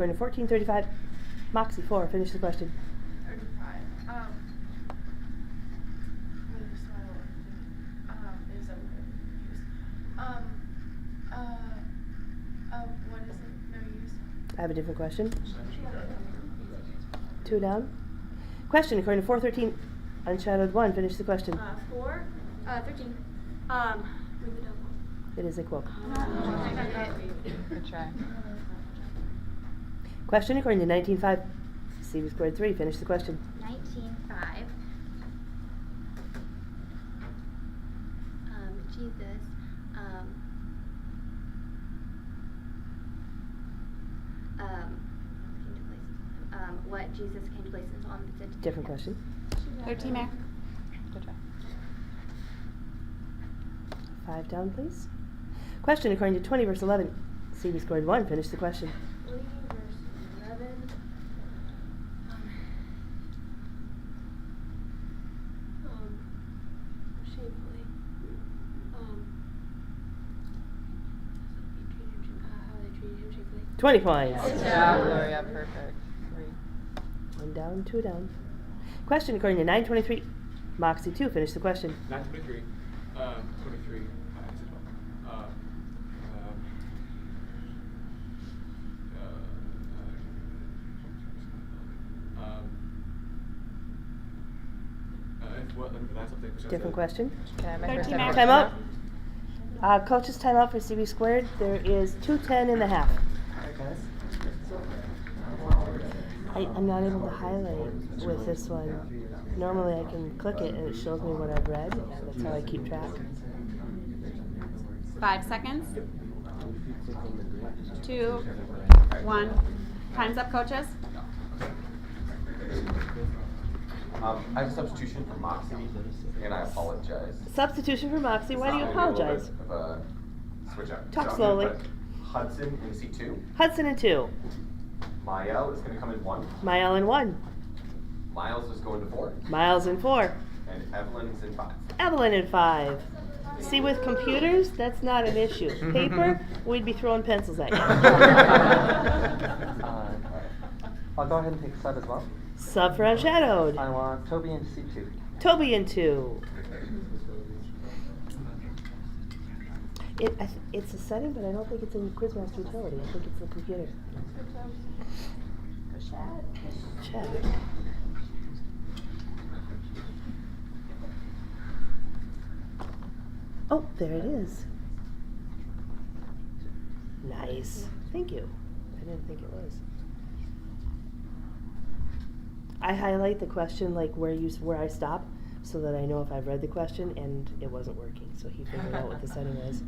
Going to 1435. Moxie 4. Finish the question. 35. Is that what is it? No use. I have a different question. 2 down. Question according to 413. Unshadowed 1. Finish the question. 13. Ring the devil. It is a quote. Good try. Question according to 19.5. CV squared 3. Finish the question. 19.5. Jesus. What Jesus came to places on the Different question. 13, Mayor. Good try. 5 down, please. Question according to 20 verse 11. CV squared 1. Finish the question. 20 verse 11. Shamefully. How they treated him shamefully. 20 points. Yeah, Gloria, perfect. 3. 1 down, 2 down. Question according to 923. Moxie 2. Finish the question. 923. 23. What? Let me ask something. Different question. Can I make 13 Mayor. Time out. Coach's timeout for CB squared. There is 2:10 and a half. I'm not able to highlight with this one. Normally I can click it and it shows me what I've read. That's how I keep track. 5 seconds. 2, 1. Time's up, coaches. I have a substitution for Moxie, and I apologize. Substitution for Moxie. Why do you It's not gonna be a apologize? little bit of a switch up. Talk So I'm slowly. gonna put Hudson in C2. Hudson in 2. Mael is going to come in 1. Mael in 1. Miles is going to 4. Miles in 4. And Evelyn's in 5. Evelyn in 5. See, with computers, that's not an issue. Paper, we'd be throwing pencils at you. I'll go ahead and take sub as well. Sub for Unshadowed. I want Toby in C2. Toby in 2. It's a setting, but I don't think it's in Quizmaster Utility. I think it's the computer. Check. Oh, there it is. Nice. Thank you. I didn't think it was. I highlight the question like where I stop so that I know if I've read the question, and it wasn't working. So he figured out what the setting was.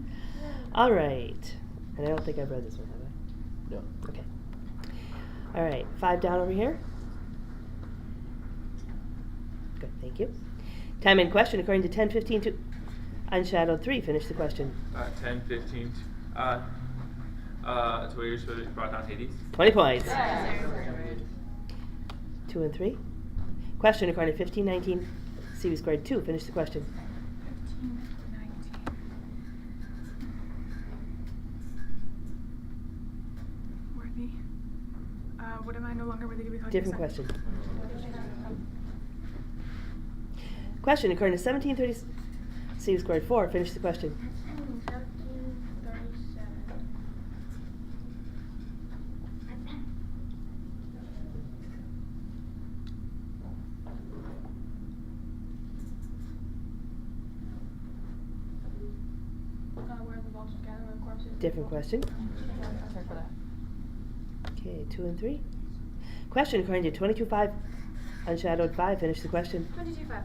All right. And I don't think I've read this one, have I? No. Okay. All right. 5 down over here. Good. Thank you. Time in question according to 10:15 to Unshadowed 3. Finish the question. 10:15. To what years brought down Hades? 20 points. 2 and 3. Question according to 15:19. CV squared 2. Finish the question. 15:19. Worthy. What am I no longer worthy to be called? Different question. Question according to 17:30. CV squared 4. Finish the question. 13:37. Where the vultures gather with corpses. Different question. Sorry for that. Okay, 2 and 3. Question according to 22:5. Unshadowed 5. Finish the question. 22:5.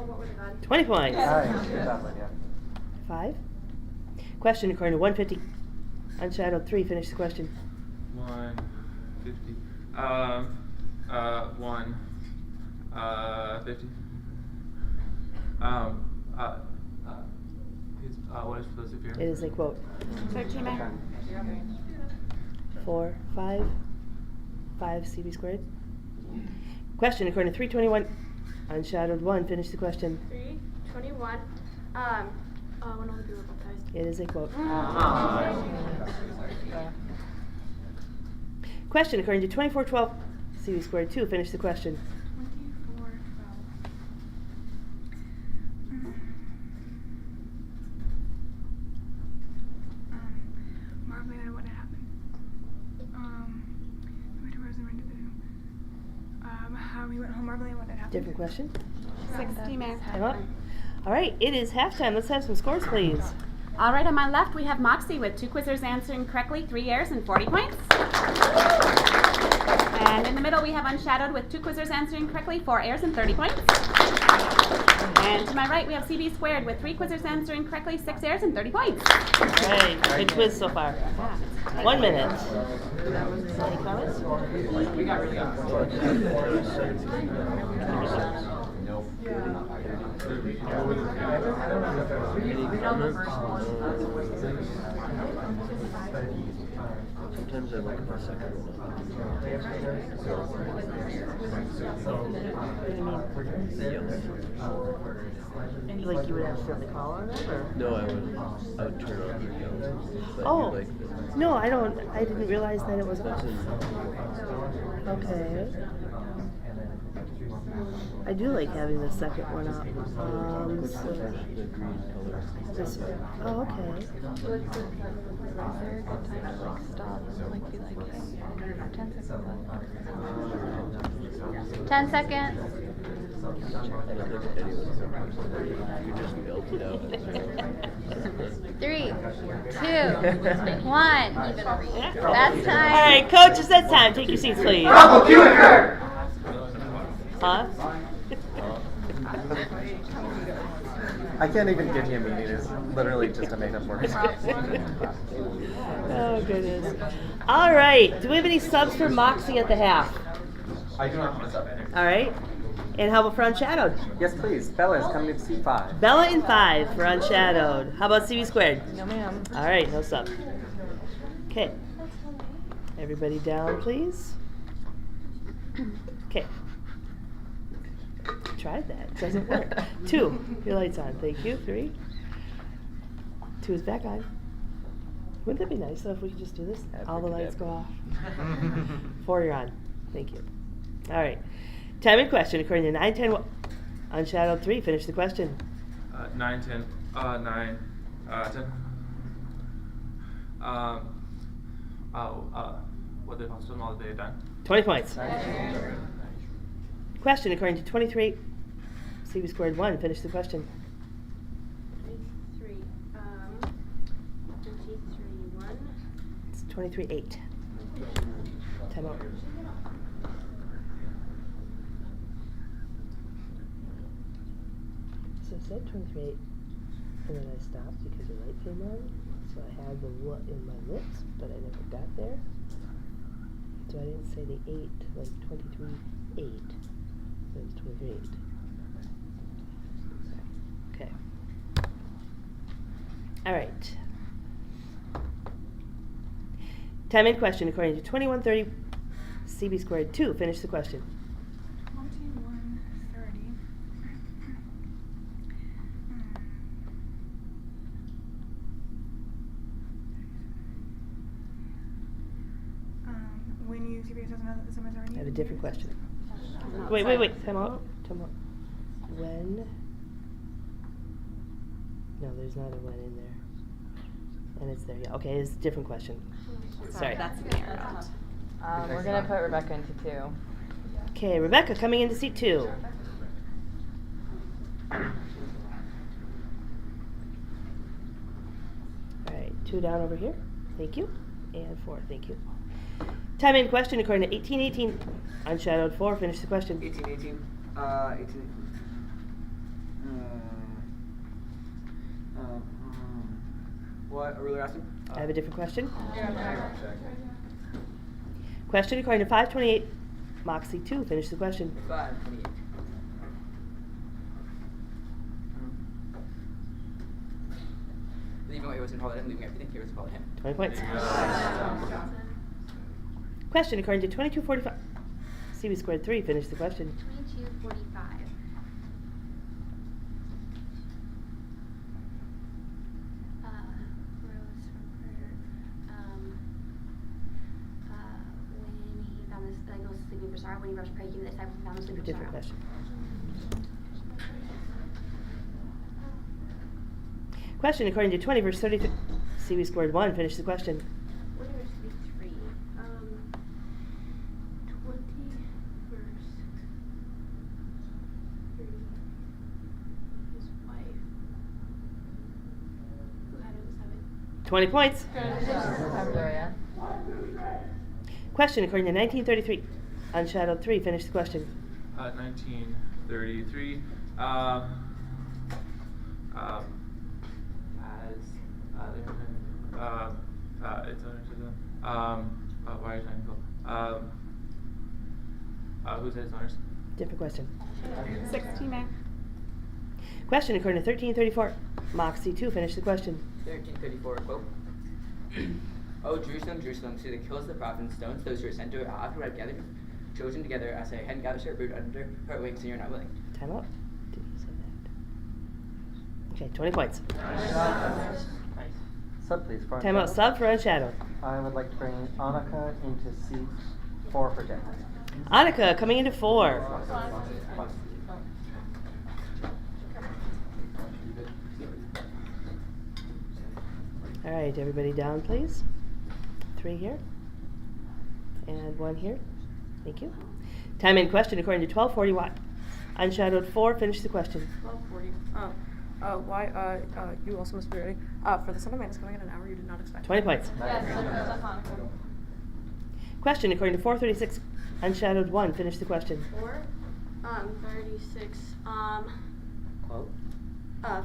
What was it on? 20 points. Nice. Good job, Lydia. 5. Question according to 150. Unshadowed 3. Finish the question. 150. 150. What is for those of you? It is a quote. 13, Mayor. 4, 5. 5 CV squared. Question, according to 321, unshadowed 1, finish the question. 321. When all the people were baptized. It is a quote. Question, according to 2412, CV squared 2, finish the question. 2412. Marveling at what had happened. How we went home marveling at what had happened. Different question. 6 T-Mac. Time up. All right, it is halftime. Let's have some scores, please. All right, on my left we have Moxie with 2 quizzers answering correctly, 3 errors and 40 points. And in the middle we have Unshadowed with 2 quizzers answering correctly, 4 errors and 30 points. And to my right we have CB squared with 3 quizzers answering correctly, 6 errors and 30 points. All right, good quiz so far. 1 minute. Any comments? Sometimes I look at the second one. Like you would have to set the call on it, or? No, I would turn on the yellow. But Oh, you like the, no, I didn't realize that it was that's off. in, Okay. I do like having the second one up. the green color. This one. Oh, okay. Is there a good time to like stop and like be like, hey, 10 seconds left? 10 seconds. I don't think anyone's you just melted out. 3, 2, 1. That's time. All right, coaches, that's time. Take your seats, please. Huh? I can't even give you a meaning. It's literally just a made-up word. Oh, goodness. All right. Do we have any subs for Moxie at the half? I do not have a sub. All right. And how about for Unshadowed? Yes, please. Bella is coming to seat 5. Bella in 5 for Unshadowed. How about CB squared? No, ma'am. All right, no sub. Okay. Everybody down, please. Okay. Tried that. It doesn't work. 2. Your light's on. Thank you. 3. 2 is back on. Wouldn't that be nice though if we could just do this? All the lights go off. 4, you're on. Thank you. All right. Time and question according to 910. Unshadowed 3. Finish the question. 9, 10, 9, 10. What they found all the day done. 20 points. Question according to 23. CB squared 1. Finish the question. 3, 1. It's 23-8. Time out. So I said 23-8, and then I stopped because the light came on. So I had the what in my lips, but I never got there. So I didn't say the 8, like 23-8. It was 23-8. Okay. All right. Time in question according to 2130. CB squared 2. Finish the question. 2130. When you CBS doesn't know that the summer's already. I have a different question. No, Wait. silence. Time out. When? No, there's not a when in there. And it's there. Yeah. Okay, it's a different question. Sorry. That's an error. We're gonna put Rebecca into 2. Okay, Rebecca coming into seat 2. All right, 2 down over here. Thank you. And 4. Thank you. Time in question according to 1818. Unshadowed 4. Finish the question. 18. What are we asking? I have a different question. Question according to 528. Moxie 2. Finish the question. 528. Leaving what he was in call him, leaving everything here was call him. 20 points. Question according to 2245. CB squared 3, finish the question. 2245. Rose from prayer. When he found this, like, no sleeping for sorrow, when he rose to pray, he this time found the sleeping for Different sorrow. question. Question according to 20 verse 33. CB squared 1, finish the question. What are to be 3? 20 verse 3. His wife, who had it was 7. 20 points. Hallelujah. Question according to 1933. Unshadowed 3, finish the question. 1933. It's owners of them. Why are you trying to go? Who says owners? Different question. 16, Mayor. Question according to 1334. Moxie 2, finish the question. 1334 quote. O Jerusalem, Jerusalem, see that kills the prophet and stones those who are sent to it after I have gathered chosen together as a hen gathers her brood under her wings, and you're not willing. Time out. Did he say that? Okay, 20 points. Sub, please. For Time out. Unshadowed. Sub for Unshadowed. I would like to bring Annika into seat 4 for Jack. Annika coming into 4. All right, everybody down, please. 3 here. And 1 here. Thank you. Time in question according to 1240 Watt. Unshadowed 4, finish the question. 12:40. Why, you also must be ready. For the Son of Man is coming in an hour you did not expect. 20 points. Question according to 436. Unshadowed 1, finish the question. 36. Quote.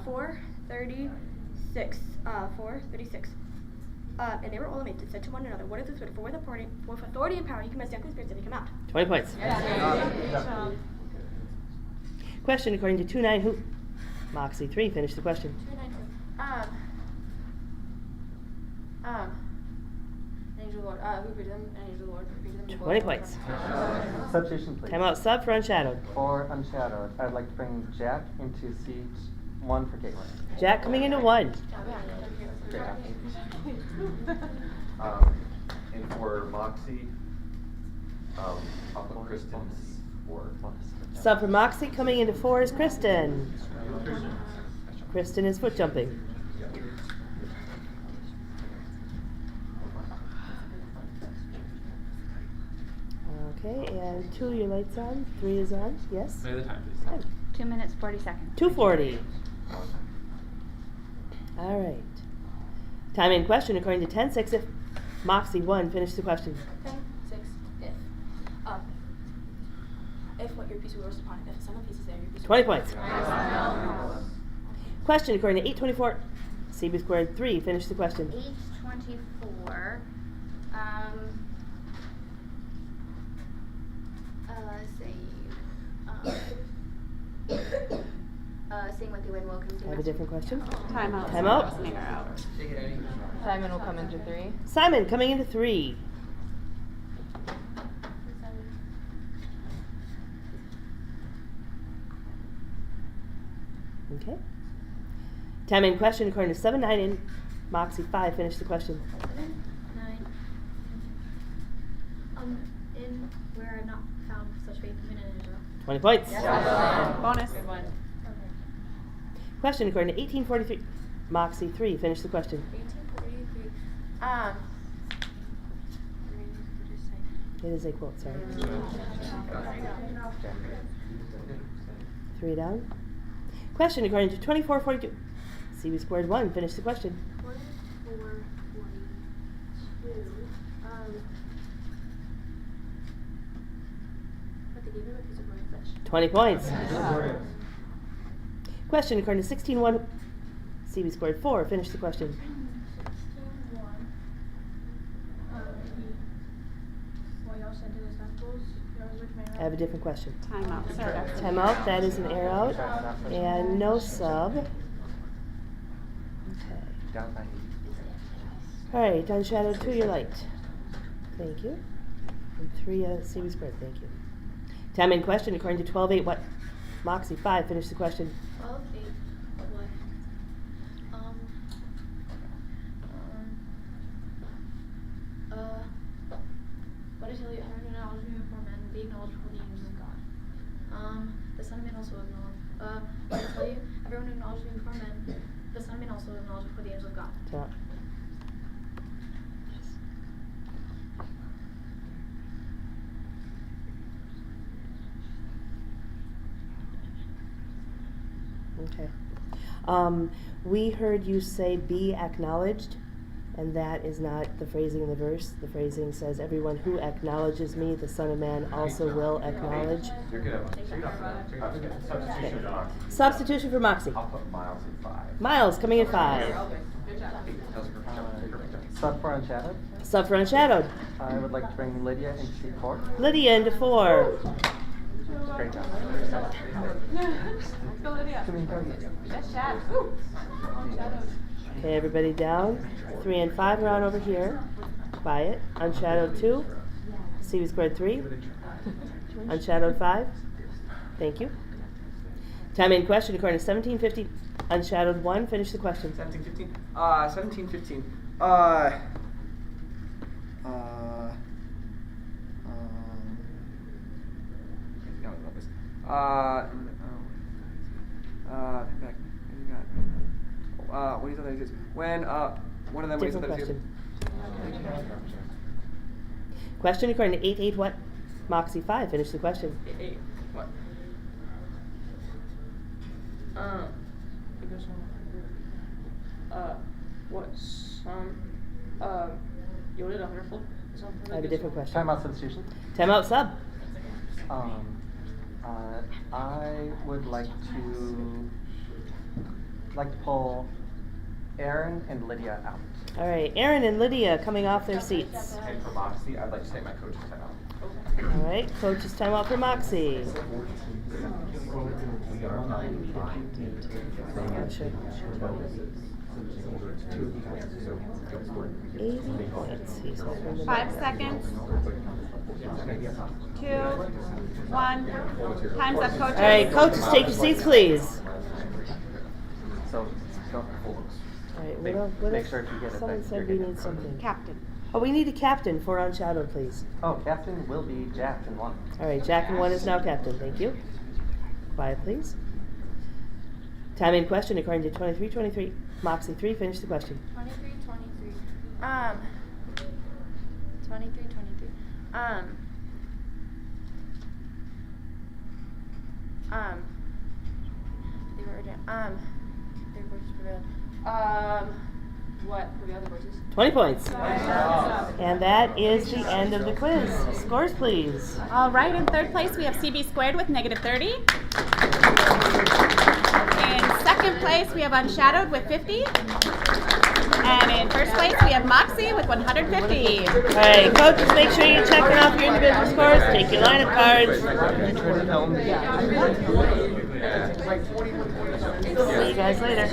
436. 436. And they were all amazed and said to one another, "What is this? For with authority and power you command unclean spirits and they come out." 20 points. Question according to 29 Who. Moxie 3, finish the question. 292. Angel Lord. Who greeted them? And Angel Lord greeted them. 20 points. Substitution, please. Time out. Sub for Unshadowed. For Unshadowed, I'd like to bring Jack into seat 1 for Caitlin. Jack coming into 1. And for Moxie, I'll put Kristen for. Sub for Moxie coming into 4 is Kristen. Kristen is foot jumping. Okay, and 2, your light's on. 3 is on. Yes? May the time, please. Time. 2 minutes, 40 seconds. 2:40. All right. Time in question according to 10-6 if Moxie 1, finish the question. 10:6. If what your piece will roast upon it, if the sun of peace is there, your piece 20 points. Question according to 824. CB squared 3, finish the question. 824. Same with the wind will come to I have a different question. Time out. Time out. Take it, Eddie. Simon will come into 3. Simon coming into 3. Okay. Time in question according to 7-9 in Moxie 5, finish the question. 9. In where I've not found such faith even in Israel. 20 points. Bonus. Question according to 1843. Moxie 3, finish the question. 1843. It is a quote, sorry. 3 down. Question according to 2442. CB squared 1, finish the question. 2442. But they gave him a piece of royal flesh. 20 points. Question according to 16-1. CB squared 4, finish the question. 16:1. While y'all sent to the samples, I have a different question. Time out, sir. Time out, that is an air out. And no sub. Okay. Down by 8. Alright, Unshadowed 2, your light. Thank you. And 3 CB squared, thank you. Time in question according to 12-8 what? Moxie, 5. Finish the question. 12-8. What? What I tell you, everyone acknowledge me before men, be acknowledged before the angels of God. The Son of Man also acknowledge. What I tell you, everyone acknowledge me before men, the Son of Man also acknowledge before the angels of God. Time out. Okay. We heard you say be acknowledged, and that is not the phrasing in the verse. The phrasing says, everyone who acknowledges me, the Son of Man also will acknowledge. You're good. Substitution. Substitution for Moxie. I'll put Miles in 5. Miles coming in 5. Sub for Unshadowed. Sub for Unshadowed. I would like to bring Lydia into seat 4. Lydia into 4. Great job. Let's go, Lydia. Yes, Chad. Okay, everybody down. 3 and 5 are on over here. By it. Unshadowed 2. CV squared 3. Unshadowed 5. Thank you. Time in question according to 1750. Unshadowed 1. Finish the question. 1715. 1715. What do you think that is? When one of them. What do you Different think that is? question. Question according to 8-8 what? Moxie 5. Finish the question. 8. What? It goes on. What? You did a hundredfold? I have a different question. Timeout substitution. Timeout sub. I would like to pull Aaron and Lydia out. All right, Aaron and Lydia coming off their seats. And for Moxie, I'd like to take my coach's timeout. All right, coach's timeout for Moxie. Oh, sure. 80 points. He's hoping to 5 make that. seconds. 2, 1. Time's up, coaches. All right, coaches, take your seats, please. So, go. All right, Make- what make else? sure if you get it Someone that said you're we getting need it. something. Captain. Oh, we need a captain for Unshadowed, please. Oh, captain will be Jack in 1. All right, Jack in 1 is now captain. Thank you. Quiet, please. Time in question according to 23-23. Moxie 3. Finish the question. 23. 23. They were urgent. Their voices prevailed. What were the other voices? 20 points. And that is the end of the quiz. Scores, please. All right, in third place we have CB squared with -30. In second place we have Unshadowed with 50. And in first place we have Moxie with 150. All right, coaches, make sure you're checking off your individual scores. Take your lineup cards. See you guys later.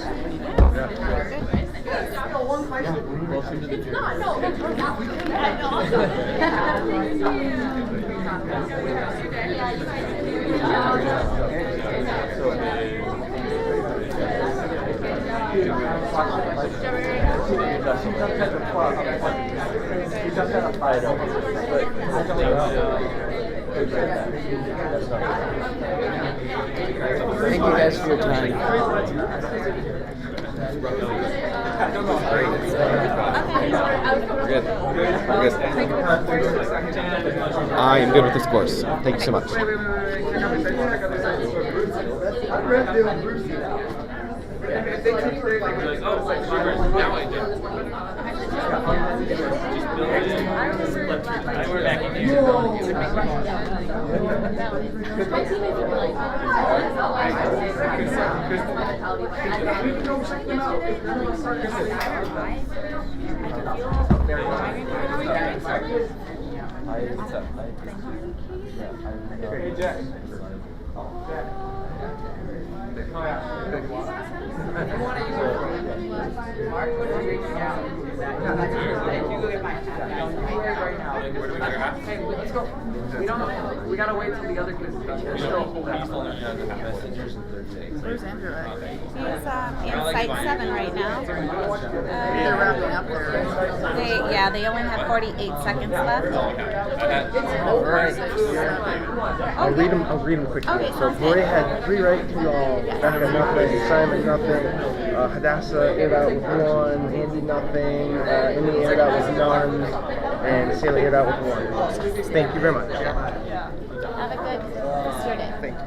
Thank you guys for your time. Good. I am good with this course. Thank you so much. Hey, Jack. Mark, what are you reaching out? Where do we go? Hey, let's go. We don't. We gotta wait till the other kids. They're still full half. Messengers and third day. Where's Andrew at? He's in site 7 right now. They're wrapping up there. They only have 48 seconds left. Alright. I'll read them quickly. Okay, So sounds Gloria good. had 3 right, 2 wrong. Becca nothing. Simon nothing. Hadassah aired out with 1. Andy nothing. Emily aired out with none. And Saleh aired out with 1. Thank you very much. Have a good rest of your day. Thank you.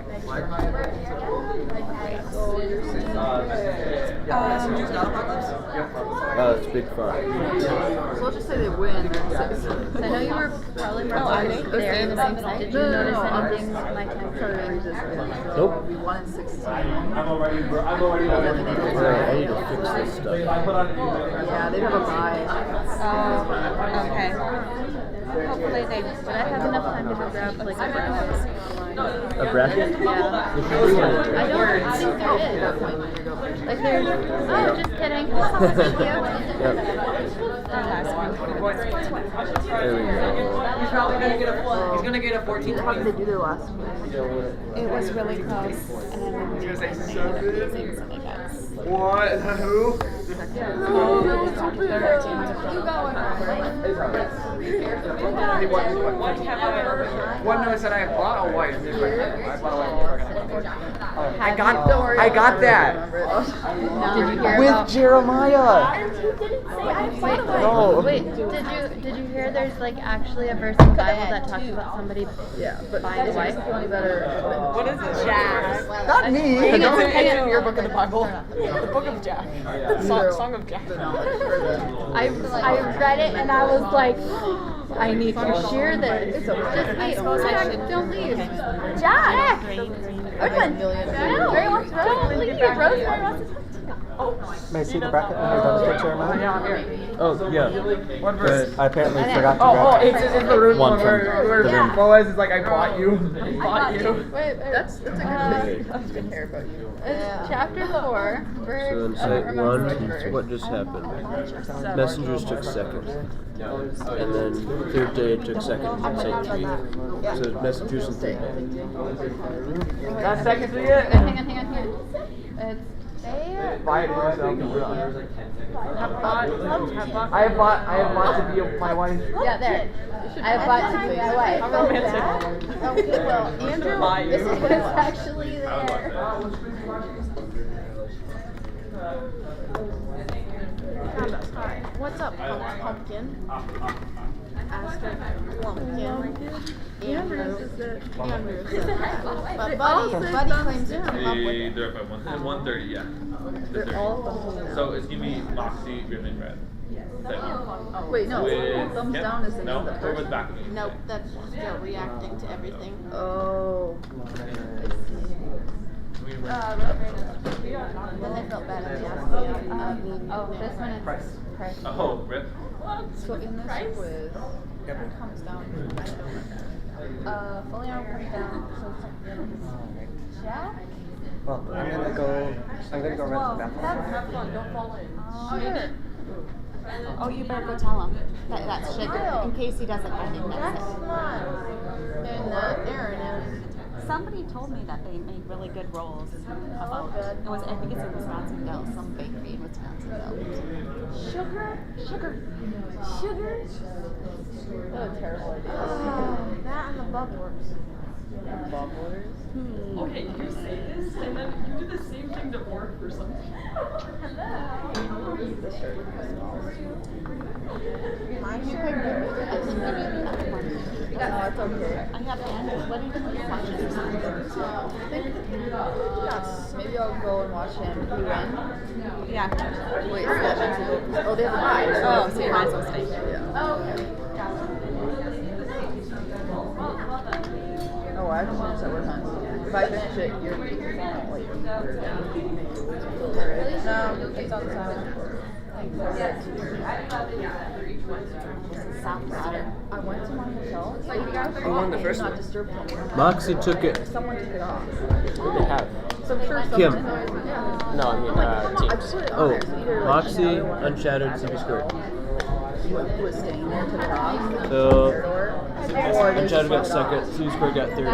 It's Big 5. So let's just say they win. I know you were probably more focused there in the same side. Did you notice anything like that? Nope. We won in 16. I need to fix this stuff. Yeah, they have a bye. Okay. Hopefully they. Did I have enough time to go grab like a breakfast? A bracket? Yeah. You should do one. I don't think there is. Like there's. Oh, just kidding. Thank you. There we go. He's probably gonna get a. He's gonna get a 14. How did they do their last one? It was really close, and then we were saying so they got. What? Who? One notice that I bought a white. I bought a white. I got that. Did you hear With about? Jeremiah! Oh. Wait, did you hear there's like actually a verse in the Bible that talks about somebody buying a wife? What is it? Jack. Not me! Hang on, in your book of the Bible. The book of Jack. Song of Jack. I read it and I was like, I need to share this. Just wait, don't leave. Jack! Everyone, Rosemary wants to don't leave. Rosemary wants to talk to you. May I see the bracket when you're done with Jeremiah? Yeah, I'm here. Oh, yeah. What verse? But I apparently forgot to grab It's in the room one where from the room. Boaz is like, I bought you. I bought you. Wait, That's a good thing. I didn't care about you. it's chapter 4, verse. So in I don't site remember 1, which what just happened? Messengers took second. And then third day took second in site 3. So messengers and third day. Got seconds to get? Hang on. It's Buy it for yourself. I have bought to be my wife. yeah, there. I have bought to be my wife. How romantic. Okay, well, Andrew, this is what's actually there. Hi. What's up, pumpkin? Asterisk Lumpkin. Andrew. But Buddy claims to come up with it. They're up at 1:30, yeah. They're all thumbs down. So it's gonna be Moxie, Ribbon, Red. Wait, no. With Thumbs Kim? down is the No, name of the or with person. back of me. Nope, that's still reacting to everything. Oh. Then I felt bad at the This one is price. Oh, Rip. So in this with comes down. Fully armed comes down. So it's Jack? Well, I'm gonna go rent the bathroom. Have fun, don't fall in. Oh, you better go tell him that's sugar in case he doesn't. I think that's it. And Aaron is. Somebody told me that they make really good rolls. About it was, I think it's in Wisconsin Dells, some bakery in Wisconsin Dells. Sugar. What a terrible idea. That and the bubblers. Bubblers? Okay, you say this, and then you do the same thing to work for something. This shirt is small. My shirt. No, it's okay. I have Andrew. What are you doing? Yes. Maybe I'll go and watch him. He win. Yeah. Wait, so that means oh, they have a bye. Oh, so you might as well stay. Yeah. Oh, okay. Oh, I have to finish that one time. If I finish it, you're wait. No, it's on silent. I went to my hotel. Who won the first Not one? disturbed. Moxie took it. Someone took it off. What do they have? So first Kim. No, I mean, team. Oh, Moxie, Unshadowed, CB squared. Was staying there to the top. So, Unshadowed got second, CB squared got third.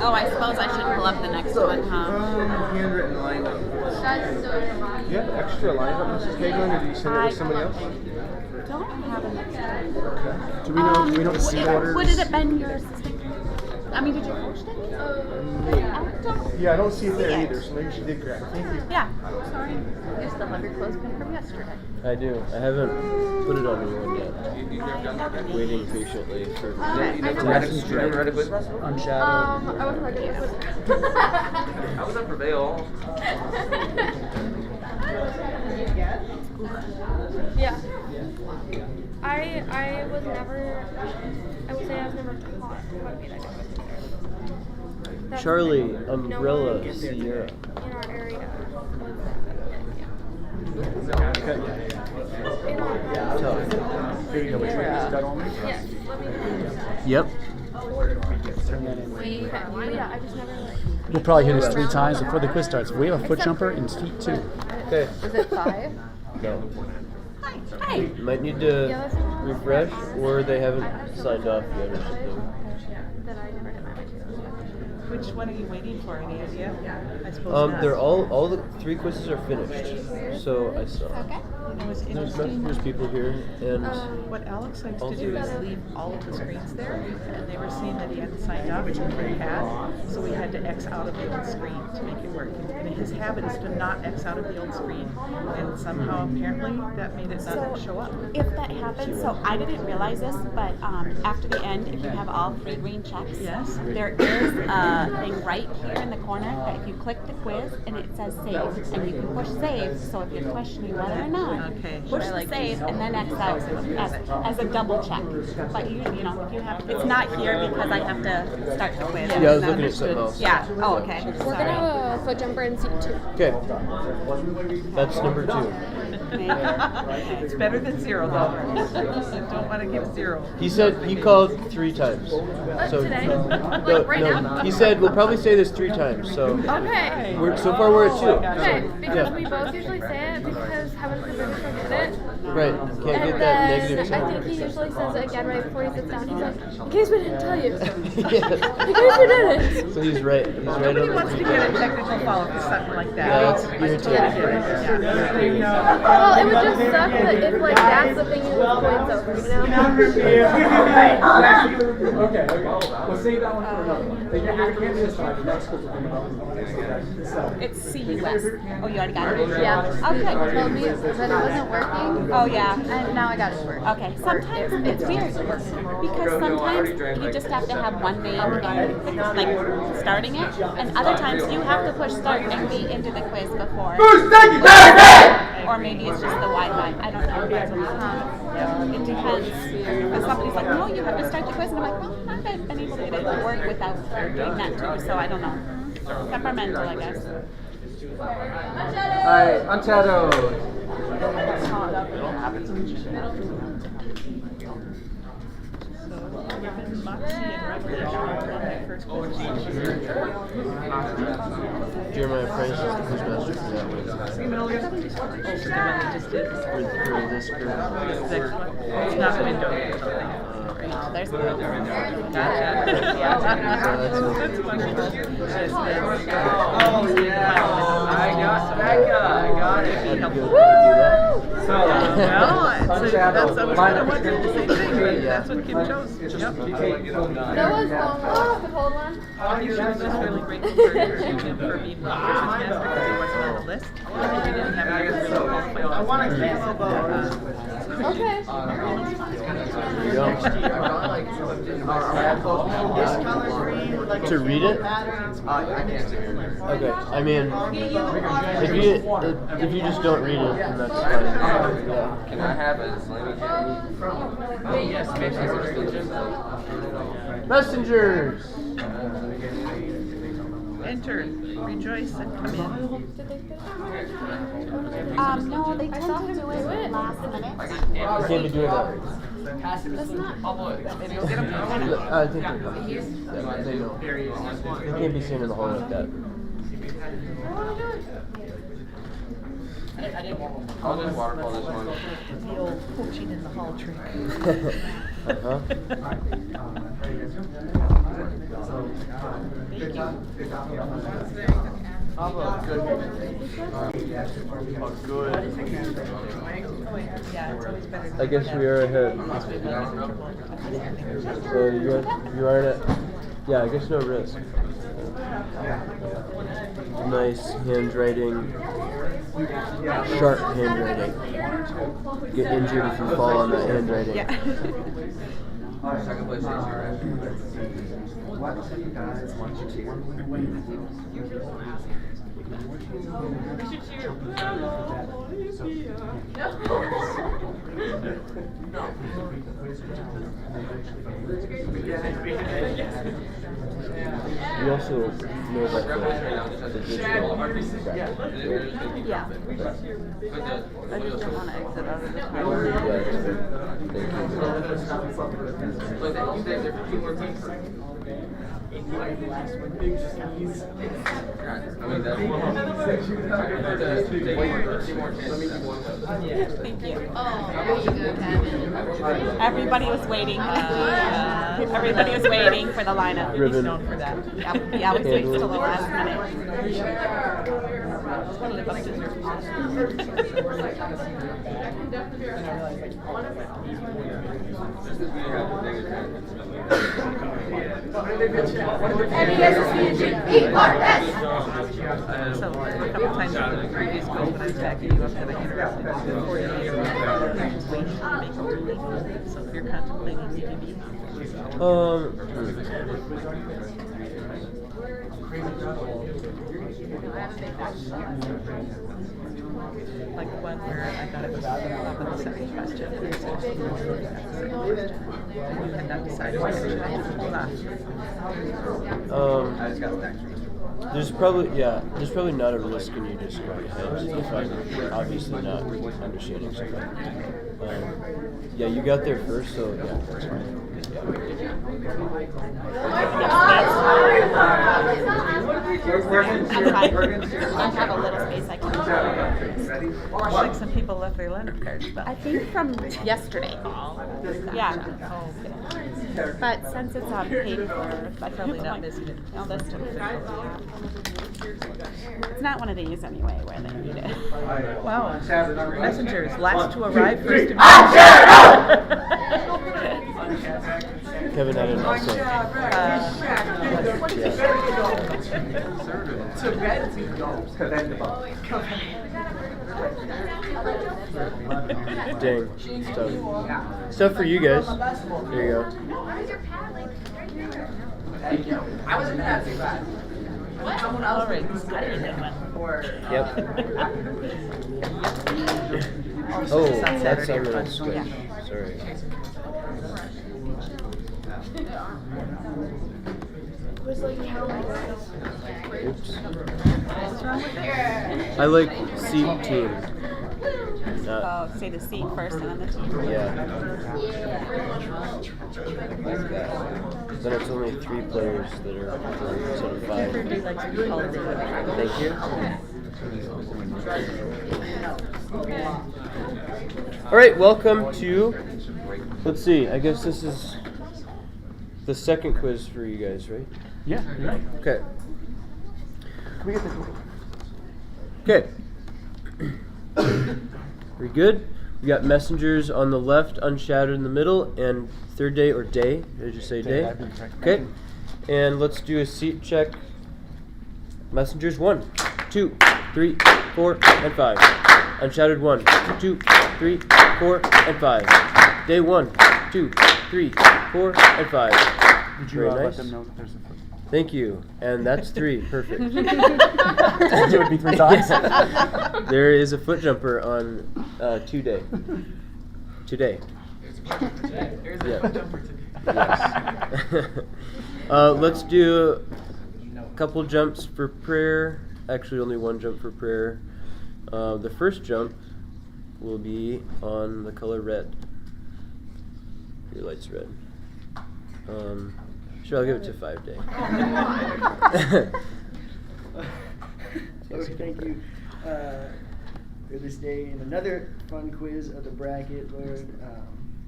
Oh, I suppose I should pull up the next one, huh? Handwritten lineup. Do you have extra lineup, Mrs. Hagelin, or do you send it with somebody else? Don't have an extra. Do we know the seat orders? Would it have been your assistant? I mean, did you post it? Yeah, I don't see it there either, so maybe she did grab it. Thank you. Yeah. Sorry. You still have your clothespin from yesterday. I do. I haven't put it on anyone yet. Waiting patiently for You never read a quiz wrestle? Unshadowed. I wasn't ready. I was up for Vale. Yeah. I was never. I would say I was never taught how to be that good. Charlie, Umbrella, Sierra. In our area. Yes. Yep. Yeah, I just never like. You'll probably hit us 3 times before the quiz starts. We have a foot jumper in seat 2. Okay. Is it 5? No. Hi. You might need to refresh, or they haven't signed off yet or something. That I never did my Which one are you waiting for? Any idea? I suppose not. They're all the 3 quizzes are finished. So I saw. Okay. You know, it's There's interesting. messengers people here, and What Alex likes all to do 3. is leave all of the screens there, and they were saying that he hadn't signed up, which he had, so we had to X out of the old screen to make it work. And his habit is to not X out of the old screen, and somehow apparently that made it not show up. If that happens, so I didn't realize this, but after the end, if you have all 3 green checks, Yes. there is a thing right here in the corner that if you click the quiz and it says save, and you can push save, so if you're questioning whether or not, Okay. push the save and then X out as a double check. But you know, if you have, it's not here because I have to start the quiz. yeah, I was looking at something else. Yeah. Oh, okay. We're gonna Sorry. have a foot jumper in seat 2. Okay. That's number 2. It's better than 0 though. I don't want to give 0. He said he called 3 times. So today? no, Like right no. now? He said we'll probably say this 3 times. So Okay. so far we're at 2. Okay, So, because yeah. we both usually say it because Heaven's the biggest forget it. Right. Can't get And that then negative I sound. think he usually says it again right before he sits down. He's like, in case we didn't tell you. Yes. In case we didn't. So he's right. He's right Nobody on wants the to get a technical follow-up to something like that. Yeah, it's I totally irritating. get it. Yeah. Well, it would just suck that if like that's the thing you lose points over, you know? Okay. We'll save that one for another one. They can't do this time. The next quiz will come up. It's CUS. Oh, you already got it? Yeah. Okay. Told me that it wasn't working. Oh, yeah. And now I got it to work. Okay, sometimes it's weird because sometimes you just have to have one name and like starting it, and other times you have to push start and be into the quiz before. Or maybe it's just the Wi-Fi. I don't know. It depends. Because somebody's like, no, you have to start the quiz, and I'm like, well, I've been able to get it to work without doing that too, so I don't know. Temperamental, I guess. Alright, Unshadowed. Given Moxie and Revelation on that first question. Jeremiah Price is the quizmaster for that one. Just did. For this group. Next one. It's not window. There's Gotcha. That's wonderful. Oh, yeah. I got Becca. I got it. That'd be good. Woo! Do that. Well, I was kind of wondering the same thing, but that's what Kim chose. Yep. That was long. The cold one. She was just really grateful for Kim for being the Christmas master because he wasn't on the list. We didn't have any really play on. Okay. There you go. To read it? Okay. I mean, if you just don't read it, then that's fine. Yeah. Can I have a Islamic Yes, Messengers. Enter, rejoice, and come in. no, they tend to do it last minute. You can't be doing that. Pass it. That's not. Maybe you'll get them. I think they're coming. Yeah, they know. They can't be seen in the hall like that. I'll just waterfall this one. The old coaching in the hall trick. Uh-huh. Thank you. Yeah, it's always better. I guess we are ahead. You are at. Yeah, I guess no risk. Nice handwriting. Sharp handwriting. Get injured if you fall on that handwriting. Yeah. Second place is You also know that the digital practice. Yeah. I just don't want to exit out of the tower. Yeah, that's good. Thank Thank you. Everybody was waiting. Everybody was waiting for the lineup. Ribbon. Known for that. Yeah, we wait till the last minute. So a couple times in the previous quiz when I was backing you up that I interrupted the coordinator was waiting to make a relief. So if you're contemplating leaving me. Like the one where I thought it was up on the second question. And you had not decided what you should have There's probably not a risk in you just going ahead if I'm obviously not understanding something. Yeah, you got there first, so yeah, that's fine. I have a little space I can. Like some people left their letter cards. I think from yesterday. Yeah. But since it's on paper, I Probably not missing it. No, this it's not one of these anyway where they need it. Wow. Messengers, last to arrive, first to Kevin, I didn't also. Dang. Stuff for you guys. There you go. Thank you. I wasn't that too bad. Someone else Yep. Oh, that's a little switch. Sorry. Oops. I like seat team. Say the seat first and then the team. Yeah. Like that. Then it's only 3 players that are instead of 5. Thank you. All right, welcome to. Let's see. I guess this is the second quiz for you guys, right? Yeah. Okay. Can we get this? Okay. We're good. We got messengers on the left, unshadowed in the middle, and third day or day. Did you say day? Okay. And let's do a seat check. Messengers 1, 2, 3, 4, and 5. Unshadowed 1, 2, 3, 4, and 5. Day 1, 2, 3, 4, and 5. Did you Very let nice. them know that there's a foot? Thank you. And that's 3. Perfect. Told you it would be 3 times. There is a foot jumper on today. Today. Here's a Yeah. foot jumper today. Yes. Let's do a couple jumps for prayer. Actually, only one jump for prayer. The first jump will be on the color red. Your light's red. Sure, I'll give it to 5 day. Okay, thank you for this day and another fun quiz of the bracket, Lord.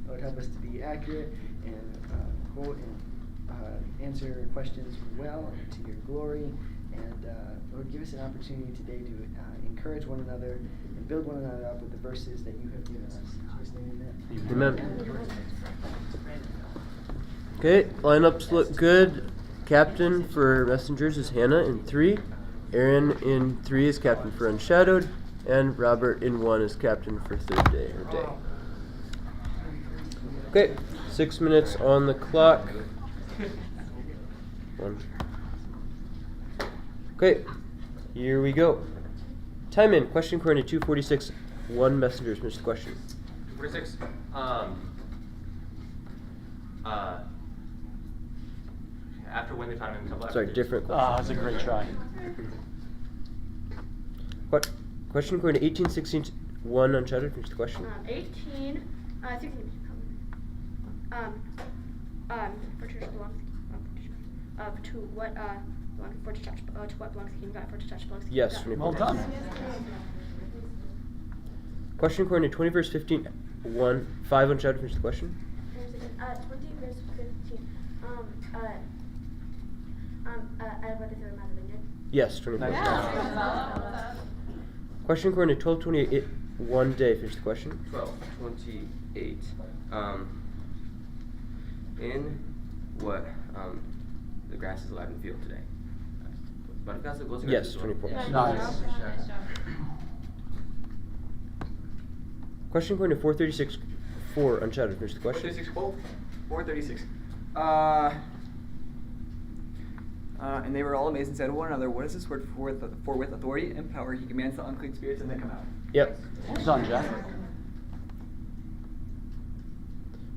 Lord, help us to be accurate and quote and answer questions well to your glory. And Lord, give us an opportunity today to encourage one another and build one another up with the verses that you have given us. In Jesus' name, amen. Amen. Okay, lineups look good. Captain for Messengers is Hannah in 3. Aaron in 3 is captain for Unshadowed. And Robert in 1 is captain for third day or day. Okay, 6 minutes on the clock. 1. Okay, here we go. Time in. Question according to 246. 1 Messengers missed the question. 246. After when they found him in a couple Sorry, different question. That's a great try. What? Question according to 1816. 1 Unshadowed missed the question. 16. For to what for to touch to what belongs to King God for to touch belongs to King Yes, God. 24. Well done. Question according to 20 verse 15. 1 5 Unshadowed finish the question. 20 verse 15. I read this amount of vineyard. Yes, 24. Nice. Question according to 12:28. 1 day finish the question. 12:28. In what the grass is alive in the field today. But if that's the goals. Yes, 24. Nice. Question according to 436. 4 Unshadowed finish the question. 436. And they were all amazed and said to one another, "What is this word for with authority and power he commands the unclean spirits and they come out?" Yep. Well done, Jeff.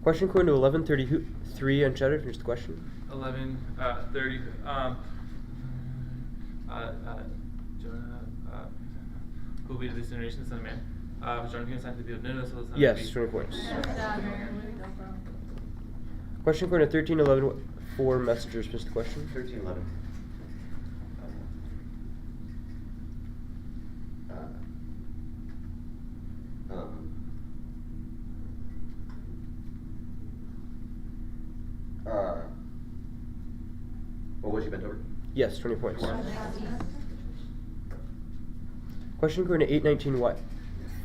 Question according to 11:33 Unshadowed finish the question. 11:30. Jonah, who will be to this generation, the Son of Man? Was Jonah given sign to the people of Nineveh, so the Son Yes, of 20 points. Question according to 13:11. 4 Messengers missed the question. 13:11. What was she bent over? Yes, 20 points. Question according to 8:19. What?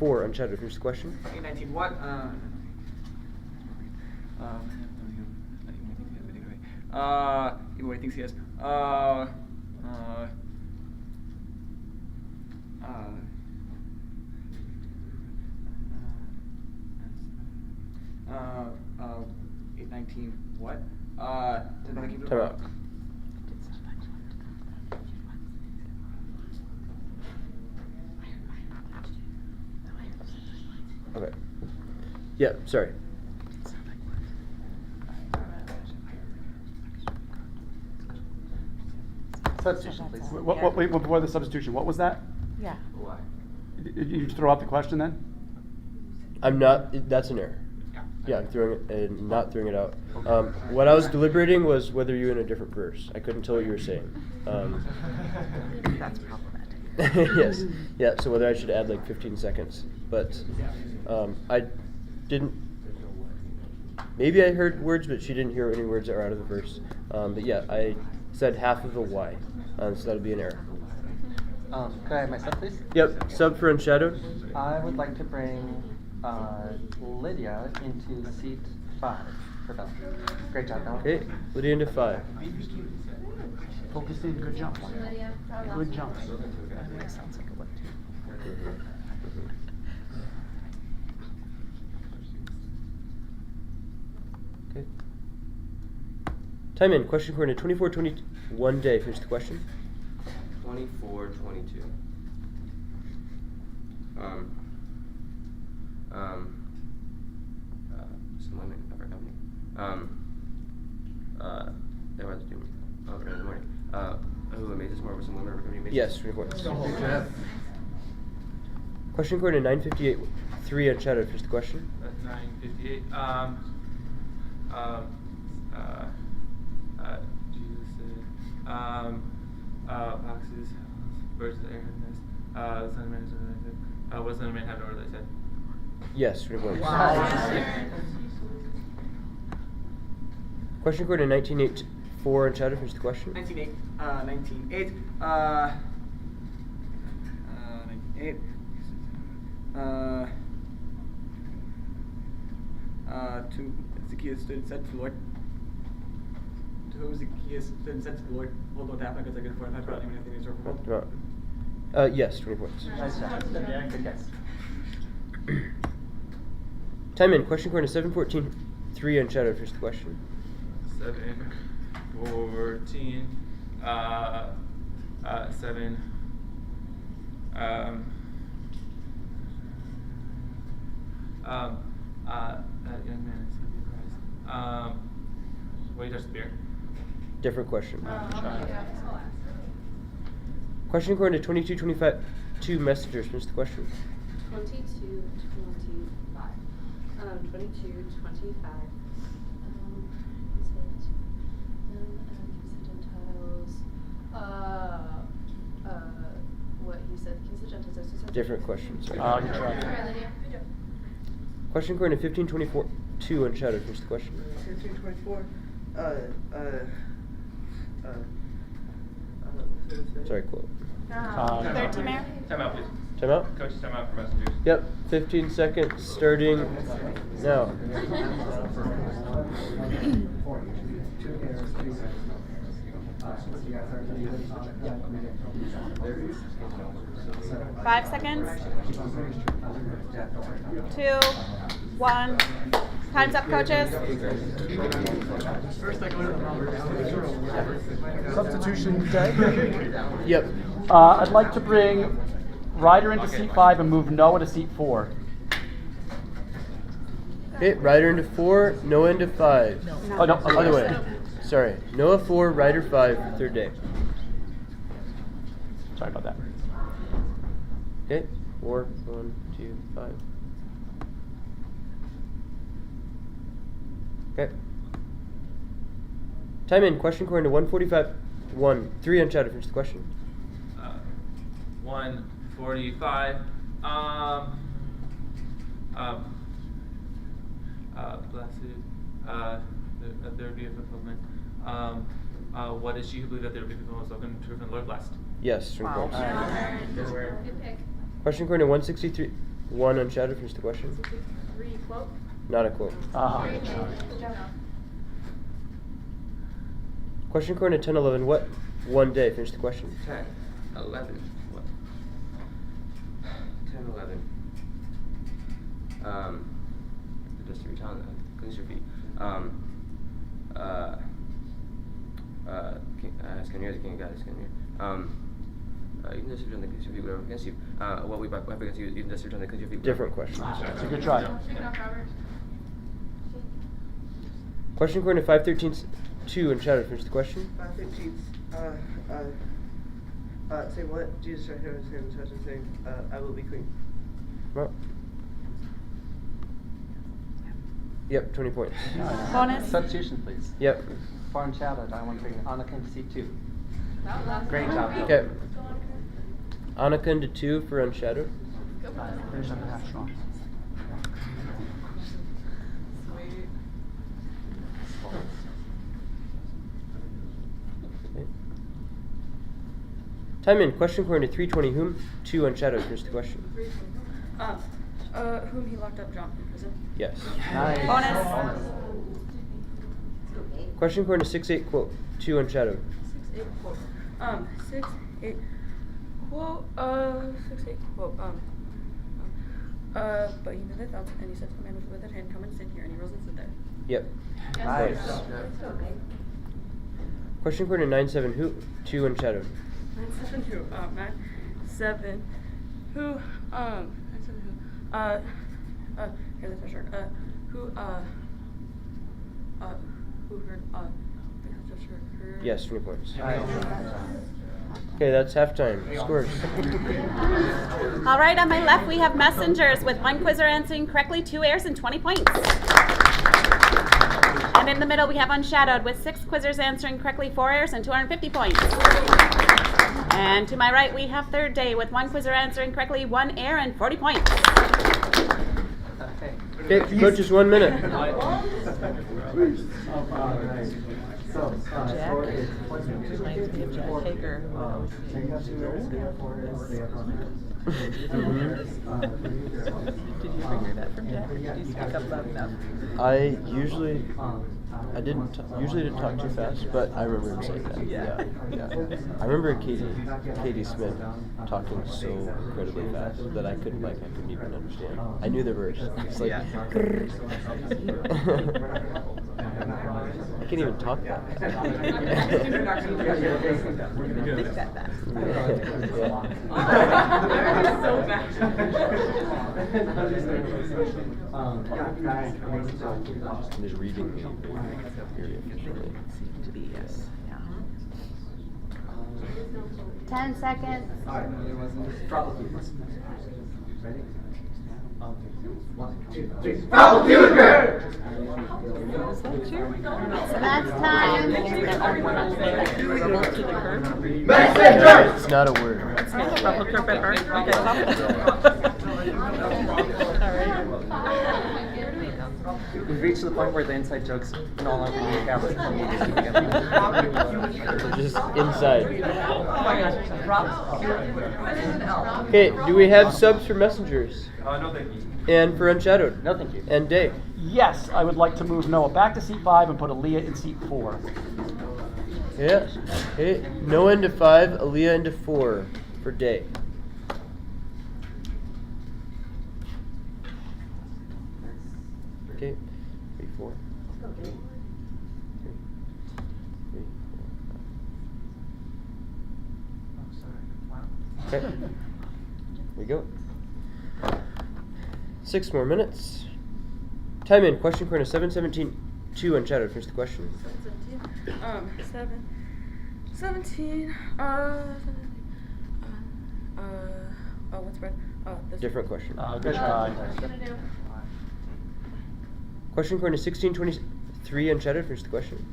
4 Unshadowed finish the question. 8:19. What? Even what he thinks he has. $8.19. What? Time out. Okay. Yeah, sorry. Substitution, please. Wait, before the substitution, what was that? Yeah. Why? You throw out the question then? I'm not. That's an error. Yeah, I'm throwing it and not throwing it out. What I was deliberating was whether you were in a different verse. I couldn't tell what you were saying. That's problematic. Yes. Yeah. So whether I should add like 15 seconds, but I didn't. Maybe I heard words, but she didn't hear any words that are out of the verse. But yeah, I said half of a Y, so that'll be an error. Could I have my sub, please? Yep. Sub for Unshadowed. I would like to bring Lydia into seat 5 for Bella. Great job, Bella. Okay, Lydia into 5. Focus in, good jump. Good jump. That sounds like a what too. Okay. Time in. Question according to 24:21 day. Finish the question. 24:22. Some women of our company. They were doing early in the morning. Who made this more with some women of our company? Yes, 24. Question according to 9:58. 3 Unshadowed. Finish the question. At 9:58. Jesus said, boxes, birds of the air have nests. The Son of Man is what does the Son of Man have in order, they said? Yes, 3 points. Wow. Question according to 1984 and Shadow. Finish the question. 19.8. 19.8. 19.8. To Zacchaeus stood and said to the Lord. To whom Zacchaeus stood and said to the Lord, hold on to happen because I could afford 5 for anyone anything in store for Yes, 20 points. Nice job. Good guess. Time in. Question according to 714.3 on Shadow. Finish the question. 7:14. 7. Young man is gonna be surprised. Will you touch the beer? Different question. Question according to 2225. 2 messengers. Finish the question. 2225. 2225. Is it Gentiles? What you said? Kings of Gentiles. Different question. Sorry. Good try. Question according to 1524. 2 on Shadow. Finish the question. 1524. Sorry, quote. Third team Mayor. Time out, please. Time out? Coach, time out for messengers. Yep, 15 seconds starting now. Five seconds. 2, 1. Time's up, coaches. Substitution day. Yep. I'd like to bring Ryder into seat 5 and move Noah to seat 4. Okay, Ryder into 4, Noah into 5. Oh, no, Other way. Sorry. Noah 4, Ryder 5, third day. Sorry about that. Okay, 4, 1, 2, 5. Okay. Time in. Question according to 145. 1. 3 on Shadow. Finish the question. 145. Blessed. There would be a fulfillment. What is she who believed that there would be fulfillment spoken to her from the Lord blessed? Yes, 3 points. Good pick. Question according to 163. 1 on Shadow. Finish the question. 3 quote. Not a quote. Question according to 1011. What one day? Finish the question. 10, 11. What? 10, 11. Just to return cleanse your feet. Can you king God is can you? You can just return the cleanse your feet, whatever against you. What we have against you, you can just return the cleanse your feet. Different question. That's a good try. Question according to 513. 2 on Shadow. Finish the question. 515. Say what? Jesus right here in his name and such and saying, I will be clean. Well. Yep, 20 points. Bonus. Substitution, please. Yep. For on Shadow, I want to bring Annika into seat 2. Great job. Okay. Annika into 2 for Unshadowed. Finish on the half strong. Okay. Time in. Question according to 320. Whom? 2 Unshadowed. Finish the question. Whom he locked up John in prison. Yes. Nice. Bonus. Question according to 6-8. Quote. 2 Unshadowed. 6-8 quote. 6-8 quote. 6-8 quote. But he knew their thoughts, and he said to the man with the withered hand, "Come and sit here," and he rose and stood there. Yep. Nice. Question according to 9-7. Who? 2 Unshadowed. 9-7 who? 9-7 who? 9-7 who? Here's the pressure. Who heard? Just heard. Yes, 20 points. Okay, that's halftime. Scores. All right, on my left we have messengers with 1 quizzer answering correctly, 2 errors, and 20 points. And in the middle, we have unshadowed with 6 quizzers answering correctly, 4 errors, and 250 points. And to my right, we have third day with 1 quizzer answering correctly, 1 error, and 40 points. Okay, coach, just 1 minute. Jack reminds me of Jack Hager. Did you ever hear that from Jack, or did you speak up loud enough? I usually didn't talk too fast, but I remember him saying that. Yeah. I remember Katie Smith talking so incredibly fast that I couldn't even understand. I knew the verse. It's like I can't even talk that fast. Think that fast. So I'm just reading me very efficiently. Seemed to be, yes. Yeah. 10 seconds. Drop the keys. Ready? Stop the That's time. It's not a word. We've reached the point where the inside jokes no longer need Catholic community together. They're just inside. Okay, do we have subs for messengers? No, thank you. And for unshadowed? No, thank you. And Dave? Yes, I would like to move Noah back to seat 5 and put Aaliyah in seat 4. Yeah. Okay, Noah into 5, Aaliyah into 4 for Day. Okay, 3, 4. 3, 4, 5. Okay. Here we go. 6 more minutes. Time in. Question corner 717. 2 unshadowed. Finish the question. 17. What's red? Different question. Good try. Question corner 1623 unshadowed. Finish the question.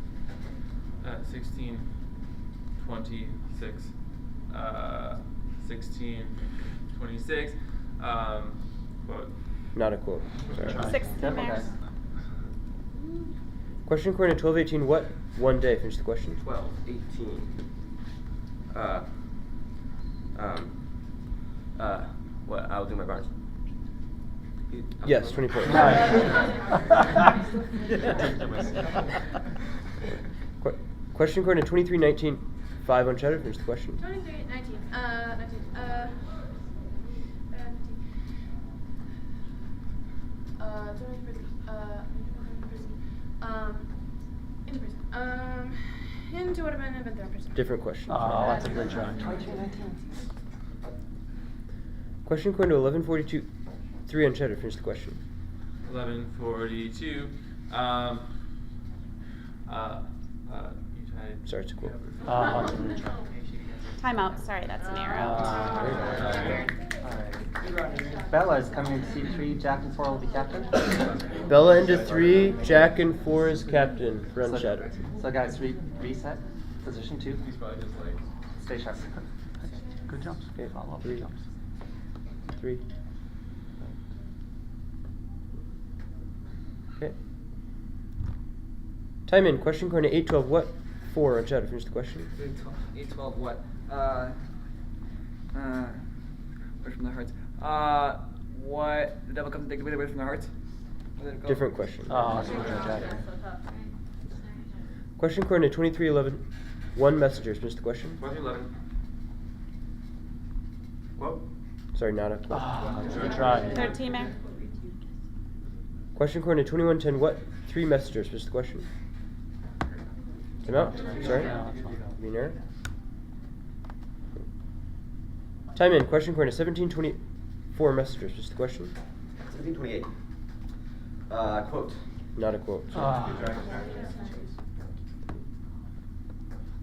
1626. 1626. Quote. Not a quote. Sorry. 16 there. Question corner 1218. What one day? Finish the question. 12:18. What? I'll do my bars. Yes, 20 points. Question corner 2319. 5 unshadowed. Finish the question. 23, 19. 19. Into what have been thrown in prison. Different question. Oh, that's a good try. Question corner 1142. 3 unshadowed. Finish the question. 1142. You tried. Sorry, it's a quote. Time out. Sorry, that's an arrow. Bella is coming to seat 3. Jack and 4 will be captain. Bella into 3. Jack and 4 is captain for unshadowed. So guys, reset. Position 2. He's probably just like. Stay sharp. Good jumps. Okay, I love 3. good jumps. 3. Okay. Time in. Question corner 812. What? 4 unshadowed. Finish the question. 812 what? Away from the hearts. What? The devil comes to take away from the hearts? Different question. Oh, that's a good try. Question corner 2311. 1 messengers. Finish the question. 2311. Quote. Sorry, not a quote. Good try. Third teamer. Question corner 2110. What? 3 messengers. Finish the question. Time out. Sorry. Be near. Time in. Question corner 1724 messengers. Finish the question. 1728. Quote. Not a quote.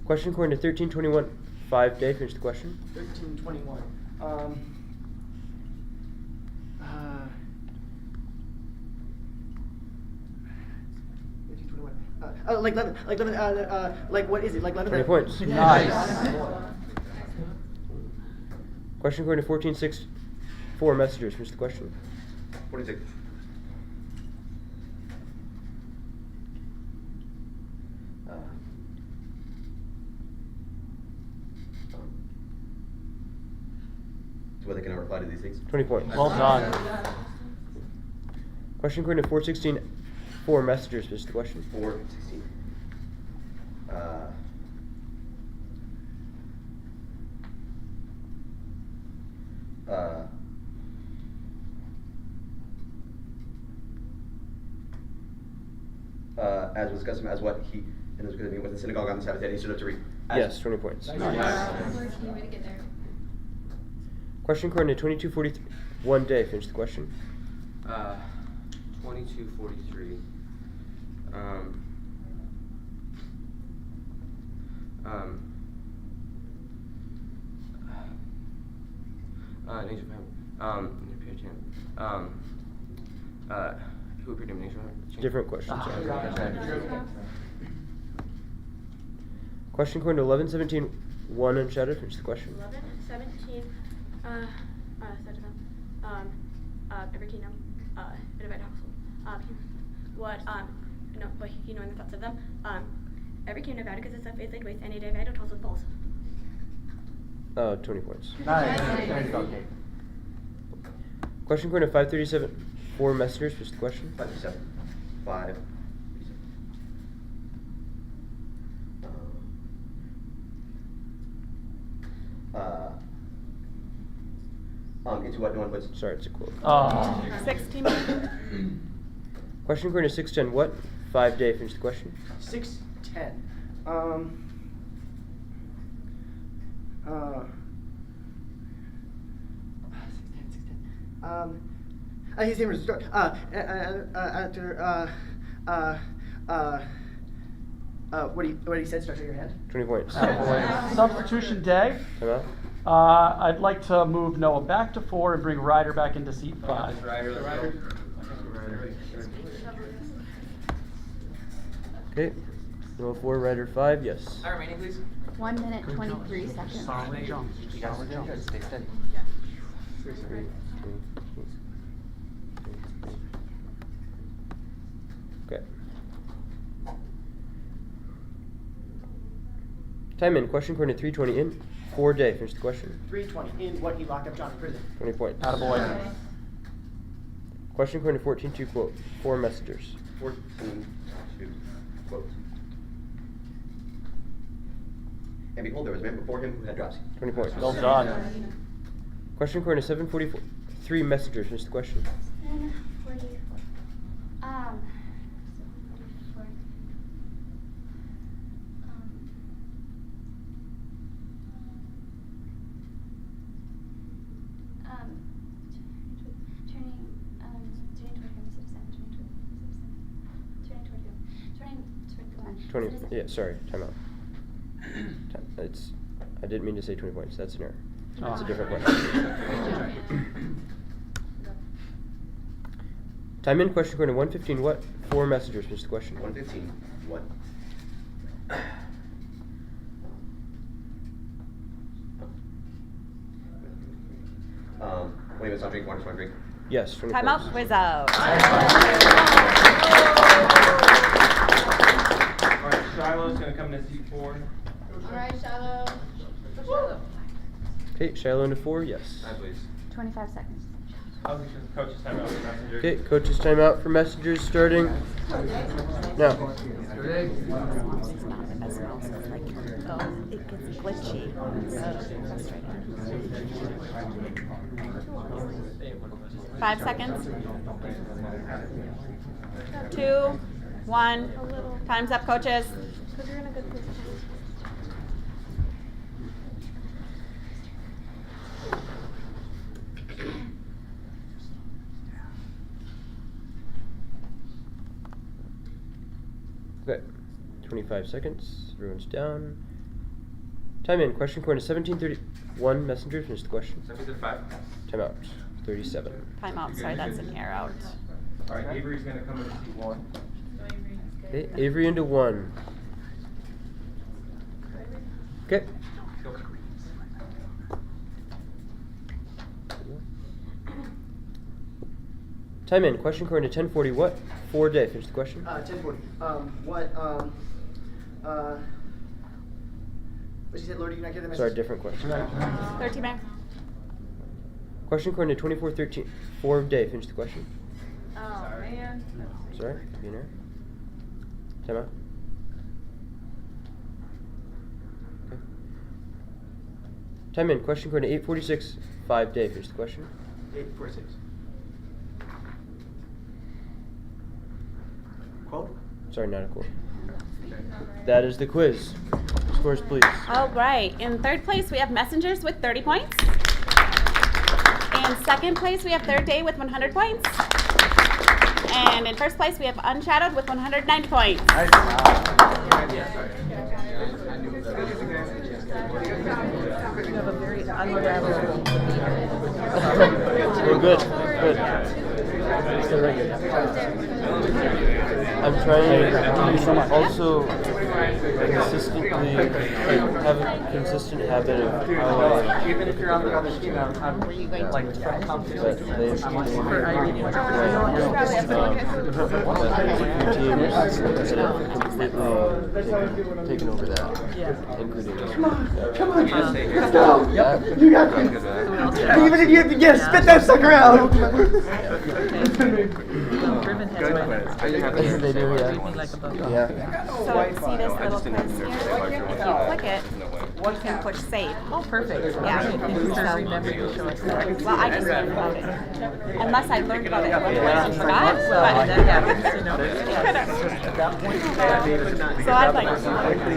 Question corner 1321. 5 day. Finish the question. 1321. 1321. like what is it? Like 11. 20 points. Nice. Question according to 14.6. 4 messengers. Finish the question. 46. So whether they can reply to these things? 20 points. Well done. Question according to 4.16. 4 messengers. Finish the question. 4:16. As was custom, as what he and was going to be with the synagogue on the Sabbath day, he stood up to read. Yes, 20 points. Way to get there. Question according to 22.43. 1 day. Finish the question. 22:43. Nature of Heaven. Who appeared in Nature of Heaven? Different question. Question according to 11.17. 1 unshadowed. Finish the question. 11, 17. Said to them, every kingdom, a divided household. What he knowing the thoughts of them. Every kingdom divided because it's laid waste, and a divided household falls. 20 points. Nice. There you go, Kate. Question according to 5.37. 4 messengers. Finish the question. 5:37. 5. Into what no one puts. Sorry, it's a quote. 16. Question according to 6.10. What 5 day? Finish the question. 6:10. His name was what he said. Stretch out your hand. 20 points. Substitution day. Time out. I'd like to move Noah back to 4 and bring Ryder back into seat 5. Okay. Noah 4, Ryder 5. Yes. Time remaining, please. 1 minute 23 seconds. Solid jump. You guys are doing good. Stay steady. 3, 2, Okay. Time in. Question according to 3:20 in. 4 day. Finish the question. 3:20 in what he locked up John in prison. 20 points. Attaboy. Question according to 14.2 quote. 4 messengers. 14:2 quote. And behold, there was a man before him who had dropsy. 20 points. Well done. Question according to 7:44. 3 messengers. Finish the question. 44. 44. Turning toward him. 20. Yeah. Sorry. Time out. It's. I didn't mean to say 20 points. That's an error. That's a different question. Time in. Question according to 1:15. What 4 messengers? Finish the question. 1:15. What? When he was on drink, water, drink. Yes. 20 Time out. points. Quiz out. Alright, Shiloh's gonna come to seat 4. Alright, Shiloh. Shiloh. Okay. Shiloh into 4. Yes. Hi, please. 25 seconds. Coach's time out for messenger. Okay. Coach's timeout for messengers starting now. It's not the best mouse. It's like, oh, it gets glitchy. It's so frustrating. 5 seconds. 2, 1. Time's up, coaches. Because you're in a good position. Okay. 25 seconds. Everyone's down. Time in. Question according to 17:31. Messenger. Finish the question. 17:35. Time out. 37. Time out. Sorry, that's an air out. Alright, Avery's gonna come to seat 1. Okay, Avery into 1. Okay. Time in. Question according to 1040. What 4-day? Finish the question. 1040. What you said, Lord, you not get the message? Sorry, different question. 13 back. Question according to 2413. 4-day. Finish the question. Oh, man. Sorry, could be an error. Time out. Okay. Time in. Question according to 846. 5-day. Finish the question. 846. Quote? Sorry, not a quote. That is the quiz. Scores, please. All right. In third place, we have Messengers with 30 points. In second place, we have Third Day with 100 points. And in first place, we have Unshadowed with 190 points. Nice. You have a very unraveled. We're good. Good. Still very good. I'm trying to also consistently have a consistent habit of how I Even if you're on the scheme, I'm like come to but they've teams that have completely taken over that, including Come on, let's go. You got this. Even if you have to get spit that sucker out. They do, yeah. So see this little quiz here? If you click it, you can push save. Oh, perfect. Yeah. Thank you for remembering to show us that. Well, I just learned about it. Unless I learned about it one place and forgot. Well, that happens, you know. So I'd like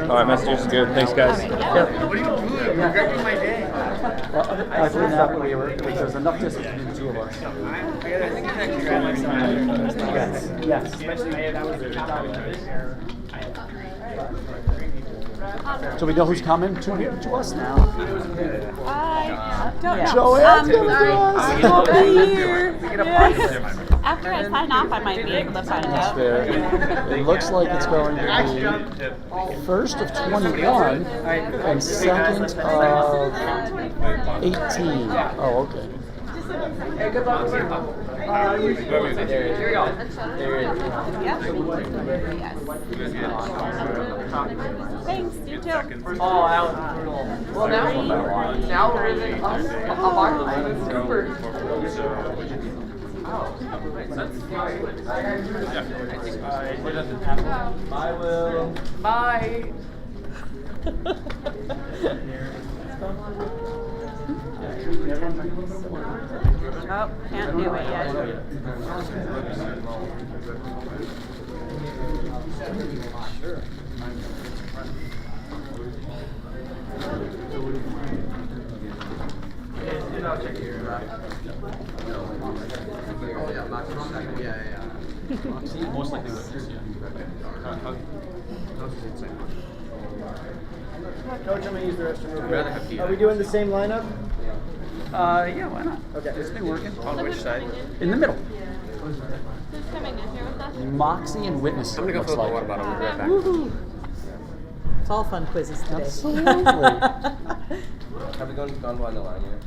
All right, messengers is good. Thanks, guys. What are you doing? You're wrecking my day. I think that we were, because there's enough distance between the two of us. I think you can actually grab like some Yes. especially that was the top of this error. So we know who's coming to us now? I don't know. Joanne's coming to us. I'll be here. Yes. After I sign off, I might be able to find That's out. fair. It looks like it's going to be first of 21 and second of 18. Oh, okay. Hey, good luck. Here we go. There it is. Yes. Thanks, you too. Oh, that was brutal. Well, now we're in us a mark. Super. I will. Bye. Oh, can't do it yet. Most likely with this, yeah. Coach, I'm going to use the restroom real quick. Are we doing the same lineup? Yeah, why not? Okay. It's been working. On which side? In the middle. Who's coming in here with us? Moxie and Witness. I'm gonna go fill up the water bottle. We'll be right back. Woohoo! It's all fun quizzes today. Absolutely. Have we gone by the line yet?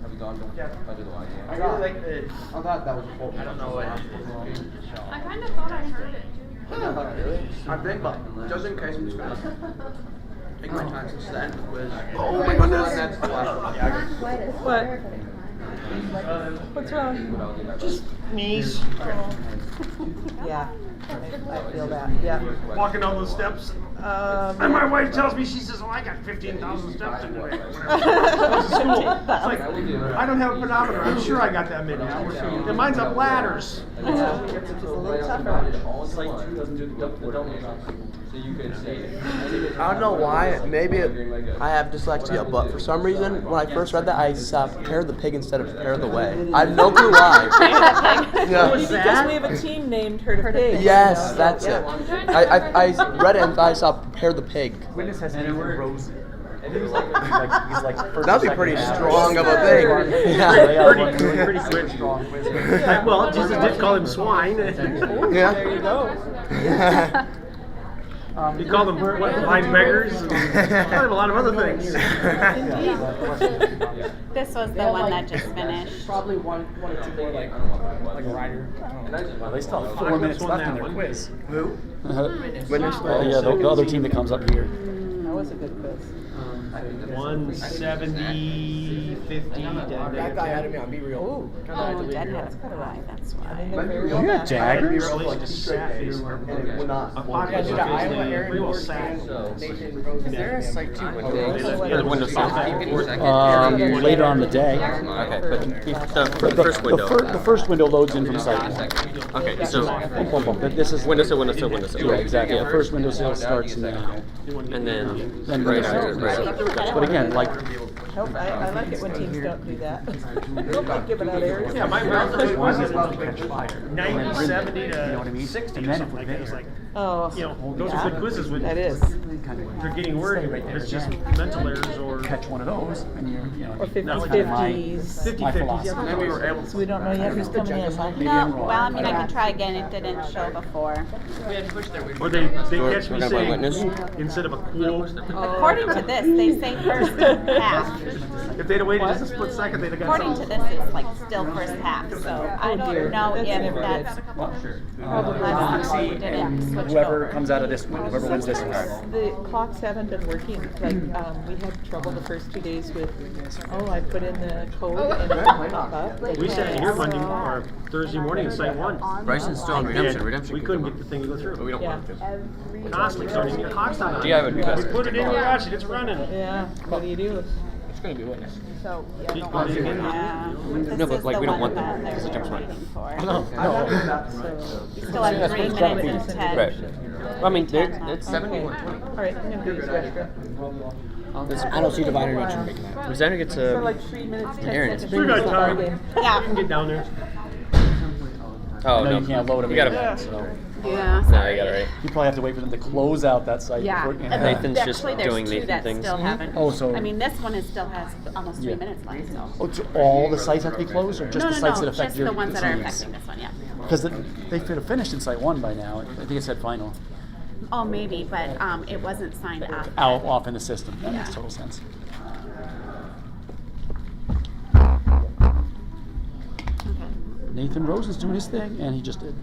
Have we gone under the line I yet? really like the. I thought that was a quote. I don't know what. I kind of thought I heard it. I think, but just in case, I'm just gonna take my time since the end of the quiz. Oh my goodness. That's the last one. What? What's wrong? Just knees. Yeah, I feel that. Yeah. Walking down those steps. And my wife tells me, she says, "Oh, I got 15,000 steps in today." School. It's like, I don't have a pedometer. I'm sure I got that many. And mine's up ladders. Yeah, it's a little tougher. It's like two doesn't do the double. So you could say. I don't know why. Maybe I have dyslexia, but for some reason, when I first read that, I saw prepare the pig instead of prepare the way. I have no clue why. Yeah. Because we have a team named Herd of Pigs. Yes, that's it. I read it and I saw prepare the pig. Witness has to rosy. And he was like, he's like first That'd be pretty strong of a thing. Pretty quick, strong quiz. Well, Jesus did call him swine. Yeah. There you go. You call them what, blind beggars? I have a lot of other things. This was the one that just finished. Probably one or two more like a rider. Well, they still have 4 minutes left in their quiz. Who? Witness. Yeah, the other team that comes up here. That was a good quiz. 170, 50, That guy had me on Be Real. Oh, Jen had a quiz, that's why. You got daggers? Is there a site 2 window? Windows Later on in the day. Okay, but the first window. The first window loads in from site. Okay, so But this is window to window to window. Yeah, exactly. The first window sale starts now. And then Right after. But again, like. I like it when teams don't do that. Don't like giving out errors. Yeah, my reference was 90, 70 to 60 or something like that. It's like, oh, those are good quizzes when that is. they're getting worried. It's just mental errors or catch one of those, and you're, or 50s. 50s. So we don't know yet who's coming in. No, well, I mean, I can try again. It didn't show before. Or they catch me saying instead of a quote. According to this, they say first half. If they'd have waited just a split second, they'd have got According to this, it's like still first half. So I don't know if that's probably didn't switch whoever over. comes out of this one, whoever wins this one. The clocks haven't been working. Like we had trouble the first 2 days with. I put in the code and it didn't pop up. We sat here Monday or Thursday morning and site 1. Bryson's still on redemption. Redemption. We couldn't get the thing to go through. But we don't want it to. Constantly starting your clock's not on. Yeah, it would be best. We put it in, we watch it, it's running. Yeah. What do you do? It's going to be witness. So, Keep going again. No, but like we don't want them because it jumps running. No. You still have 3 minutes and 10. Right. Well, I mean, it's 71. All right, I'm gonna do this extra. I don't see divider reaction making that. Rosanna gets For like 3 minutes, 10 Aaron, seconds. We got time. Yeah. We can get down there. Oh, No, no. you can't load them. You gotta. yet, so. Yeah. No, you gotta right. You probably have to wait for them to close out that site. Yeah. before- And Nathan's actually, just there's doing 2 Nathan that things. still haven't. Oh, so- I mean, this one still has almost 3 Yeah. minutes left. So. Oh, so all the sites have to be closed, or just No, the sites that no, affect just your the ones that are teams? affecting this one. Yeah. Because they could have finished in site 1 by now. I think it said final. Oh, maybe, but it wasn't signed up. Off in the system. That makes total sense. Nathan Rose is doing his thing, and he just did.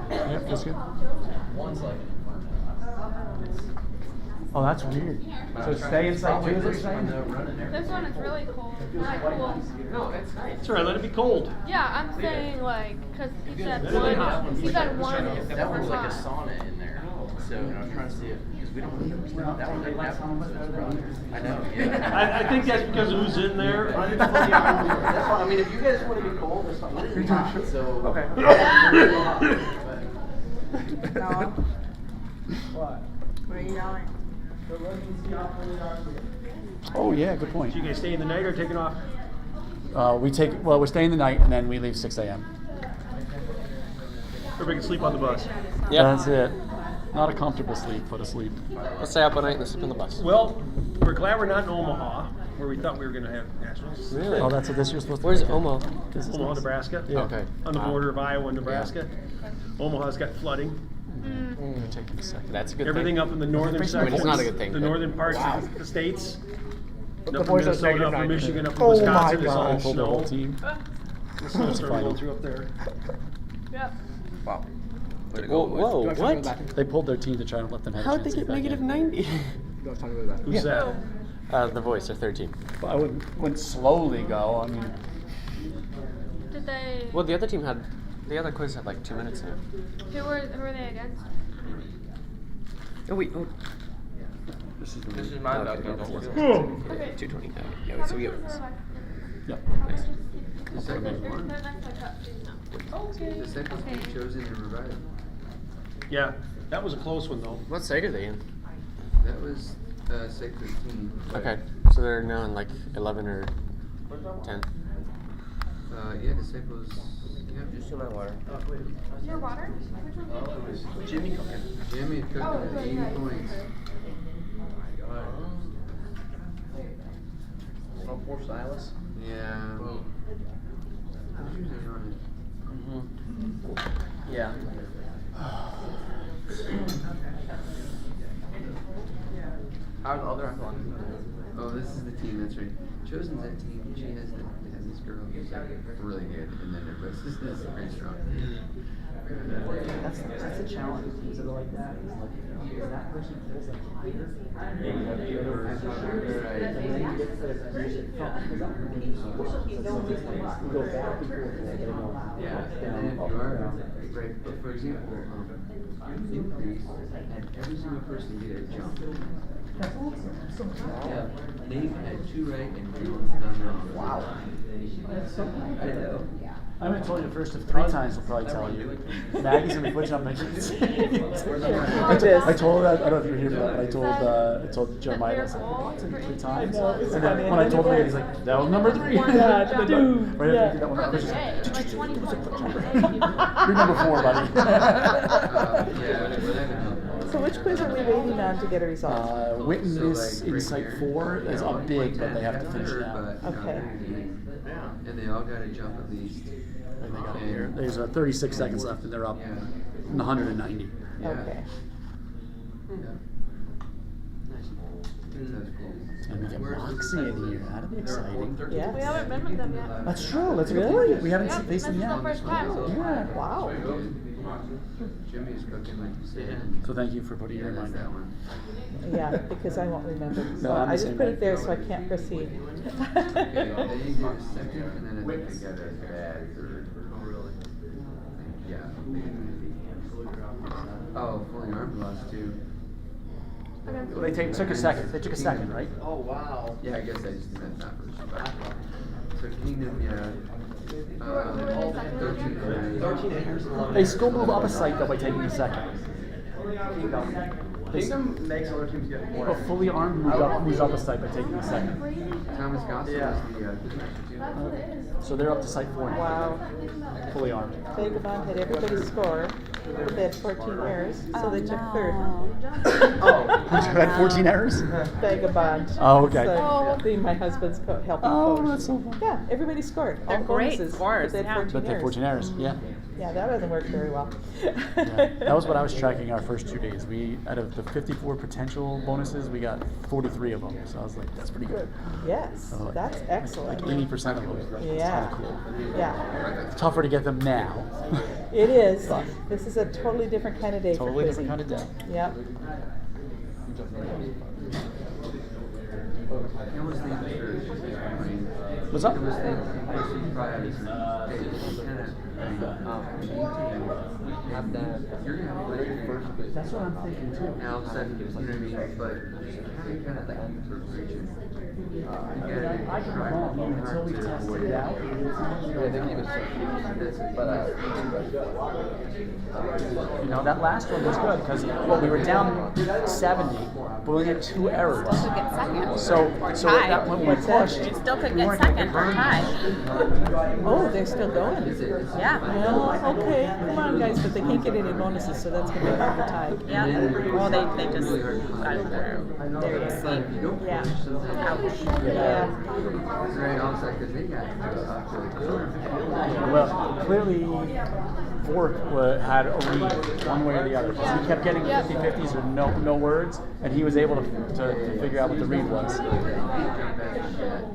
Yep, that's good. Oh, that's weird. So stay inside 2, is what you're saying? This one is really cold. Like, cool. No, it's alright, let it be cold. Yeah, I'm saying like, cause he said one. He said one. That one was like a sauna in there. So I'm trying to see if, because we don't want to, that one didn't have one. I know, yeah. I think that's because who's in there. That's fine. I mean, if you guys want to be cold, that's fine. It's hot, so. Okay. What? Where are you going? Oh yeah, good point. So you guys staying the night or taking off? We're staying the night, and then we leave 6 a.m. Everybody can sleep on the bus. Yeah. That's it. Not a comfortable sleep, but a sleep. Let's stay up all night and sleep on the bus. Well, we're glad we're not in Omaha, where we thought we were going to have nationals. Really? Oh, that's what this year's supposed to Where's be. Omaha? This is Omaha, nice. Nebraska. Yeah. Okay. On the Wow. border of Iowa and Nebraska. Omaha's got flooding. Gonna take him a second. That's a good Everything thing. up in the northern I mean, sections, it's not a good thing. the but- northern parts of the states. The Up from boys are Minnesota, up from saying Michigan, up from Oh Wisconsin, my it's all God. Pulled the whole snow. team. The snow started going through up there. Yep. Wow. Way to Whoa, go, whoa, boys. what? They pulled their team to try and let them have a How'd chance they to get back negative in. 90? Who's that? The voice, their third team. Well, I wouldn't slowly go. I mean, Did they? Well, the other team had, the other quiz had like 2 minutes in it. Who were they against? Oh, wait, oh. This is mine. Okay, Okay, that's okay. it. Okay. 220. Yeah, so we get this. yep. Nice. The second one. They're next to cup too now. The second one chosen and revived. Yeah, that was a close one though. What site are they in? That was site 13. Okay, so they're now in like 11 or 10. Yeah, disciples. Yeah, just in my water. Your water? Which one? Jimmy cooking. Jimmy cooking at 80 points. No poor Silas. Yeah. Yeah. How are the other ones? Oh, this is the team that's right. Chosen's that team. She has this girl who's like really good, and then the rest is very strong. That's a challenge. Is it like that? Is that person pulls up higher? And then you get to the music from go back and forth. Yeah, and then if you are right, but for example, increase, and every single person get a jump. That's awesome. Yeah, Nate had 2 right and Dylan's done wrong. Wow. That's so cool. I know. I haven't told you the first of 3 times. We'll probably tell you. Maggie's gonna be putting on my kids. I told her. I don't know if you were here for that, but I told Jeremiah. I said, "Oh, it's in 3 times." And then when I told him, he's like, "That was number 3." Yeah, dude. Right after that one, I was just you're number 4, buddy. So which quiz are we waiting on to get a result? Witten is Insight 4 is up big, but they have to finish it out. Okay. And they all got to jump at least. And they got here. There's 36 seconds left, and they're up 190. Okay. And we get Moxie in here. That'll be exciting. Yeah. We haven't been with them yet. That's true. That's Really? We haven't faced them yet. This is the first time. Yeah. Wow. Jimmy's cooking like you said. So thank you for putting your mind that out. one. Yeah, because I won't remember. So I'm the I just same put way. it there so I can't proceed. Okay, then you get a second, and then I think they got a bad third. Oh, really? Yeah. Oh, fully armed lost too. Well, they took a second. They took a second, right? Oh, wow. Yeah, I guess I just meant that first. But, so Kingdom, yeah. 13 years. They still move up a site though by taking a second. Kingdom makes other teams get more. But fully armed moves up a site by taking a second. Thomas Gossett is the So they're up to site 4 now. Wow. Fully armed. Vagabond had everybody score. They had 14 errors, so they took third. Who's had 14 errors? Vagabond. Oh, okay. So, being my husband's helping coach. Oh, that's so fun. Yeah, everybody scored. They're All great bonuses, scores, But they had 14 But they had 14 errors, yeah. Yeah, that doesn't work very well. Yeah. That was what I was tracking our first 2 days. We, out of the 54 potential bonuses, we got 43 of them. So I was like, that's pretty good. Yes, So that's excellent. Like 80% of them. It's Yeah. kind of cool. Yeah. It's tougher to get them now. It is. This is a totally different kind of day Totally for different quizzing. kind of day. Yep. What's up? Have that very first bit. That's what I'm thinking too. And all of a sudden, you know what I mean? But kind of like preaching. I can go home until we test it out. Yeah, they gave us but You know, that last one was good because we were down 70, but we only had 2 errors. Still could get second. So Tie. that when we pushed, It still could we get weren't gonna second get or burned. tie. Oh, they're still going? Yeah. Oh, okay. Come on, guys, but they can't get any bonuses, so that's going to be hard to tie. Yeah. Well, they just got their seat. Yeah. Ouch. Yeah. Right, also because they got Well, clearly, Vork had a read one way or the other. He kept getting 50-50s or no words, and he was able to figure out what the read was.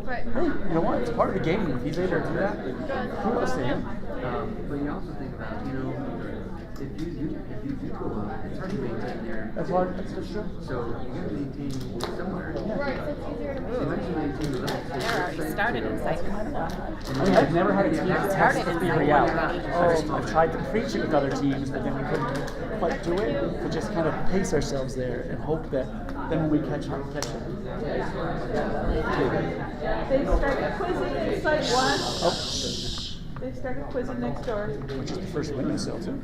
Right. Hey, you know what? It's part of the game. If he's able to do that, kudos to him. but you also think about, you know, if you do go up, it's hard to maintain there. That's hard. That's true. So you got to maintain somewhere. Right, so it's easier to You have to maintain the level. They're already started in cycle. I mean, I've never had a team test Started the in theory cycle out. already. I've tried to preach it with other teams, but then we couldn't quite do it. We just kind of pace ourselves there and hope that then when we catch it. They started quizzing in site 1. Oh. They started quizzing next door. Which is the first window sill too.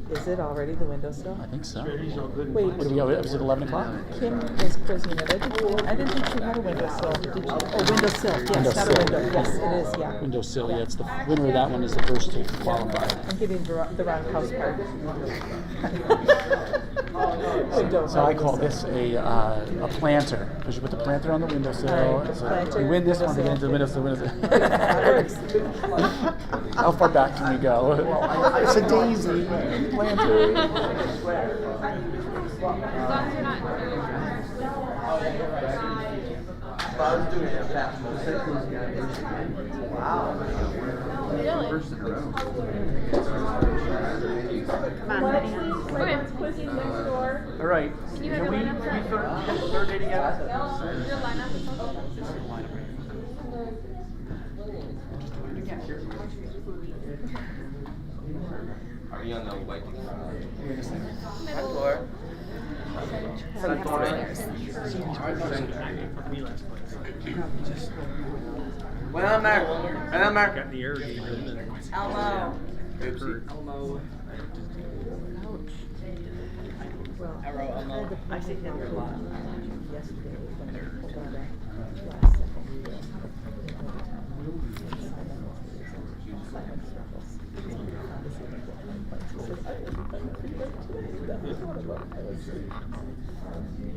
Is it already the windowsill? I think so. Wait. What do we go? Was it 11 o'clock? Kim is quizzing it. I didn't think she had a windowsill. Did you? Oh, windowsill. Yes, not a window. Yes, it is. Yeah. Windowsill. Yeah, it's the winner of that one is the first to qualify. I'm giving the wrong house part. So I call this a planter because you put the planter on the windowsill. Right, So planter, you win this one to get into the windowsill. How far back can we go? It's a daisy planter. All right. Can we third day together? Are we on the white? Well, Mark. Got the air game in. Elmo. Elmo. Well, Elmo. I think that a lot yesterday when they pulled out a last second.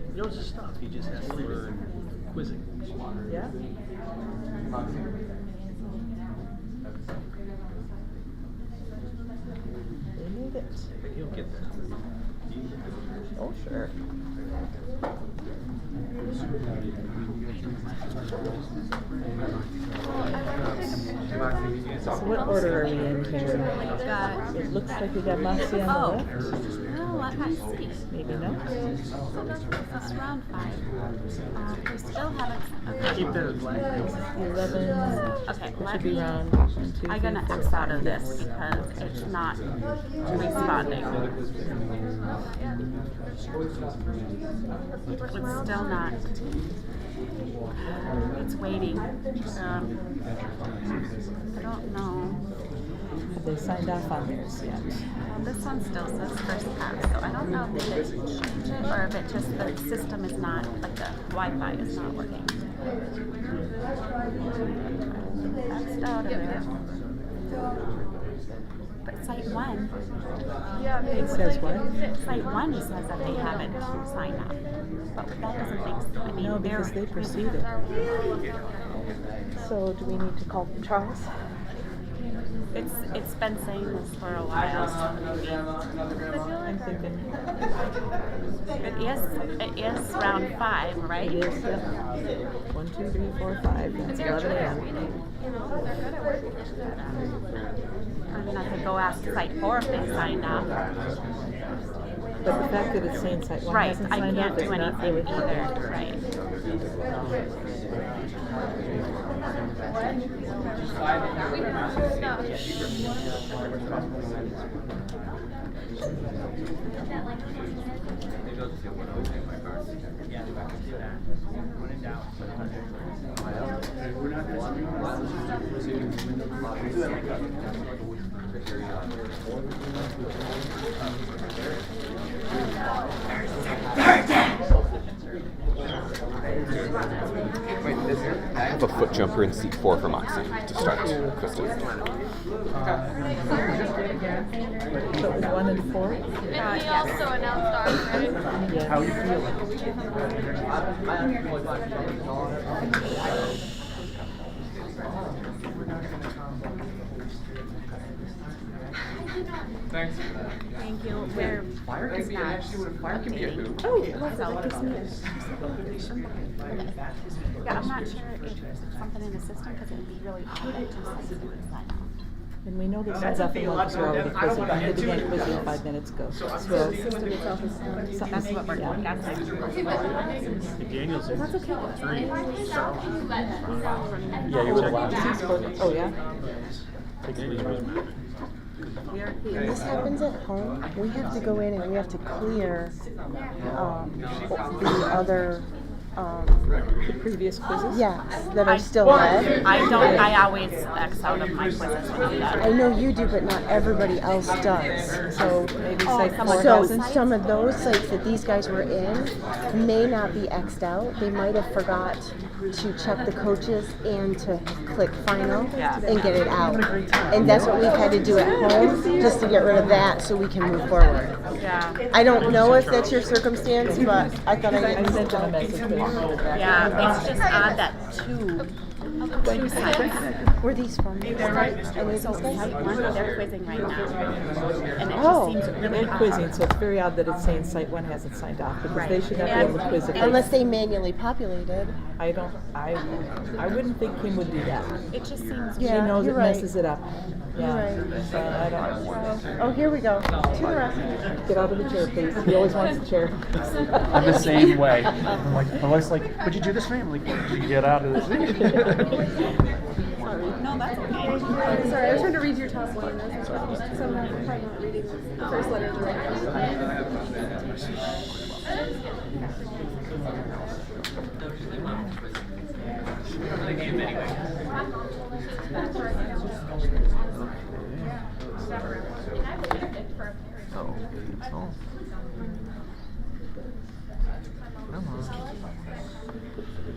He knows his stuff. He just has to learn quizzing. Yeah. They made it. He'll get there. Oh, sure. So what order are we in here? It looks like we got Moxie on the left. No, I can't see. Maybe no. So that's round 5. We still haven't. Keep that black. 11. Okay, It let should be me. round 1, 2, I'm gonna 3, 4, X out of 5. this because it's not responding. It's still not. It's waiting. I don't know. Have they signed off on theirs yet? Well, this one still says first pass, so I don't know if they did change it or if it just the system is not, like the Wi-Fi is not working. X'd out of it. But site 1. Yeah, It says what? Site 1 just says that they haven't signed up. But that doesn't make sense. I mean, No, because they proceeded. So do we need to call Charles? It's been saying this for a while. I'm thinking. It is round 5, right? It is, yep. 1, 2, 3, 4, 5. That's 11 a.m. I mean, I could go ask site 4 if they signed up. But the fact that it's saying site 1 Right, hasn't I signed can't up is do not anything really either. Right. I have a foot jumper in seat 4 for Moxie to start, Kristen. So it was 1 and 4? And he also announced ours, right? Yes. How are you feeling? Thanks for that. Thank you. We're Fire can be fire can be a hoop. Oh, yeah, I'm not sure if it's something in the system because it would be really odd to sign up. And we know they signed off on one because we're already quizzing. They began quizzing 5 minutes ago. So the system itself is something. That's what we're doing. That's Daniel's in That's okay. 3. Yeah, you're the last. Oh, yeah? When this happens at home, we have to go in and we have to clear the other The previous quizzes? Yes, that are still led. I always X out of my quizzes when I'm done. I know you do, but not everybody else does. So maybe site So 4000? some of those sites that these guys were in may not be X'd out. They might have forgot to check the coaches and to click final and get it out. And that's what we've had to do at home, just to get rid of that so we can move forward. Yeah. I don't know if that's your circumstance, but I thought I sent them a message. Yeah, it's just odd that two sites. Were these from these sites? Any of these guys? They're quizzing right now. And it Oh. just seems really They're quizzing, so it's very odd that it's saying site 1 hasn't signed off because they should not be able to quiz it. Unless they manually populated. I wouldn't think Kim would do that. It just seems She knows it messes it up. Yeah. You're So I don't. Oh, here we go. To the rescue. Get out of the chair, please. He always wants the chair. I'm the same way. I'm like, my wife's like, would you do this for me? I'm like, did you get out of this? No, that's okay. Sorry, I was trying to read your top one. So I'm probably not reading the first letter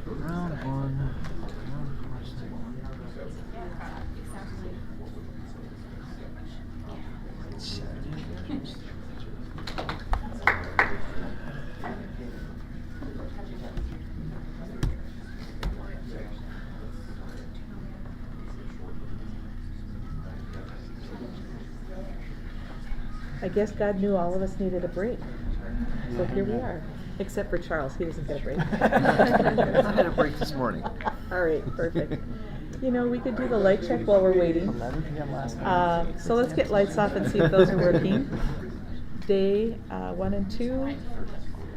Round 1. I guess God knew all of us needed a break. So here we are. Except for Charles, he doesn't get a break. I had a break this morning. All right, perfect. You know, we could do the light check while we're waiting. 11 p.m. last night. So let's get lights off and see if those are working. Day 1 and 2.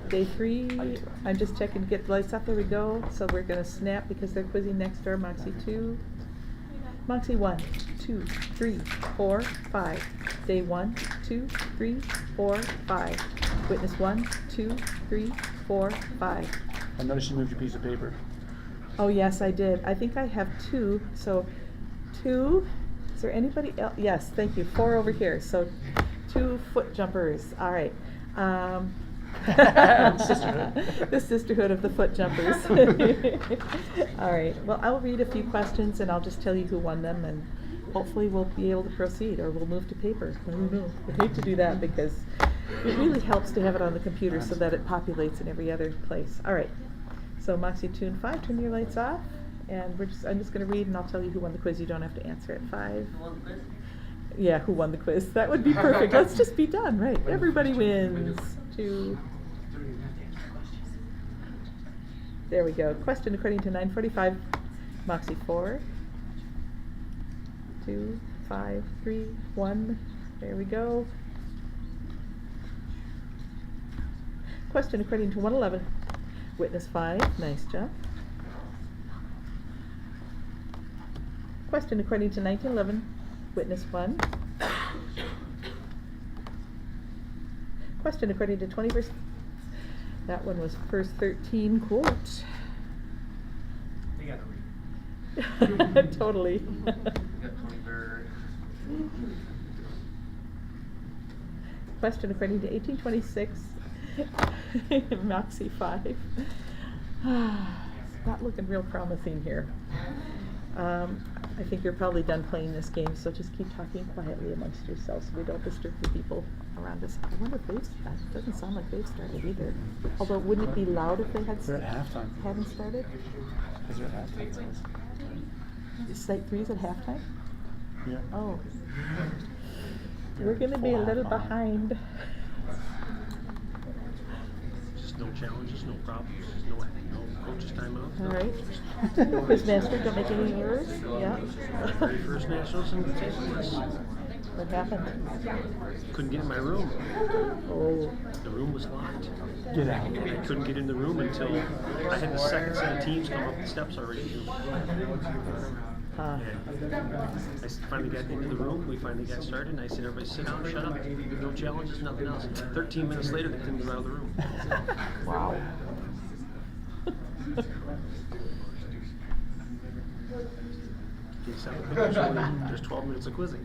Day 3, I'm just checking to get the lights off. There we go. So we're going to snap because they're quizzing next door. Moxie 2. Moxie 1, 2, 3, 4, 5. Day 1, 2, 3, 4, 5. Witness 1, 2, 3, 4, 5. I noticed you moved your piece of paper. Oh yes, I did. I think I have 2. So 2. Is there anybody else? Yes, thank you. 4 over here. So 2 foot jumpers. All right. The sisterhood of the foot jumpers. All right. Well, I'll read a few questions and I'll just tell you who won them, and hopefully we'll be able to proceed, or we'll move to paper. I don't know. I hate to do that because it really helps to have it on the computer so that it populates in every other place. All right. So Moxie 2 and 5, turn your lights off, and I'm just going to read and I'll tell you who won the quiz. You don't have to answer it. 5. Yeah, who won the quiz? That would be perfect. Let's just be done, right? Everybody wins. 2. There we go. Question according to 945. Moxie 4. 2, 5, 3, 1. There we go. Question according to 111. Witness 5. Nice jump. Question according to 1911. Witness 1. Question according to 21st. That one was first 13 quote. You gotta read. Totally. You got 23rd. Question according to 1826. Moxie 5. It's not looking real promising here. I think you're probably done playing this game, so just keep talking quietly amongst yourselves so we don't disturb the people around us. I wonder if they've started. It doesn't sound like they've started either. Although, wouldn't it be loud if they had They're at halftime. Hadn't started? Because they're at halftime. Is Site 3's at halftime? Yeah. Oh. We're going to be a little behind. Just no challenges, no problems, no coach's timeout. All right. Quizmaster, don't make any errors. Yeah. Very first Nationals in St. Louis. What happened? Couldn't get in my room. Oh. The room was locked. Get out. And I couldn't get in the room until I had the second set of teams come up the steps already. I finally got into the room, we finally got started, and I said, everybody sit down, shut up, no challenges, nothing else. 13 minutes later, they couldn't get out of the room. Wow. There's 12 minutes of quizzing.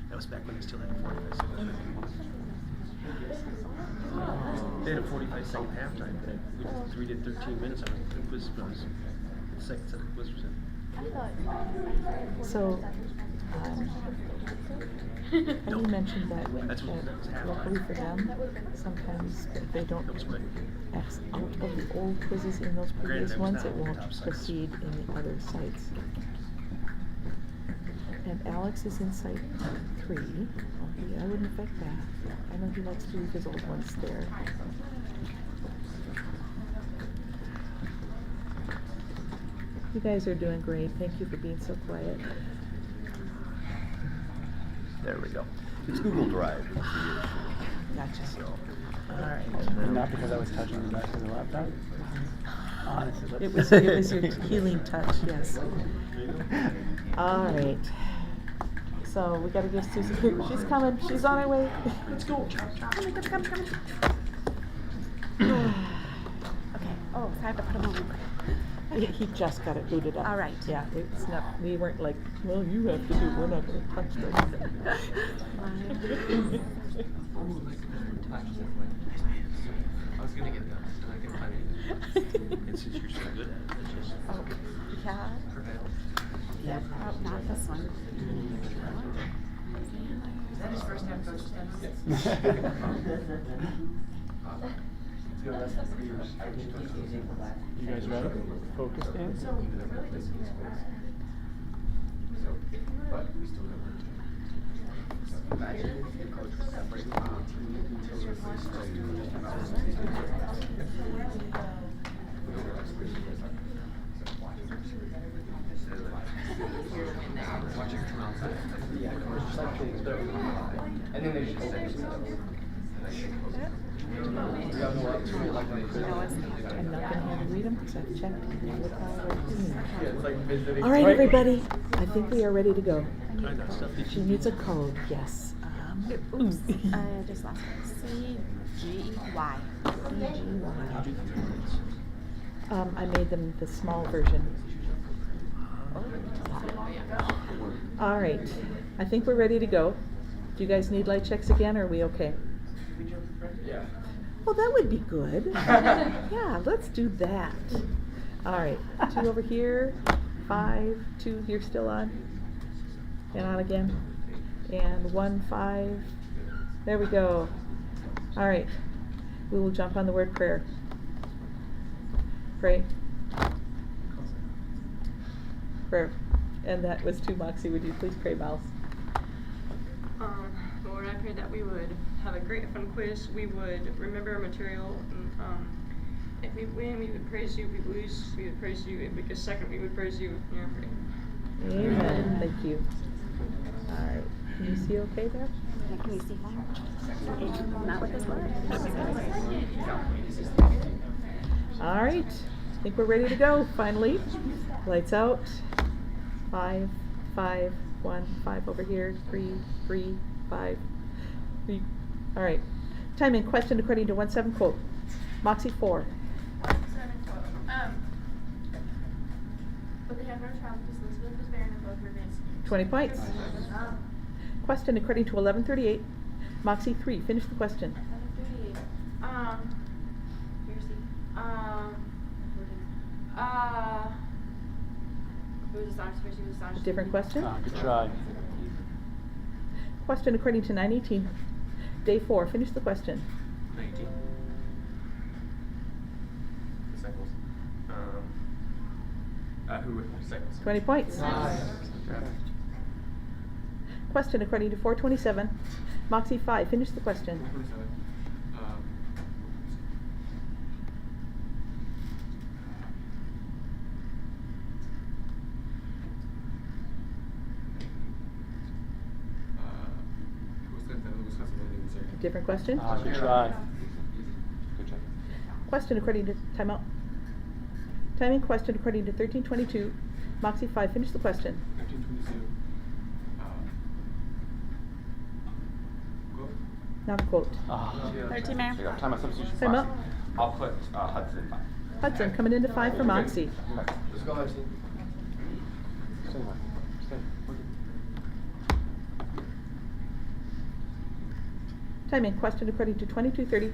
That was back when they still had a 45-second. They had a 45-second halftime. We did 13 minutes on it. The quiz was the second set of quiz was in. So, you mentioned that luckily for them, sometimes if they don't X out of the old quizzes in those previous ones, it won't proceed in the other sites. And Alex is in site 3. I wouldn't affect that. I know he likes to leave his old ones there. You guys are doing great. Thank you for being so quiet. There we go. It's Google Drive. Gotcha. All right. And not because I was touching the back of the laptop. Honestly, It was your healing touch, yes. All right. So we got to give Susie. Here, she's coming. She's on her way. Let's go. Coming. Okay. Oh, so I have to put him on. He just got it booted up. All right. Yeah, it's not. We weren't like, well, you have to do. We're not going to touch this. I was gonna get that. I can find it. And since you're so good at it, it's just Yeah. Yeah. Oh, not this one. Is that his first time coach stand? You guys ready? Focus game? Imagine if the coach was separating the watching from outside. Yeah, just like and then they just say I'm not going to have to read them because I've checked. All right, everybody. I think we are ready to go. She needs a code. Yes. Oops. Just last one. C-G-Y. I made them the small version. All right. I think we're ready to go. Do you guys need light checks again, or are we okay? Yeah. Well, that would be good. Yeah, let's do that. All right. 2 over here. 5. 2. You're still on. And on again. And 1, 5. There we go. All right. We will jump on the word prayer. Pray. Prayer. And that was to Moxie. Would you please pray, Mouse? Lord, I pray that we would have a great fun quiz. We would remember our material. And, if we win, we would praise you. If we lose, we would praise you. If we get second, we would praise you. Yeah, Amen. Thank you. All right. Can you see okay there? Can you see fine? Not with this light. All right. I think we're ready to go, finally. Lights out. 5, 5, 1, 5 over here. 3, 3, 5, 3. All right. Time in question according to 1-7 quote. Moxie 4. 1-7 quote. But they have no child because Elizabeth was barren and both were advanced. 20 points. Question according to 1138. Moxie 3. Finish the question. 1138. Here's the. Who was astonished? Who was astonished? A different question? Good try. Question according to 918. Day 4. Finish the question. 19. Disciples. Who were the disciples? 20 points. Question according to 427. Moxie 5. Finish the question. 27. Different question? Good try. Question according to timeout. Timing question according to 1322. Moxie 5. Finish the question. 1322. Not a quote. 13 Mayor. Time of substitution. Timeout. I'll put Hudson in 5. Hudson coming into 5 for Moxie. Let's go, Hudson. Stay. Time in question according to 22:30.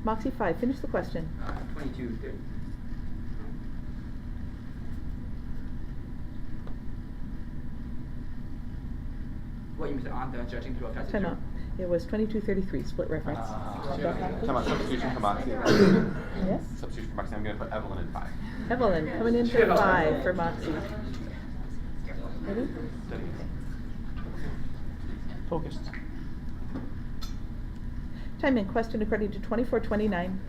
Moxie 5. Finish the question. 22:30. What you mean on the judging through a passage? Time out. It was 22:33. Split reference. Come on, substitution for Moxie. Yes. Substitution for Moxie. I'm going to put Evelyn in 5. Evelyn coming into 5 for Moxie. Ready? Focused. Time in question according to 24:29.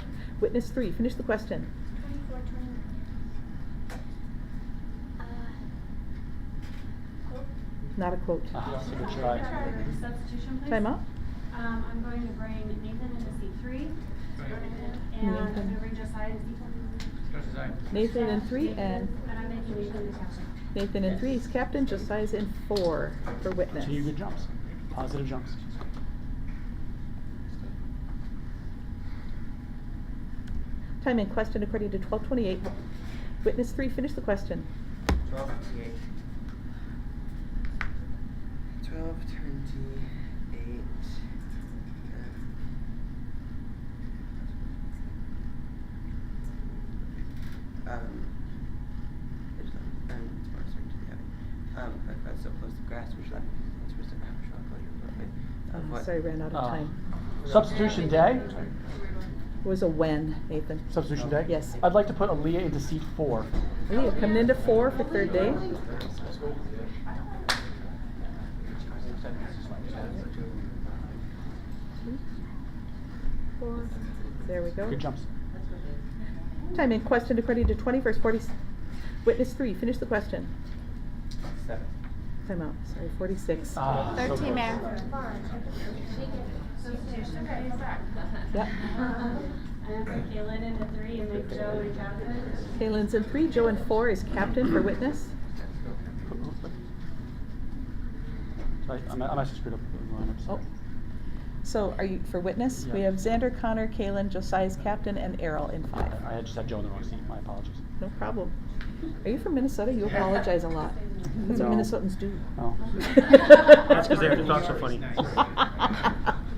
Witness 3. Finish the question. 24:29. Not a quote. So good try. Substitution, please. Time out. I'm going to bring Nathan into seat 3. And I'm going to bring Josiah to seat 4. Nathan in 3 and And I'm making Nathan the captain. Nathan in 3 is captain. Josiah's in 4 for witness. 2 good jumps. Positive jumps. Time in question according to 12:28. Witness 3. Finish the question. 12:28. 12:28. That's so close to grass. We're supposed to have a Sorry, ran out of time. Substitution day. It was a when, Nathan. Substitution day? Yes. I'd like to put Aaliyah into seat 4. Leah coming into 4 for third day. Four. There we go. Good jumps. Time in question according to 20:40. Witness 3. Finish the question. 7. Time out. Sorry, 46. 13, Mayor. Substitution. Yep. And bring Kaylin into 3 and make Joe the captain. Kaylin's in 3. Joe in 4 is captain for witness. Sorry, I'm actually screwed up. Oh. So are you for witness? Yeah. We have Xander, Connor, Kaylin, Josiah's captain, and Errol in 5. I just had Joe in the wrong seat. My apologies. No problem. Are you from Minnesota? You apologize a lot. That's what No. Minnesotans do. No. That's because they have to talk so funny.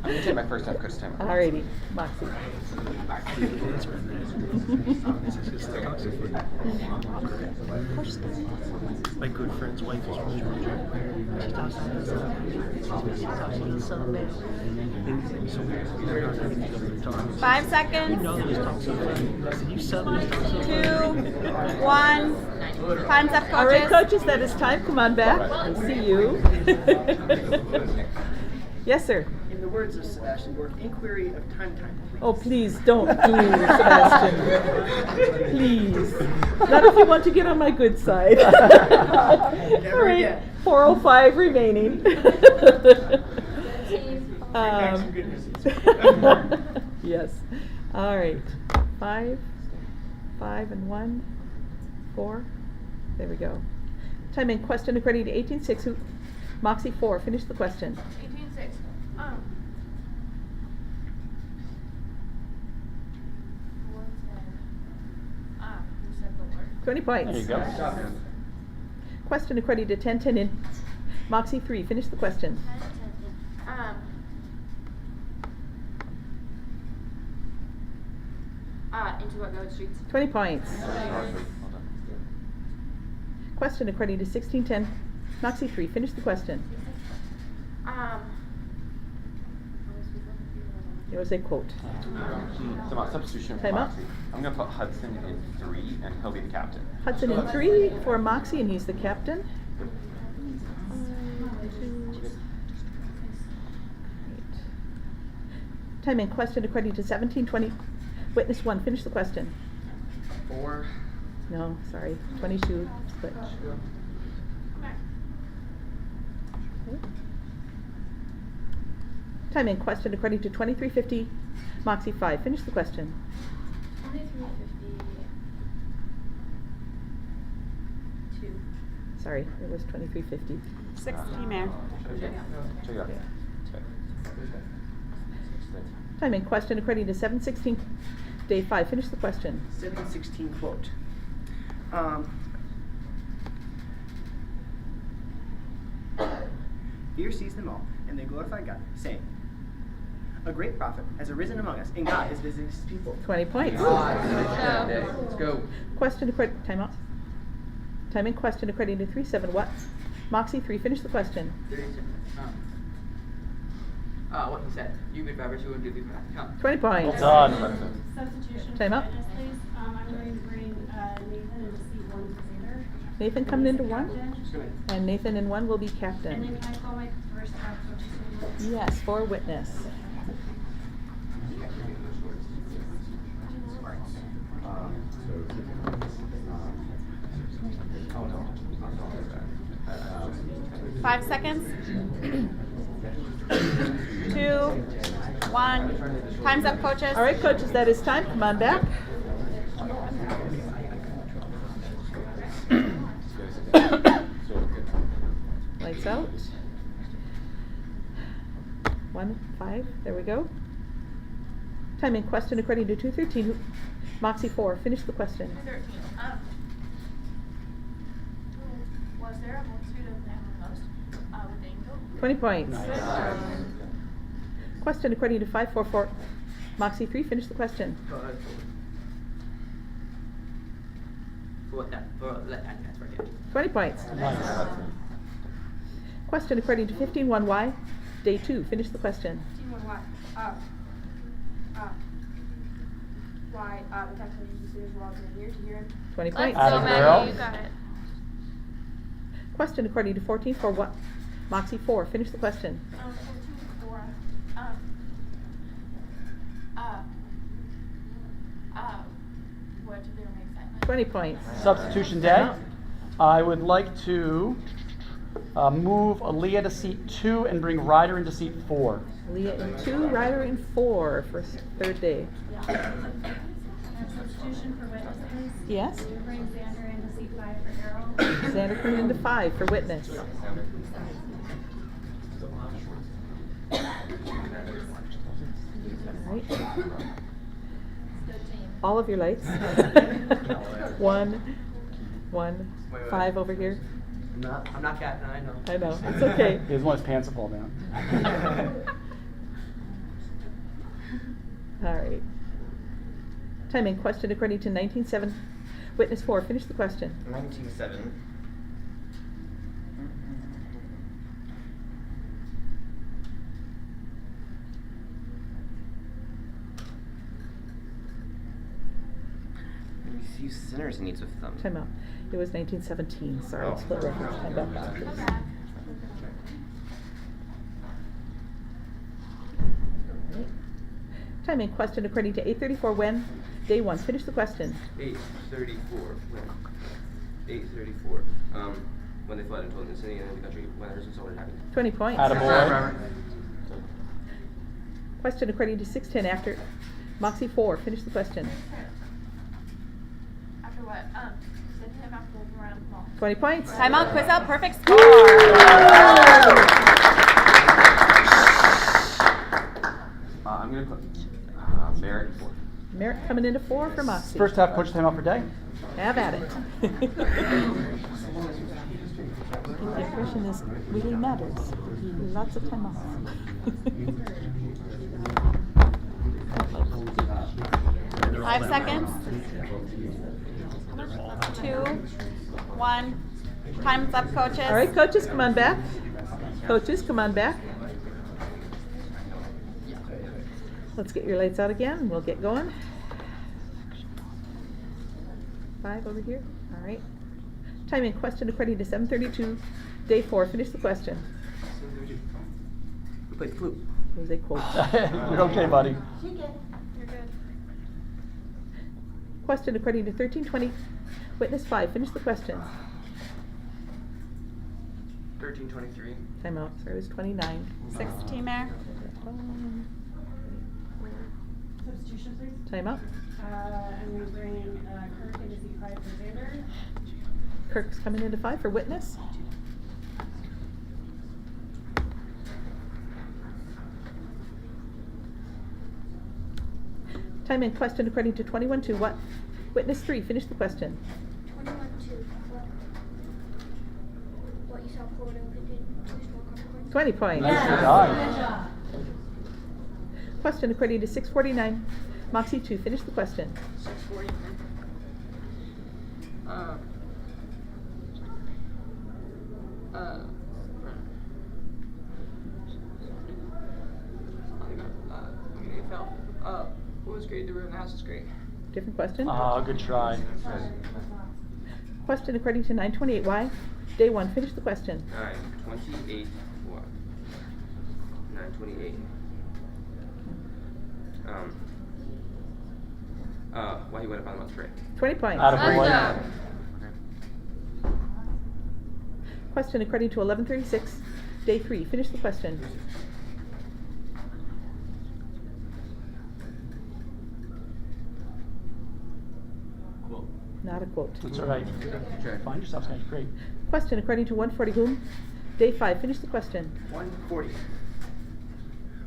I'm going to take my first half Chris time. Alrighty, Moxie. My good friend's wife is from Georgia. She talks like this. So we're not having each other talk. 5 seconds. You know they just talk so funny. I said, you Southerners talk so 2, 1. Time's up, coaches. All right, coaches, that is time. Come on back. I see you. Yes, sir. In the words of Sebastian Bork, inquiry of time, please. Oh, please don't do Sebastian. Please. Not if you want to get on my good side. All right, 4:05 remaining. Yes. All right. 5, and 1, 4. There we go. Time in question according to 18:06. Moxie 4. Finish the question. 18:06. 20 points. There you go. Question according to 10:10 in Moxie 3. Finish the question. Into what road streets? 20 points. Question according to 16:10 Moxie 3. Finish the question. It was a quote. So my substitution for Time out. Moxie. I'm going to put Hudson in 3, and he'll be the captain. Hudson in 3 for Moxie, and he's the captain. Time in question according to 17:20. Witness 1. Finish the question. 4. No, sorry. 22. Split. Time in question according to 23:50. Moxie 5. Finish the question. 23:52. Sorry, it was 23:50. 16, Mayor. Check it out. Time in question according to 7:16. day 5, finish the question. 716 quote. Fear sees them all, and they glorify God, saying, "A great prophet has arisen among us, and God is visiting his people." 20 points. Let's go. Question to credit. Time out. Time in question according to 3-7. What? Moxie 3. Finish the question. What he said. You good drivers who would do the come. 20 points. Well done. Substitution. Time for up. witness, please. I'm going to bring Nathan into seat 1 for Xander. Nathan coming into 1. Captain. And Nathan in 1 will be And then captain. can I call my first staff coach? Yes, for witness. Five seconds. 2, 1. Time's up, coaches. All right, coaches, that is time. Come on back. Lights out. 1, 5. There we go. Time in question according to 213. Moxie 4. Finish the question. 13. Was there a multitude of them host with the angel? 20 points. Question according to 544. Moxie 3. Finish the question. For let that transfer again. 20 points. Question according to 15-1. Why? Day 2. Finish the question. 15-1 why? Why the text messages were all in here to hear him? 20 points. Let's go, Maggie. You got it. Question according to 14-4. What? Moxie 4. Finish the question. 14-4. What did they make sense? 20 points. Substitution day. I would like to move Aaliyah to seat 2 and bring Ryder into seat 4. Leah in 2, Ryder in 4 for third day. Substitution for witness, please. Yes? Bring Xander into seat 5 for Errol. Xander coming into 5 for witness. Right. All of your lights. 1, 5 over here. I'm not captain, I know. I know, it's okay. He doesn't want his pants to fall down. All right. Time in question according to 19-7. Witness 4. Finish the question. 19-7. Few sinners needs with them. Time out. It was 1917. Sorry, Oh. split reference. Time back backwards. Right. Time in question according to 8:34. When? Day 1. Finish the question. 8:34. 8:34. When they fled and told the city and the country when others and so what had happened. 20 points. Attaboy. Question according to 6:10. After Moxie 4. Finish the question. After what? Send him after the round of ball. 20 points. Time out, quiz out, perfect score. I'm going to put Merrick 4. Merrick coming into 4 for Moxie. First half coach time out for day. Have at it. The impression is really matters. Lots of time off. 5 seconds. 2, 1. Time's up, coaches. All right, coaches, come on back. Coaches, come on back. Let's get your lights out again. We'll get going. 5 over here. All right. Time in question according to 7:32. Day 4. Finish the question. Who played the flute? It was a quote. You're okay, buddy. You're good. Question according to 13:20. Witness 5. Finish the question. 13:23. Time out. Sorry, it was 29. 16, Mayor. Substitution, please. Time out. I'm going to bring Kirk into seat 5 for Xander. Kirk's coming into 5 for witness. Time and question according to 21-2. What? Witness 3, finish the question. 21-2. What you saw Florida did 2 small consequences. 20 points. Nice. Question according to 649. Moxie 2, finish the question. 649. What was great? The room in the house is great. Different question. Good try. Question according to 928. Why? Day 1, finish the question. 928 what? 928. Why he went up on the most break? 20 points. Out of the Question according to 1136. Day 3, finish the question. Quote. Not a quote. That's all right. Find yourself, guys. Great. Question according to 140. Whom? Day 5, finish the question. 140.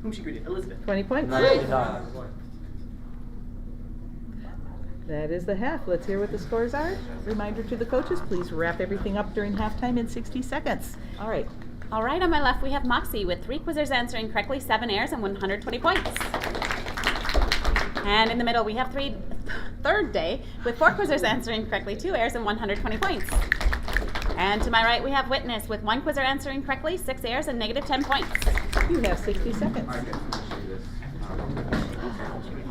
Whom she greeted? Elizabeth. 20 points. Nicely done. That is the half. Let's hear what the scores are. Reminder to the coaches, please wrap everything up during halftime in 60 seconds. All right. All right, on my left we have Moxie with 3 quizzers answering correctly, 7 errors, and 120 points. And in the middle we have third day with 4 quizzers answering correctly, 2 errors, and 120 points. And to my right we have Witness with 1 quizzer answering correctly, 6 errors, and negative 10 points. You have 60 seconds.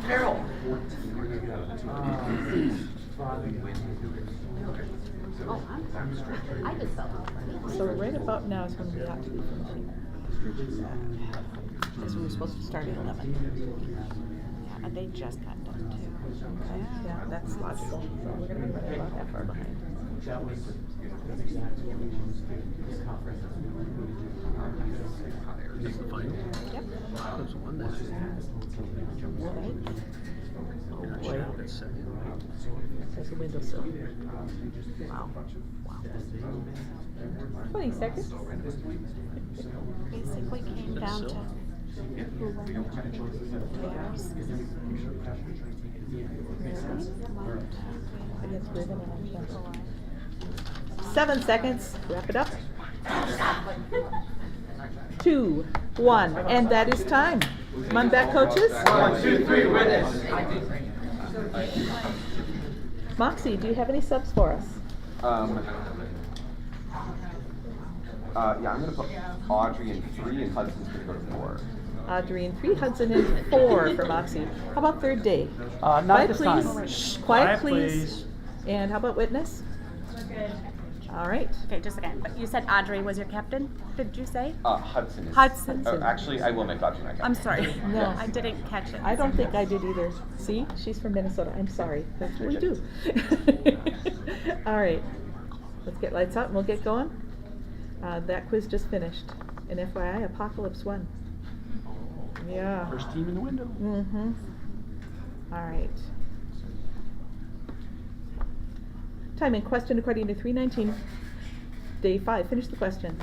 Carol. Oh, I'm sorry. I just felt So right about now is when we ought to be finishing. Because we were supposed to start at 11. Yeah, they just got done too. Okay. Yeah, that's logical. So we're going to be running about half hour behind. This is the final? Yep. There's one that's Right. Oh boy. that's second. There's a windowsill. Wow. Wow. 20 seconds. Basically came down to who won the pairs. Against Ribbon and Angela. 7 seconds. Wrap it up. 2, 1, and that is time. Come on back, coaches. 1, 2, 3, Witness. Moxie, do you have any subs for us? Yeah, I'm gonna put Audrey in 3 and Hudson's gonna go to 4. Audrey in 3, Hudson in 4 for Moxie. How about third day? Not Quiet, this please. time. Shh, quiet, please. And how about Witness? All right. Okay, just again. But you said Audrey was your captain. Did you say? Hudson is. Hudson. Actually, I will make Audrey my captain. I'm sorry. No. I didn't catch it. I don't think I did either. See, she's from Minnesota. I'm sorry. That's what we do. All right. Let's get lights out and we'll get going. That quiz just finished. And FYI, Apocalypse won. Yeah. First team in the window. Mm-hmm. All right. Time and question according to 319. Day 5. Finish the question.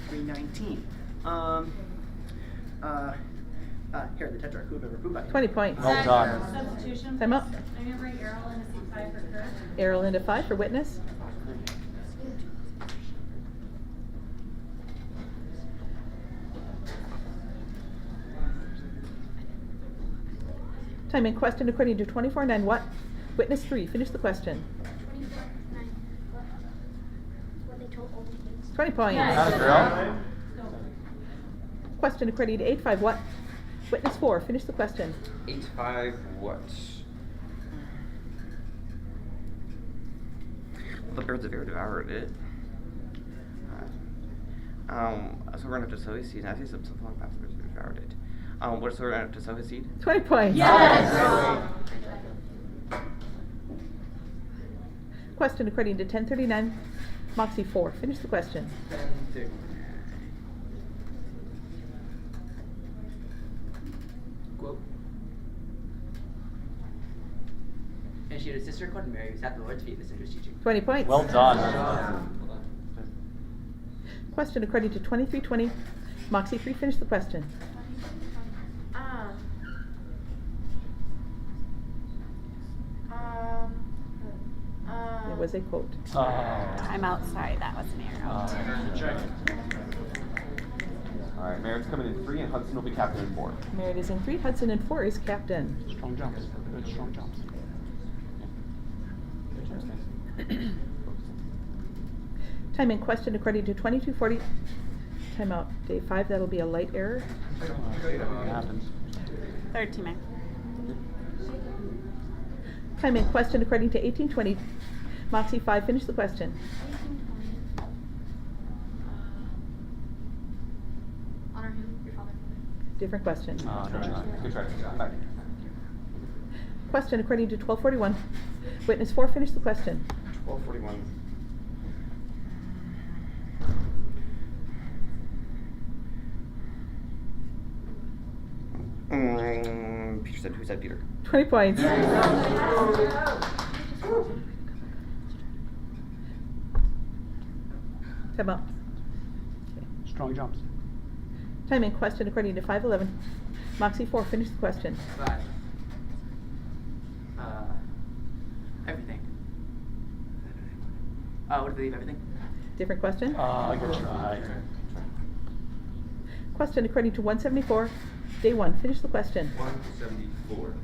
319. Here, the Tetrarch. Who have ever pooped by? 20 points. Well done. Substitution. Time up. I'm gonna bring Errol into seat 5 for correct. Errol into 5 for Witness. Time and question according to 24-9. What? Witness 3. Finish the question. 24-9. What they told all the kids. 20 points. Atta girl. Question according to 8-5. What? Witness 4. Finish the question. 8-5 what? The birds of air devoured it. So we're gonna have to sow his seed. I say something about the birds of air devoured it. What is we're gonna have to sow his seed? 20 points. Yes! Question according to 1039. Moxie 4. Finish the question. 10-2. Quote. And she had a sister called Mary who sat at the Lord's feet and listened to his teaching. 20 points. Well done. Question according to 2320. Moxie 3. Finish the question. was a quote. Timeout, sorry, that was an arrow. All right, Merritt's coming in 3, and Hudson will be captain in 4. Merritt is in 3, Hudson in 4 is captain. Strong jumps. Good strong jumps. Time in question according to 2240. Timeout, day 5, that'll be a light error. Happens. Third teammate. Time in question according to 1820. Moxie 5, finish the question. Honor him, your father. Different question. Good try. Bye. Question according to 1241. Witness 4, finish the question. 1241. Peter said, who said Peter? 20 points. Timeout. Strong jumps. Time in question according to 511. Moxie 4, finish the question. 5. Everything. Would believe everything. Different question. Good try. Question according to 174. Day 1, finish the question. 174.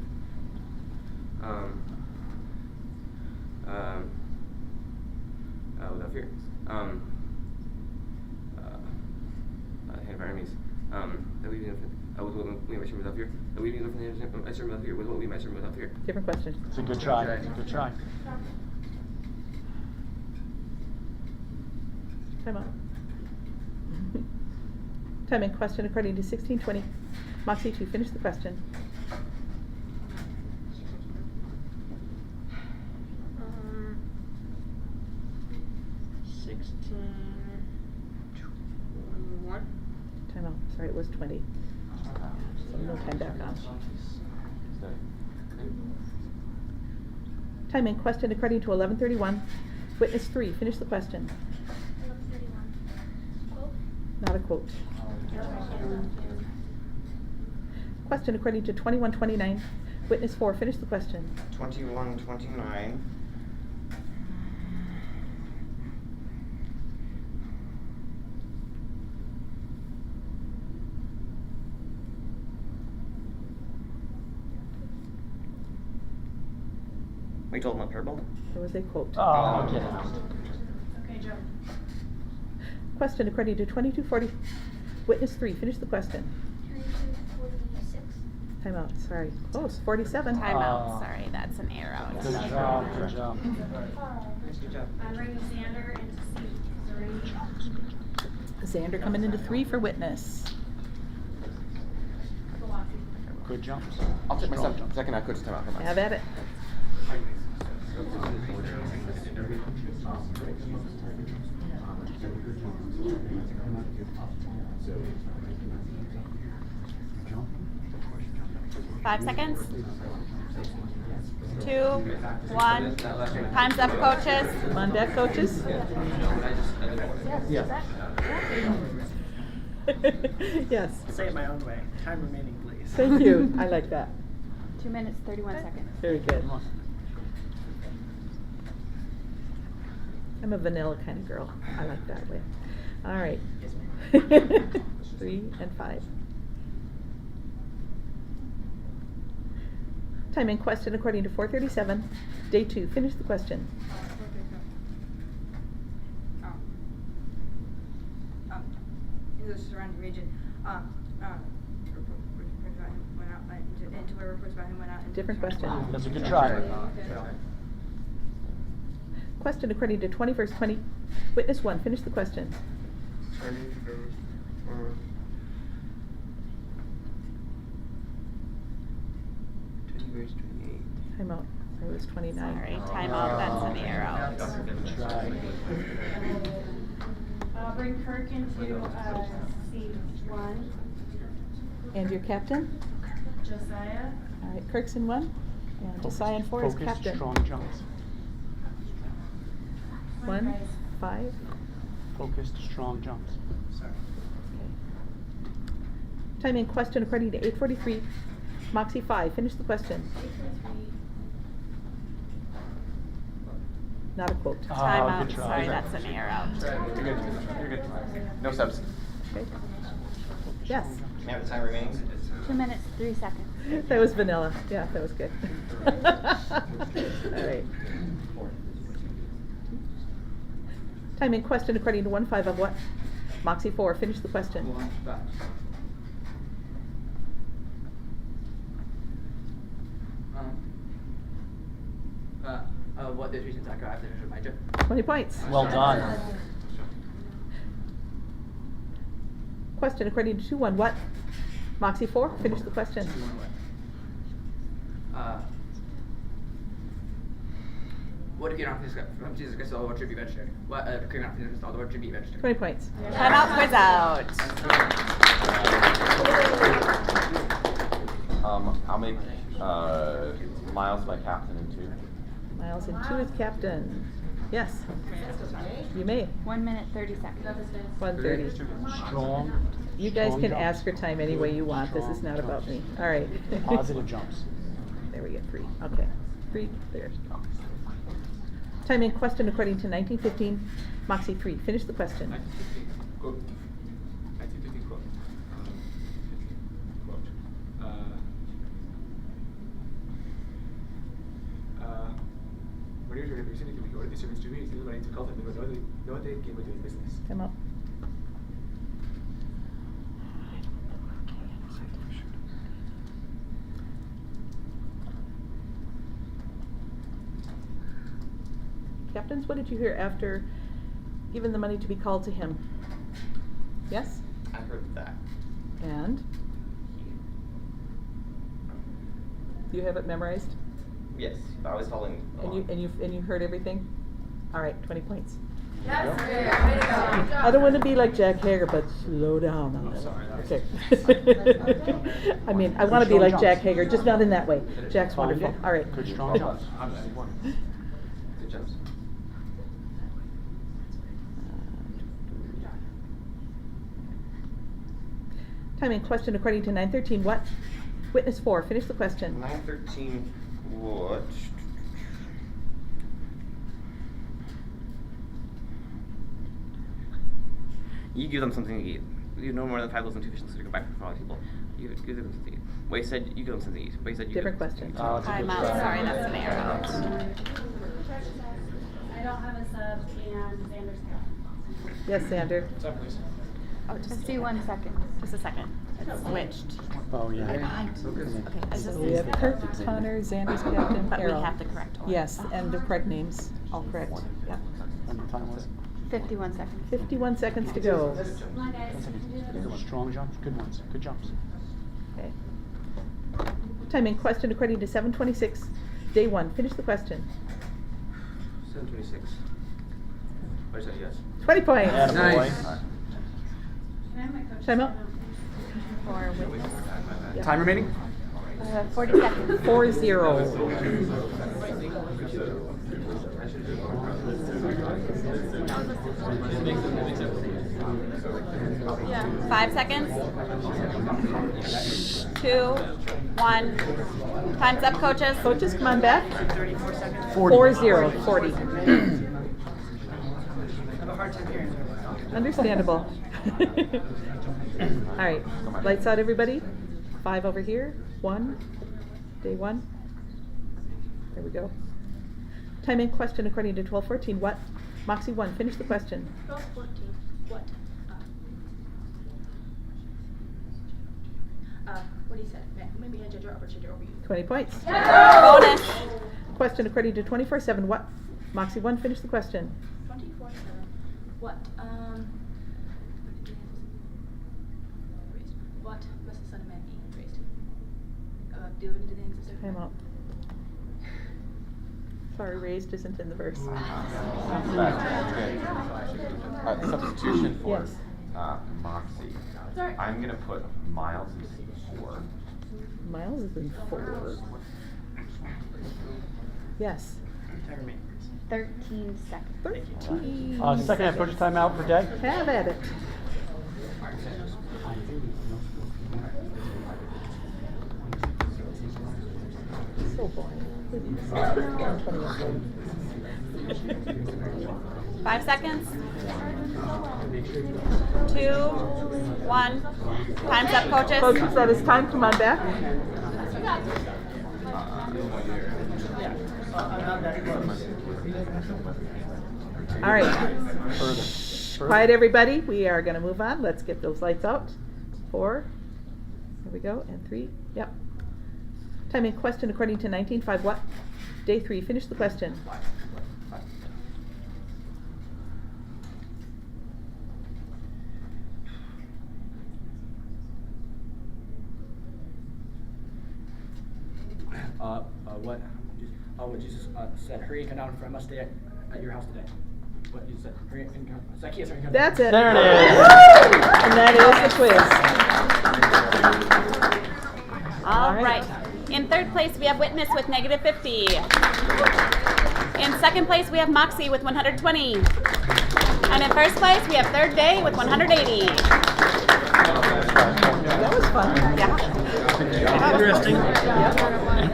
Without fear. Hand of our enemies. That we with what we might serve without fear. That we with the I serve without fear. With what we might serve without fear. Different question. It's a good try. Good try. Timeout. Time in question according to 1620. Moxie 2, finish the question. 1621. Timeout. Sorry, it was 20. So no time back on. Time in question according to 1131. Witness 3, finish the question. 1131. Quote? Not a quote. Question according to 2129. Witness 4, finish the question. 2129. We told him a parable? There was a quote. Oh, get out. Okay, Joe. Question according to 2240. Witness 3, finish the question. 2246. Timeout. Sorry. Close. 47. Timeout, sorry, that's an arrow. Good job. Good job. Good job. I'm bringing Xander into seat 3. Xander coming into 3 for witness. Good jumps. I'll take my Strong jumps. second out coach timeout. Come on. Have at it. Jump. 5 seconds. 2, 1. Time's up, coaches. Come on back, coaches. Yeah. Yes. Say it my own way. Time remaining, please. Thank you. I like that. 2 minutes, 31 seconds. Very good. Come on. I'm a vanilla kind of girl. I like that way. All right. 3 and 5. Time in question according to 437. Day 2, finish the question. In the surrounding region, went out into where reports about him went out. Different question. That's a good try. Question according to 20 verse 20. Witness 1, finish the question. 20 verse 28. Timeout. It was 29. Sorry, timeout, that's an arrow. Bring Kirk into seat 1. And your captain? Josiah. All right, Kirk's in 1. And Josiah in 4 is Focused, captain. strong jumps. 1, 5. Focused, strong jumps. Time in question according to 843. Moxie 5, finish the question. 843. Not a quote. Time out. good try. Sorry, that's an error out. You're good. You're good. No subs. Okay. Yes. We have the time remaining. 2 minutes, 3 seconds. That was vanilla. Yeah, that was good. All right. Time in question according to 1-5 of what? Moxie 4. Finish the question. What those reasons I have to finish with my job. 20 points. Well done. Question according to 2-1 what? Moxie 4. Finish the question. What if you're not from Jesus Christ all the should be registered? What if you're not from Jesus Christ all the should be registered? 20 points. Time out, quiz out. I'll make Miles my captain in 2. Miles in 2 is captain. Yes. You may. 1 minute, 30 seconds. 1:30. Strong. You guys strong can jumps. ask for time any way you want. This is Strong not about me. jumps. All right. Positive jumps. There we get 3. Okay. 3 there. Time in question according to 1915. Moxie 3. Finish the question. 1915 quote. 1915 quote. When you're representing the order service to me, it's money to cultivate because no one came into his business. Come up. Captains, what did you hear after giving the money to be called to him? Yes? I heard that. And? Do you have it memorized? Yes, I was following along. And you heard everything? All right, 20 points. Yes, way to go. I don't want to be like Jack Hager, but slow down on that. Okay. I mean, I want to be like Jack Hager, just not in that way. Jack's wonderful. All right. Good strong jumps. Good jumps. Time in question according to 913. What? Witness 4. Finish the question. 913 what? You give them something to eat. You no more than 5 loaves and 2 fishes to go back for 5 people. You give them something to eat. Wait, said you give them something to eat. Wait, said you Different give them question. something to eat. Time out. Sorry, that's an error out. I don't have a sub and Xander's captain. Yes, Xander. Stop, please. Oh, just do 1 second. Just a second. It's switched. Oh, yeah. Okay, I just So we have Kirk, Connor, Xander's captain, But we Errol. have the correct one. Yes, and the correct names. All correct. Yeah. And the time was? 51 seconds. 51 seconds to go. Strong jumps. Good ones. Good jumps. Okay. Time in question according to 726. Day 1. Finish the question. 726. What is that? Yes. 20 points. Attaboy. Nice. Can I have my coach? Time out. For witness. Yeah. Time remaining? 40 seconds. 5 seconds. 2, 1. Time's up, coaches. Coaches, come on back. 40. 40. I have a hard time hearing. Understandable. All right. Lights out, everybody. 5 over here. 1. Day 1. There we go. Time in question according to 1214. What? Moxie 1. Finish the question. 12:14. What? What he said. Maybe had judge or opportunity over you. 20 points. Bonus. Question according to 24/7. What? Moxie 1. Finish the question. 24/7. What? What must the Son of Man be raised? Delivered into the hands of Time out. Sorry, raised isn't in the verse. That's good. Substitution for Yes. Moxie. Sorry. I'm gonna put Miles in 4. Miles is in 4. Yes. 13 seconds. 13. Second half coach's timeout for Day. Have at it. So boring. 5 seconds. 2, 1. Time's up, coaches. Coaches, that is time. Come on back. All right. Quiet, everybody. We are going to move on. Let's get those lights out. 4. Here we go. And 3. Yep. Time in question according to 19.5 what? Day 3. Finish the question. What Jesus said, hurry and come down, for I must stay at your house today. What Jesus said, hurry and come. Zacchaeus, hurry and come. That's it. There it is. And that is the quiz. All right. In third place, we have Witness with -50. In second place, we have Moxie with 120. And in first place, we have Third Day with 180. That was fun. Yeah. Interesting.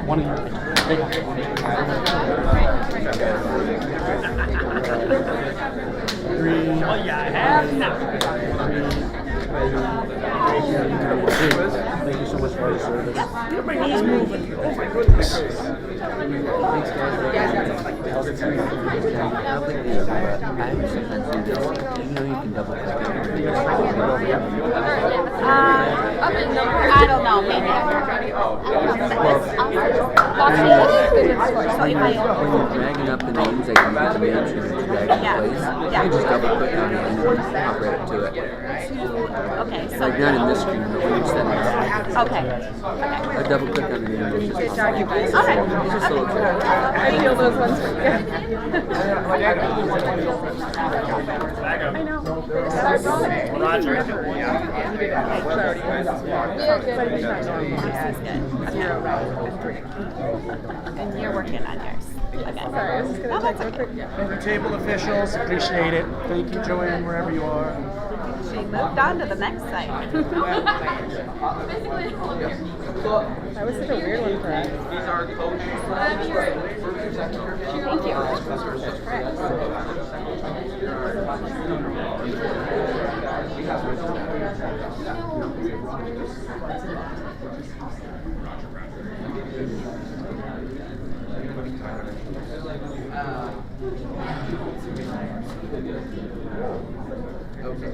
One of you. What you have now? Thank you so much for your service. Everybody's moving. Oh my goodness. Thanks, guys. I don't know, maybe. When you're dragging up the names, like you get the names and it's dragging in place, you can just double click on it and then hop right up to it. Okay, so Like not in this screen, but when you're setting it up. Okay. I double click on the name and it's just Okay. It's just a little trick. I feel those ones. I know. Roger. And you're working on yours. Okay. Sorry, I was just going to take real quick. And the table officials, appreciate it. Thank you, Joanne, wherever you are. She moved on to the next site. That was such a weird one for us. These are coaches. Thank you.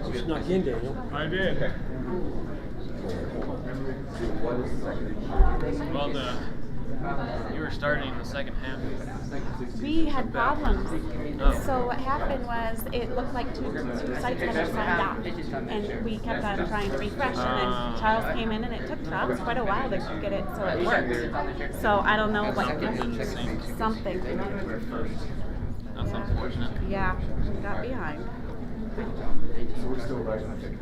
You snuck in, Daniel. I did. Well, you were starting the second half. We had problems. Oh. So what happened was it looked like two sites had signed up, and we kept on trying to refresh. And then Charles came in, and it took Charles quite a while to get it so it worked. So I don't know what something. That's unfortunate. Yeah, we got behind. So we're still right on it.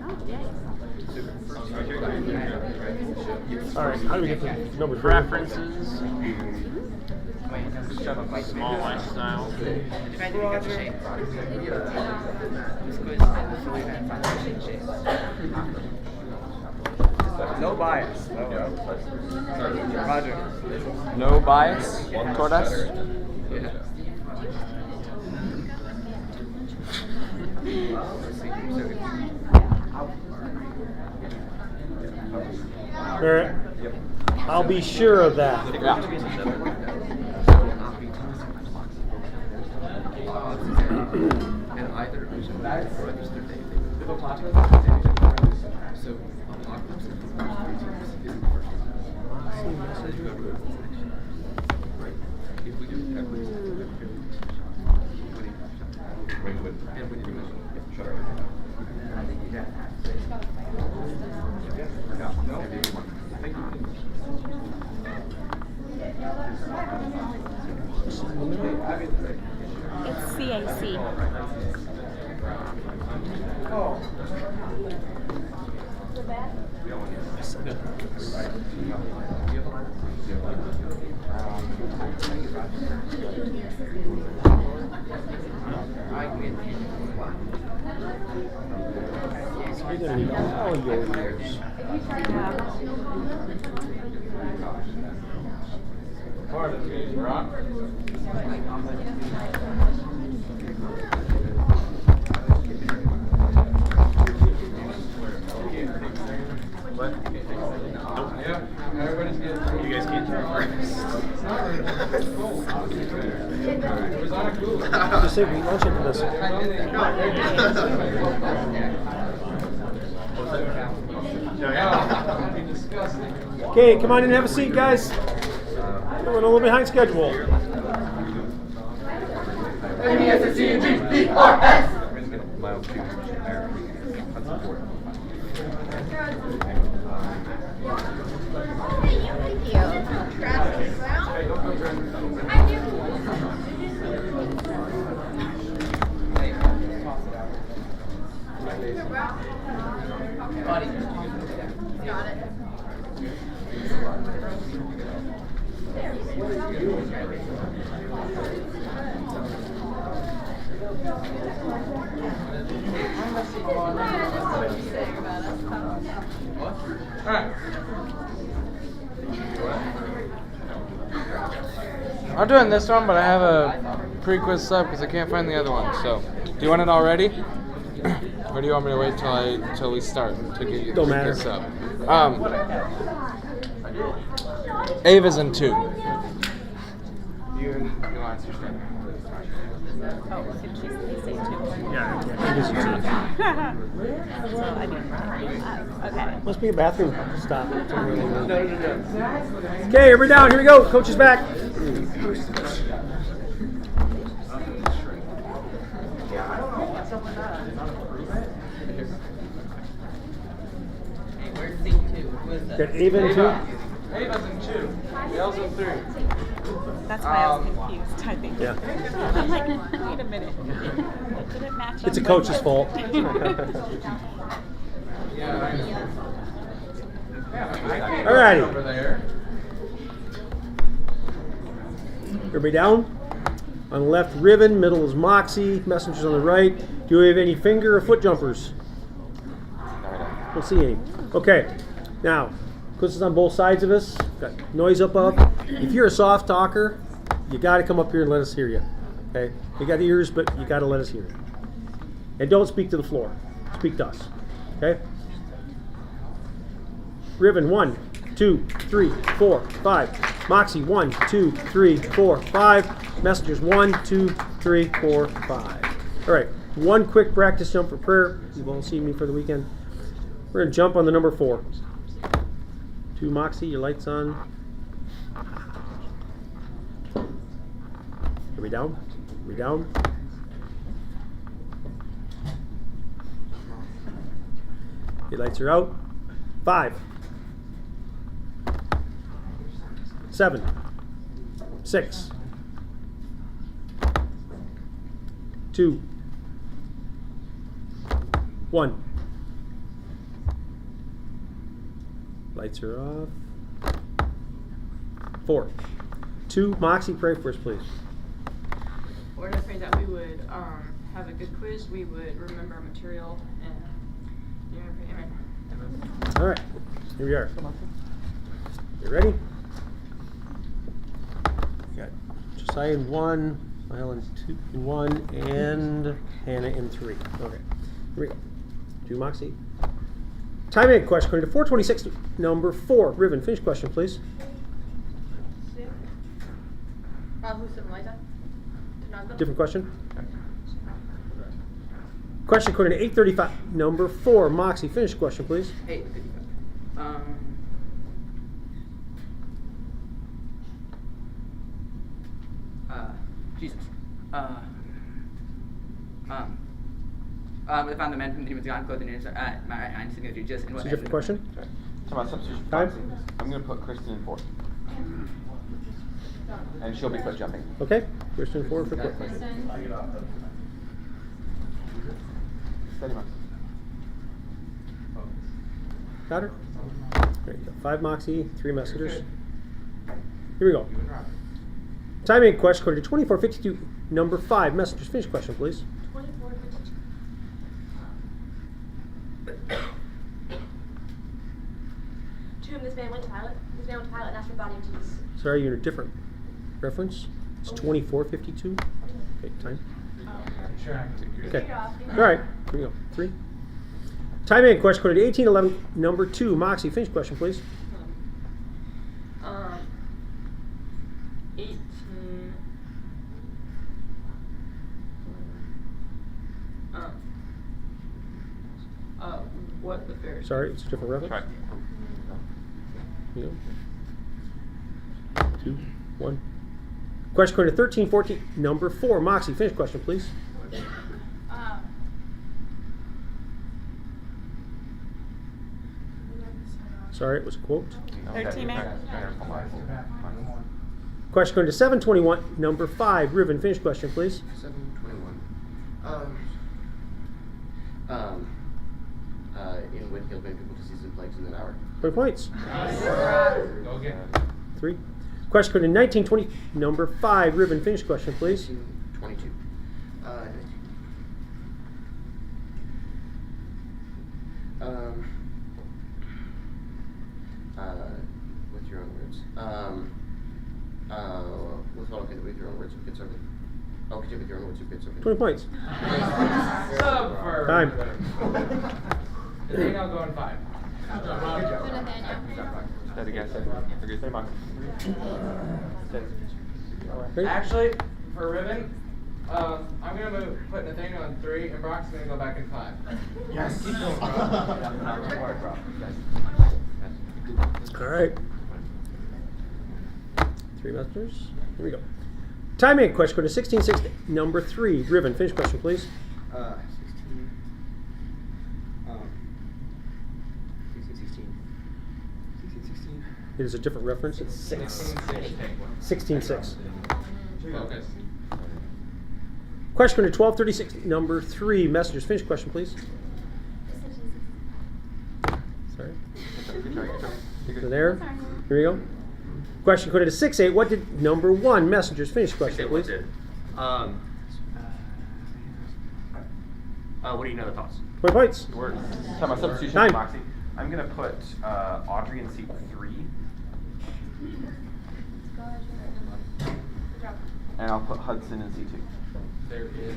Oh, yay. All right, how do we get the numbers? Preferences. Small lifestyle. No bias. Roger. No bias toward us? Barrett, I'll be sure of that. Yeah. And either or registered day. So apocalypse isn't the first one. Right. If we do equities, and we do It's CAC. So you're gonna need all your years. What? Nope. Everybody's good. You guys can't hear Just say we launch into this. Okay, come on in and have a seat, guys. We're a little behind schedule. I'm doing this one, but I have a pre-quiz sub because I can't find the other one. So, do you want it already, or do you want me to wait till we start to get you the Don't pre-quiz matter. sub? Ava's in 2. You answer straight. Oh, can she say two? Yeah, So, I mean, okay. Must be a bathroom stop. Okay, everybody down. Here we go. Coach is back. Got Ava in 2. Ava's in 2. Yale's in 3. That's why I was confused, I think. Yeah. I'm like, wait a minute. It didn't match It's a on coach's my- fault. Alrighty. Over there. Everybody down? On the left, Riven. Middle is Moxie. Messengers on the right. Do we have any finger or foot jumpers? Don't see any. Okay. Now, quizzes on both sides of us. Got noise up. If you're a soft talker, you got to come up here and let us hear you. Okay? You got the ears, but you got to let us hear you. And don't speak to the floor. Speak to us. Okay? Riven, 1, 2, 3, 4, 5. Moxie, 1, 2, 3, 4, 5. Messengers, 1, 2, 3, 4, 5. All right. One quick practice jump for prayer. You won't see me for the weekend. We're going to jump on the number 4. 2, Moxie, your light's on. Are we down? Are we down? Your lights are out. 5, 7, 6, 2, 1. Lights are off. 4, 2. Moxie, pray for us, please. Lord, I pray that we would have a good quiz. We would remember our material and amen. All right, here we are. You ready? We got Josiah in 1, Lyle in 2, 1, and Hannah in 3. Okay, here we go. 2, Moxie. Time in question according to 426, number 4. Riven, finish question, please. Different question. Question according to 835, number 4. Moxie, finish question, please. 8:55. Jesus. We found the men from the demons gone, clothed in uniform, my right hand, sitting with just in It's what a different question. Come on, substitution. Time. I'm going to put Kristen in 4. And she'll be foot jumping. Okay, Kristen 4 for quick. Steady, Max. Got her? There you go. 5 Moxie, 3 messengers. Here we go. Timing question according to 2452, number 5. Messengers, finish question, please. 2452. To whom this man went to Pilate and asked for the body of Jesus. Sorry, you're different. reference. It's 24:52. Okay, time. Sure. Okay. All right. Here we go. 3. Time in question code 1811, number 2. Moxie, finish question, please. 18. What the fair? Sorry, it's a different reference. Here you go. 2, 1. Question code 1314, number 4. Moxie, finish question, please. Sorry, it was a quote. 13, Mayor. Question code 721, number 5. Riven, finish question, please. 721. In Whitfield, many people disease and plagues in an hour. 20 points. Go again. 3. Question code 1920, number 5. Riven, finish question, please. 22. With your own words. With your own words, you could serve it. Oh, could you with your own words, you could serve it. 20 points. Sub Time. Nathaniel going 5. That again. Okay, say Moxie. Actually, for Ribbon, I'm going to put Nathaniel in 3, and Brock's going to go back in 5. Yes. Keep going, All right. 3 masters. Here we go. Time in question code 1660, number 3. Riven, finish question, please. 16. 16. It is a different reference. It's 6. 16:6. Focus. Question code 1236, number 3. Messengers, finish question, please. Sorry. So there. Here we go. Question code is 68. What did number 1? Messengers, finish question, please. What do you know the thoughts? 20 points. Words. Time my substitution Time. for Moxie. I'm gonna put Audrey in seat 3. And I'll put Hudson in seat 2. There is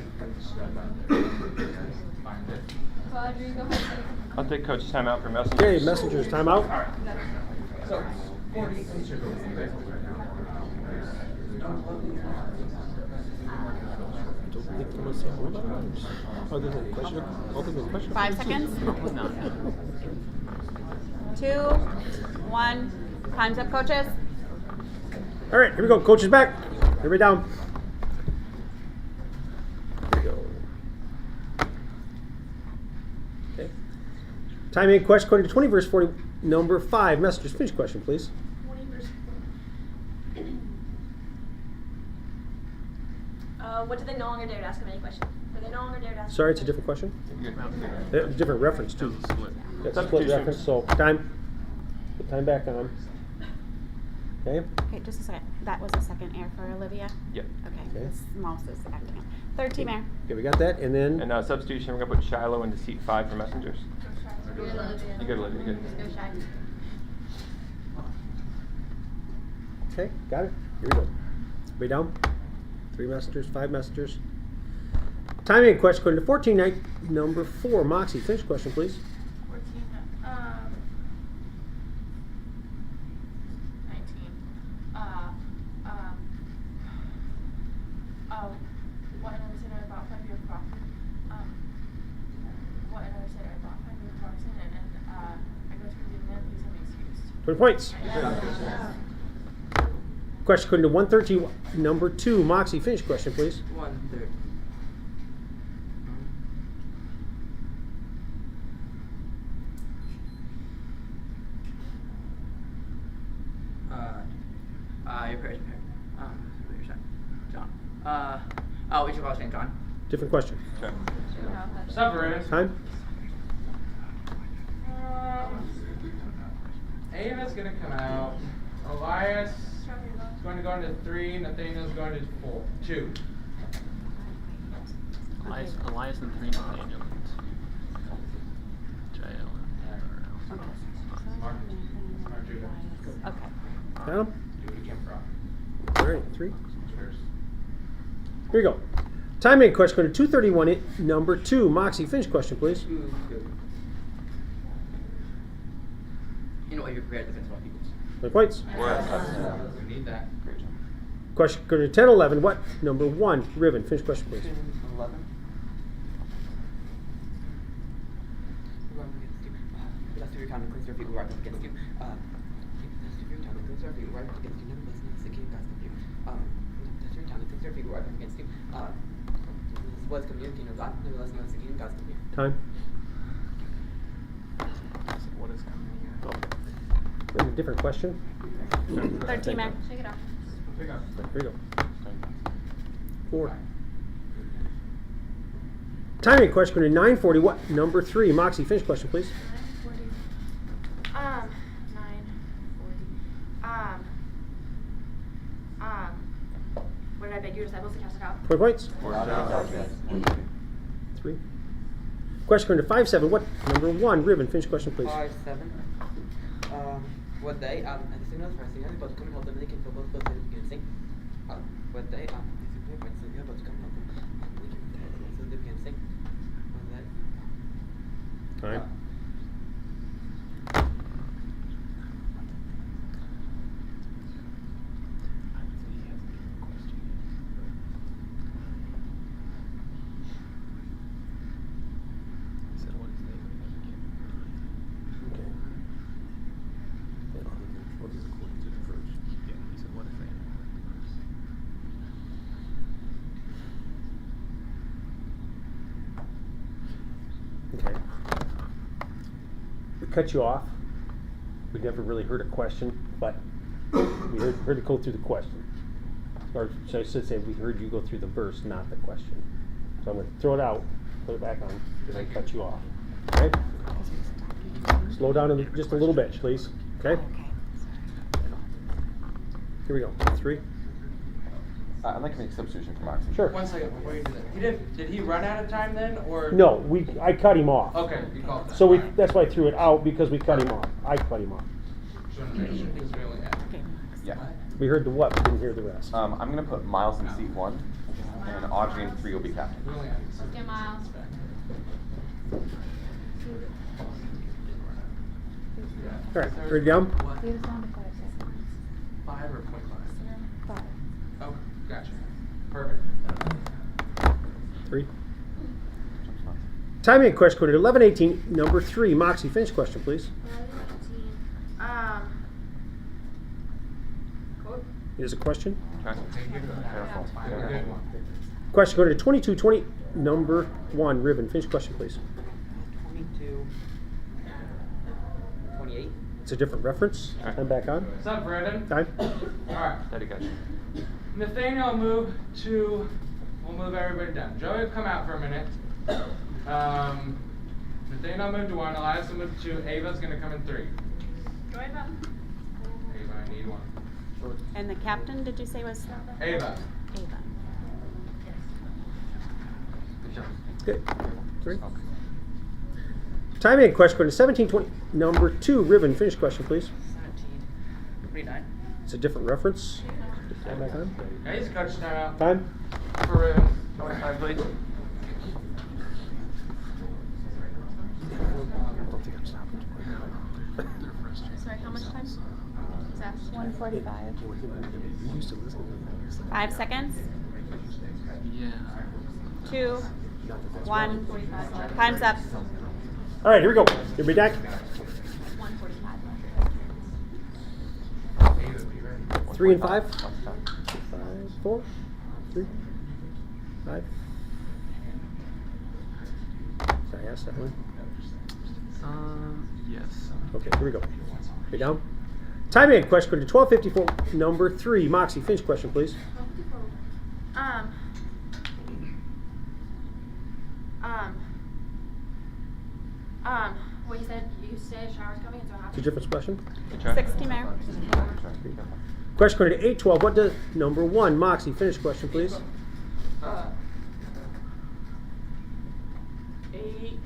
find it. I'll take coach's timeout for messengers. Okay, messengers, timeout. All right. So, 40 circles. Other than question? 5 seconds. 2, 1. Time's up, coaches. All right, here we go. Coach is back. Everybody down. Here we go. Okay. Time in question according to 20 verse 40, number 5. Messengers, finish question, please. 20 verse. What did they no longer dare to ask him any question? Did they no longer dare to ask? Sorry, it's a different question. Different reference too. That's a split reference. So time. Put time back on. Okay. Okay, just a second. That was a second air for Olivia? Yep. Okay. This mouse is acting up. 13, Mayor. Okay, we got that, and then. And substitution, we're gonna put Shiloh into seat 5 for messengers. You good, Olivia? Good. Okay, got it. Here we go. Way down. 3 messengers, 5 messengers. Timing question according to 14 night number 4. Moxie, finish question, please. 14. 19. What another said I bought 5-year Crawford. What another said I bought 5-year Clarkson, and I go to the net, please have me excused. 20 points. Question according to 113 number 2. Moxie, finish question, please. 130. Your prayers prepared. Your son, John. What's your last name, John? Different question. Okay. Severus. Time. Ava's gonna come out. Elias is going to go into 3. Nathaniel's going to 4. 2. Elias and 3, Nathaniel. Jail. Okay. Got him? Do it again, Brock. All right, 3. Here you go. Time in question code 231, number 2. Moxie, finish question, please. You know what you're prepared to defend about people's. Like whites. We need that. Great job. Question code 1011, what? Number 1. Ribbon, finish question, please. 11. That's your time to cleanse your feet. We're against you. That's your time to cleanse your feet. We're against you. Never listen to the king God's with you. That's your time to cleanse your feet. We're against you. What's community of God? Never listen to the king God's with you. Time. What is coming here? We have a different question. 13, Mac. Shake it off. Here you go. 4. Timing question code 940, what? Number 3. Moxie, finish question, please. 9:40. What did I beg your disciples to cast it out? Like whites. 3. Question code 57, what? Number 1. Ribbon, finish question, please. 5-7. What day? I think that's first thing. But come help them. They can feel both of them sing. What day? But come help them. So they can sing. What day? Time. Okay. We cut you off. We never really heard a question, but we heard it go through the question. Or should I say we heard you go through the verse, not the question. So I'm going to throw it out, put it back on, and then cut you off. Okay? Slow down just a little bit, please. Okay? Here we go. 3. I'd like to make a substitution for Moxie. Sure. 1 second before you do that. Did he run out of time then, or? No, I cut him off. Okay, you called that. So that's why I threw it out, because we cut him off. I cut him off. Yeah. We heard the what, we didn't hear the rest. I'm going to put Miles in seat 1, and Audrey in 3 will be captain. Okay, Miles. All right, ready to go? 5 or 0.5? 5. Okay, gotcha. Perfect. 3. Timing question code 1118, number 3. Moxie, finish question, please. It is a question. Question code 2220, number 1. Ribbon, finish question, please. 22-28. It's a different reference. I'm back on. What's up, Brandon? Time. Alright. Daddy got you. Nathaniel we'll move everybody down. Joey will come out for a minute. Nathaniel moved to 1, Elias will move to 2, Ava's gonna come in 3. Joy about. Ava, I need 1. And the captain, did you say was? Ava. Ava. Good. 3. Timing question code 1720, number 2. Ribbon, finish question, please. 29. It's a different reference. Time back on. Yeah, he's coach timeout. Time. For Ribbon. 25, please. Sorry, how much time? Just asked. 1:45. 5 seconds. Yeah. 2, 1. Time's up. All right, here we go. Everybody back. 1:45. 3 and 5. 5, 4, 3, 5. Sorry, I asked that one. Yes. Okay, here we go. Way down. Timing question code 1254, number 3. Moxie, finish question, please. Well, you said a shower's coming, so I have It's a different question. 60, Mayor. Question code 812, what does number 1? Moxie, finish question, please. 8.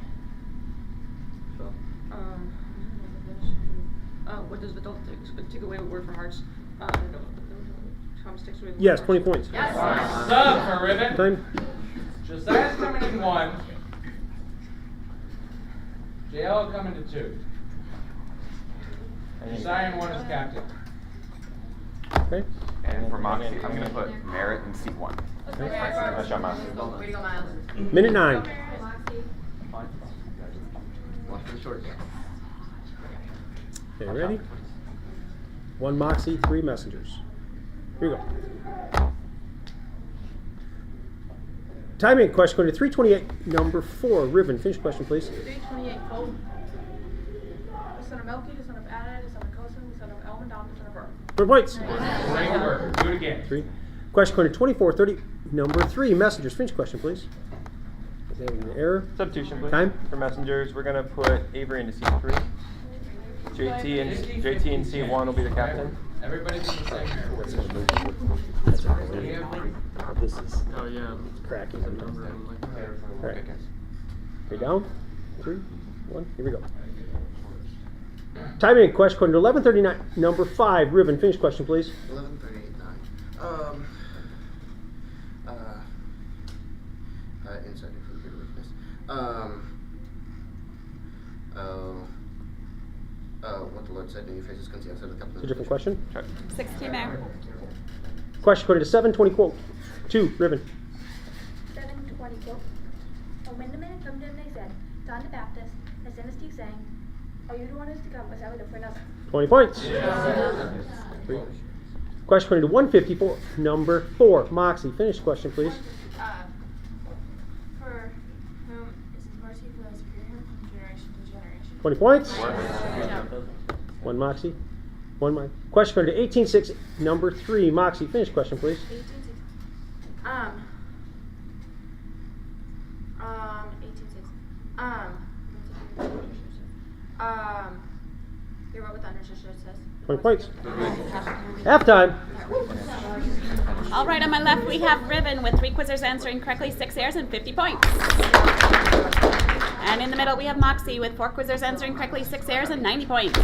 What does Vidal take away a word from hearts? Tom sticks with Yes, 20 points. Yes. Sub for Ribbon. Time. Josiah's coming in 1. JL coming to 2. Josiah in 1 is captain. Okay. And for Moxie, I'm going to put Merritt in seat 1. Okay. That's John Moxie. Way to go, Miles. Minute 9. Watch for the shorts. Okay, ready? 1 Moxie, 3 messengers. Here we go. Timing question going to 328, number 4. Ribbon, finish question, please. 328 Cole. The son of Melky, the son of Adad, the son of Kosim, the son of Elmadam, the son of Ur. 4 points. Great work. Do it again. 3. Question going to 2430, number 3. Messengers, finish question, please. Is that an error? Substitution, please. Time? For messengers, we're going to put Avery into C3. JT and C1 will be the captain. Everybody's in the same This is Oh, yeah. cracking. Number and like that. All right. Okay, down. 3, 1. Here we go. Timing question going to 1139, number 5. Ribbon, finish question, please. 11:38:9. Insight for greater weakness. What the Lord said, "New faces come to the outside of the cup." It's a different question. 16 there. Question going to 720, quote 2. Ribbon. 7:20 quote. And when the men had come to him, they said, John the Baptist has sent us to you, saying, are you the one who is to come, or shall we look for another? 20 points. 3. Question going to 154, number 4. Moxie, finish question, please. For whom is his mercy flows through him from generation to generation. 20 points. Yeah. 1 Moxie. 1 Moxie. Question going to 1860, number 3. Moxie, finish question, please. 1860. Hear what the undershirt says. 20 points. Halftime. All right, on my left we have Ribbon with 3 quizzers answering correctly, 6 errors and 50 points. And in the middle we have Moxie with 4 quizzers answering correctly, 6 errors and 90 points.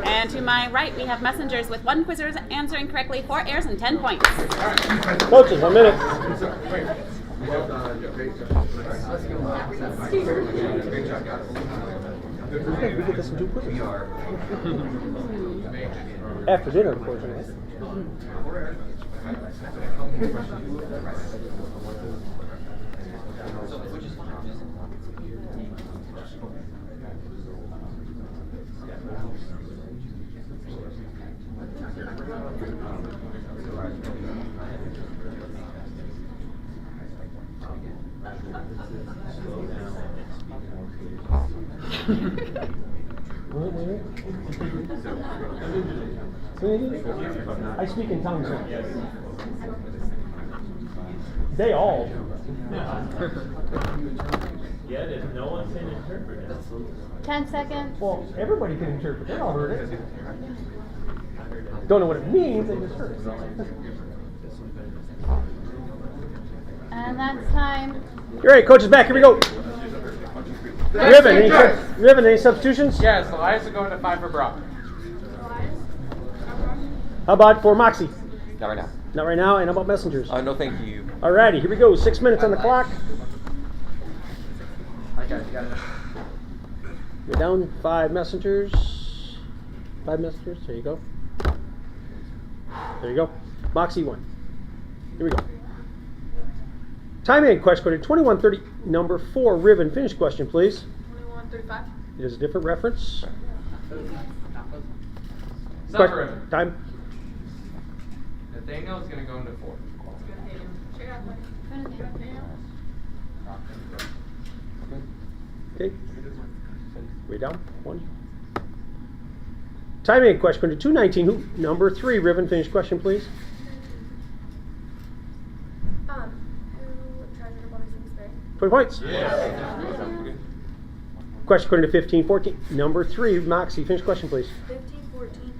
And to my right we have Messengers with 1 quizzer answering correctly, 4 errors and 10 points. Coaches, 1 minute. We get this in 2 quizzes. After dinner, unfortunately. I speak in tongues. They all. Yeah, if no one can interpret it. 10 seconds. Well, everybody can interpret. They all heard it. Don't know what it means. They just heard it. And that's time. All right, coach is back. Here we go. Ribbon, any substitutions? Yes, Elias is going to 5 for Brock. How about for Moxie? Not right now. Not right now. And how about Messengers? No, thank you. Alrighty, here we go. 6 minutes on the clock. You're down 5 Messengers. 5 Messengers. There you go. There you go. Moxie 1. Here we go. Time and question code 2130, number 4. Ribbon, finish question, please. 21:35. It is a different reference. Ribbon. Time. Nathaniel is going to go into 4. Okay. Way down. 1. Time and question code 219, number 3. Ribbon, finish question, please. Who treasured above his spirit? 20 points. Yeah. Question according to 1514. Number 3, Moxie, finish question, please. 15:14.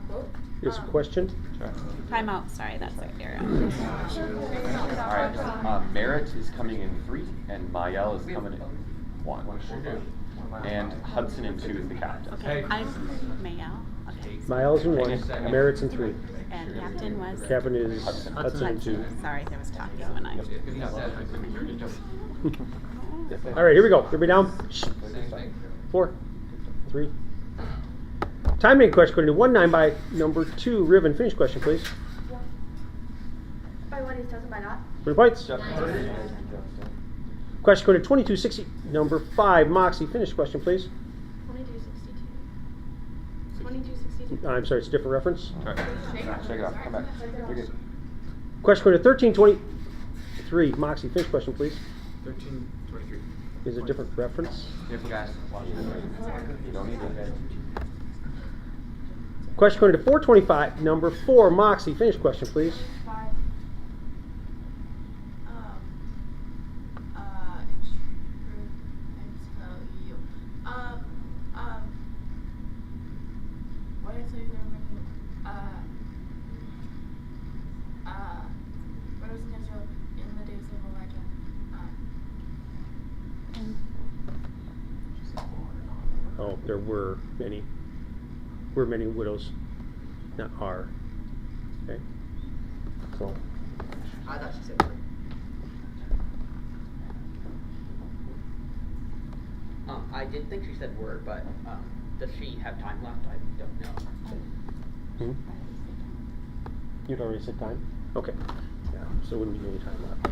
Quote. Is a question? Time out. Sorry, that's like error. Alright, Merritt is coming in 3, and Mayel is coming in 1. And Hudson in 2 is the captain. Okay, I'm Mayal. Okay. Miles in 1, Merritt's in 3. And captain was? Captain is Hudson in 2. Sorry, there was talking when I. All right, here we go. Everybody down. 4, 3. Timing question according to 1-9 by number 2, Riven. Finish question, please. By what is chosen by not? 3 points. Question according to 2260, number 5, Moxie. Finish question, please. 2262. 2262. I'm sorry, it's a different reference. Shake it off. Come back. You're good. Question according to 1323, Moxie. Finish question, please. 1323. Is it a different reference? Different guys. You don't need it. Question according to 425, number 4, Moxie. Finish question, please. What did I tell you there were many, what was scheduled in the days of Elijah? Oh, there were many widows, not are. Okay. So. I thought she said 3. I did think she said word, but does she have time left? I don't know. You'd already said time? Okay. Yeah, so it wouldn't be any time left.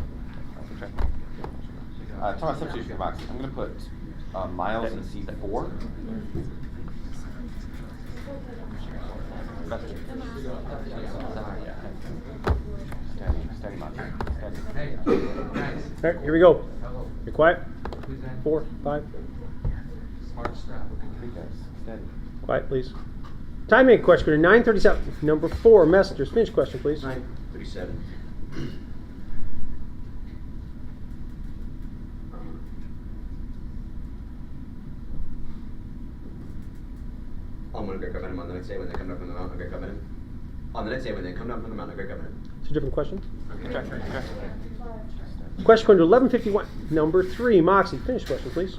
Talking about substitution for Moxie, I'm going to put Miles in seat 4. Steady, Moxie. Steady. All right, here we go. Be quiet. 4, 5. Smart strap. Steady. Quiet, please. Timing question, 937. Number 4, Messengers. Finish question, please. 937. I'm going to go cover him on the next day when they come down from the mountain. I'm going to cover him. On the next day when they come down from the mountain, I'm going to cover him. It's a different question. Okay. Question going to 1151. Number 3, Moxie. Finish question, please.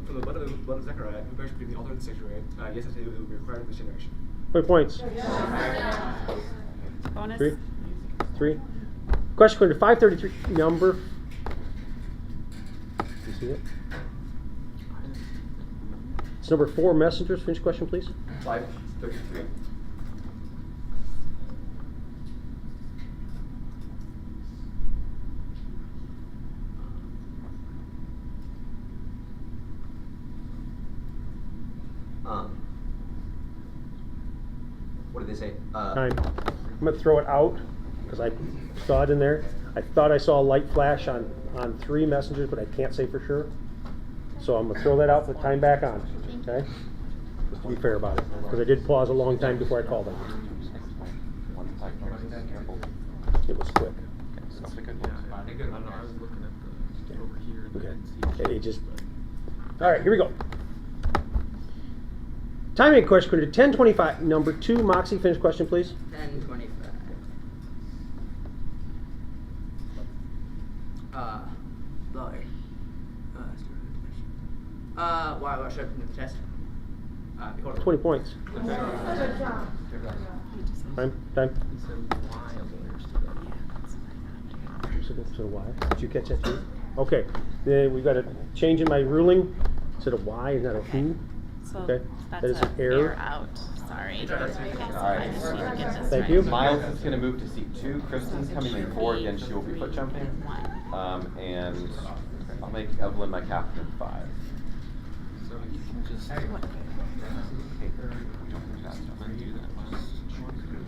From the blood of Zechariah, who perished between the altar and the sanctuary, yes, I say it will be required of this generation. 20 points. Bonus. 3. Question going to 533. Number. You see it? It's number 4, Messengers. Finish question, please. 533. What did they say? Time. I'm going to throw it out because I saw it in there. I thought I saw a light flash on 3 Messengers, but I can't say for sure. So I'm going to throw that out, put time back on. Okay? Just to be fair about it. Because I did pause a long time before I called them. It was quick. Okay. It just. All right, here we go. Timing question to 1025. Number 2, Moxie. Finish question, please. 1025. Lord. Why should I put the test? 20 points. Time. So why? Did you catch that too? Okay. Then we've got a change in my ruling. Instead of why, is that a who? So okay. That's that is an an error. out. Sorry. All right. Thank you. Miles is going to move to seat 2. Kristen's coming in 4. Again, she will be foot jumping. And I'll make Evelyn my captain in 5. So you can just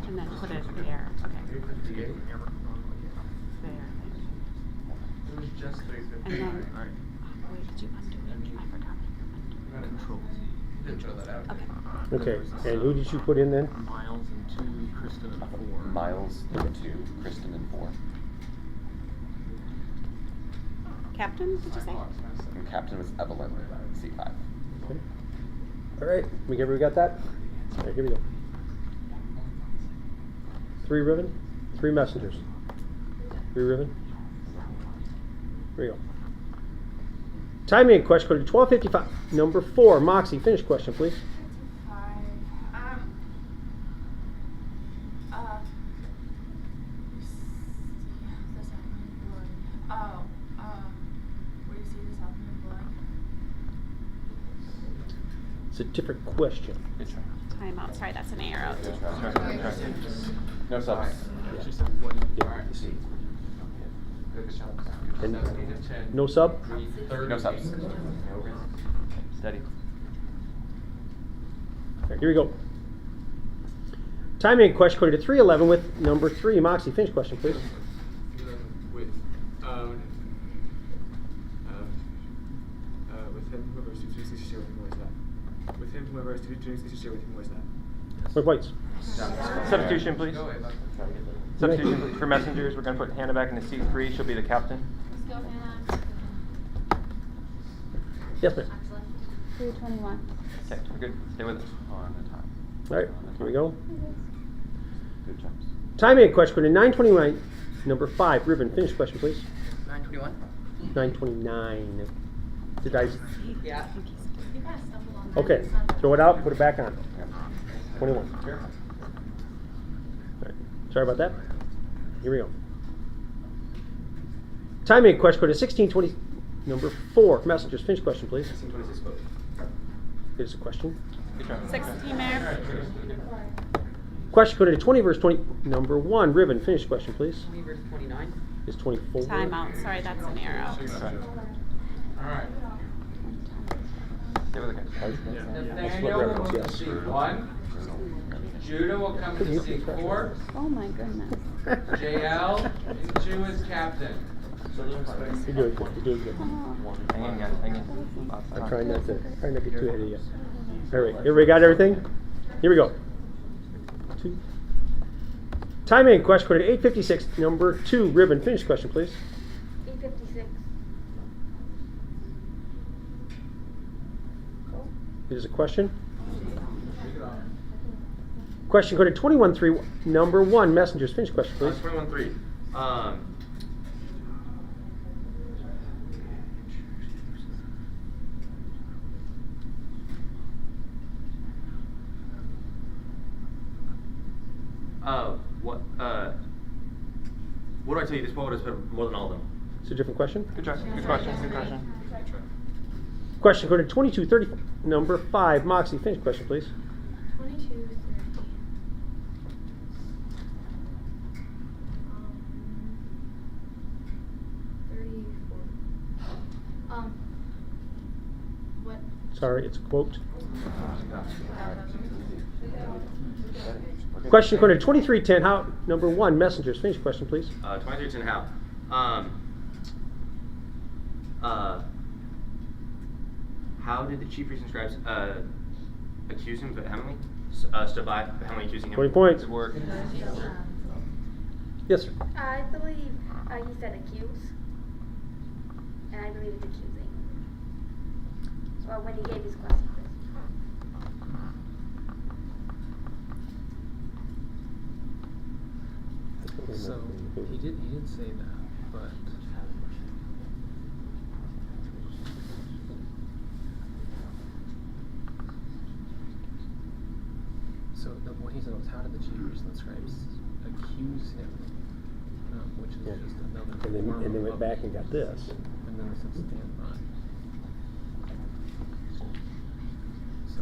And then put it there. Okay. There. It was just 350. And then, Alright. wait, did you undo it? I forgot. Control. Control that out. Okay. And who did you put in then? Miles and 2, Kristen and 4. Miles in 2, Kristen in 4. Captain, did you say? And captain was Evelyn, seat 5. Okay. All right. We got that? All right, here we go. 3 ribbon, 3 messengers. 3 ribbon. Here we go. Time in question code 1255. Number 4, Moxie. Finish question, please. It's a different question. Time out. Sorry, that's an arrow. No subs. She said, what? Alright. And no sub? No subs. Steady. All right, here we go. Time in question code 311 with number 3, Moxie. Finish question, please. With him, whoever is doing species share with him, where's that? With him, whoever is doing species share with him, where's that? With whites. Substitution, please. Substitution please. For messengers, we're going to put Hannah back into seat 3. She'll be the captain. Let's go, Hannah. Yes, ma'am. 321. Okay, we're good. Stay with us. On the top. All right, here we go. Good jumps. Time in question code 929, number 5, Ribbon. Finish question, please. 921. 929. Did I? Yeah. Okay, throw it out, put it back on. 21. All right. Sorry about that. Here we go. Time in question code 1620, number 4, Messengers. Finish question, please. 1626 vote. It is a question. 16, Mayor. Question code 20 verse 20, number 1, Ribbon. Finish question, please. 20 verse 29. Is 24. Time out. Sorry, that's an arrow. Alright. Stay with the guys. Nathaniel will come to seat 1. Judah will come to seat 4. Oh my goodness. JL and 2 is captain. You're doing good. You're doing good. Hang in, guys. Hang in. I'm trying not to get too ahead of you. All right, everybody got everything? Here we go. 2. Time in question code 856, number 2, Ribbon. Finish question, please. 856. It is a question. Question code 213, number 1, Messengers. Finish question, please. 213. What do I tell you? This poet has been more than all of them. It's a different question. Good try. Good question. Good question. Question code 2230, number 5, Moxie. Finish question, please. 2230. 34. What? Sorry, it's a quote. Question code 2310, how, number 1, Messengers. Finish question, please. 2310 how? How did the chief priest and scribes accuse him vehemently? Stood by vehemently accusing him. 20 points. Good work. Yes, sir. I believe he said accuse, and I believe it's accusing. Well, when he gave his question. So he did say that, but so what he said was, how did the chief priests and scribes accuse him? Which is just another form And they went of- back and got this. And then they said stand by. So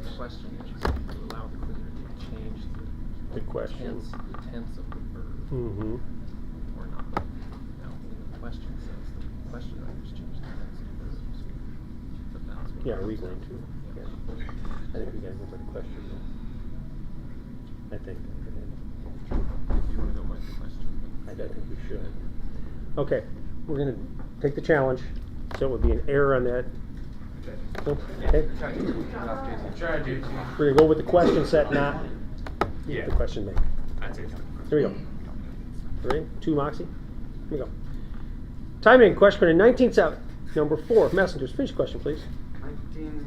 the question is, to allow the quizzer to change Good question. the tense of the verb. Mm-hmm. Or not. Now, the question says, the question writers change the tense of verbs. But that's what Yeah, are we going to? Yeah. I think we got to go by the question. I think. If you want to go by the question. I think we should. Okay, we're going to take the challenge. So it would be an error on that. Okay. We're going to go with the question set, not the question made. That's it. Here we go. Ready? 2, Moxie. Here we go. Time in question in 19.7. Number 4, Messengers. Finish question, please. 19.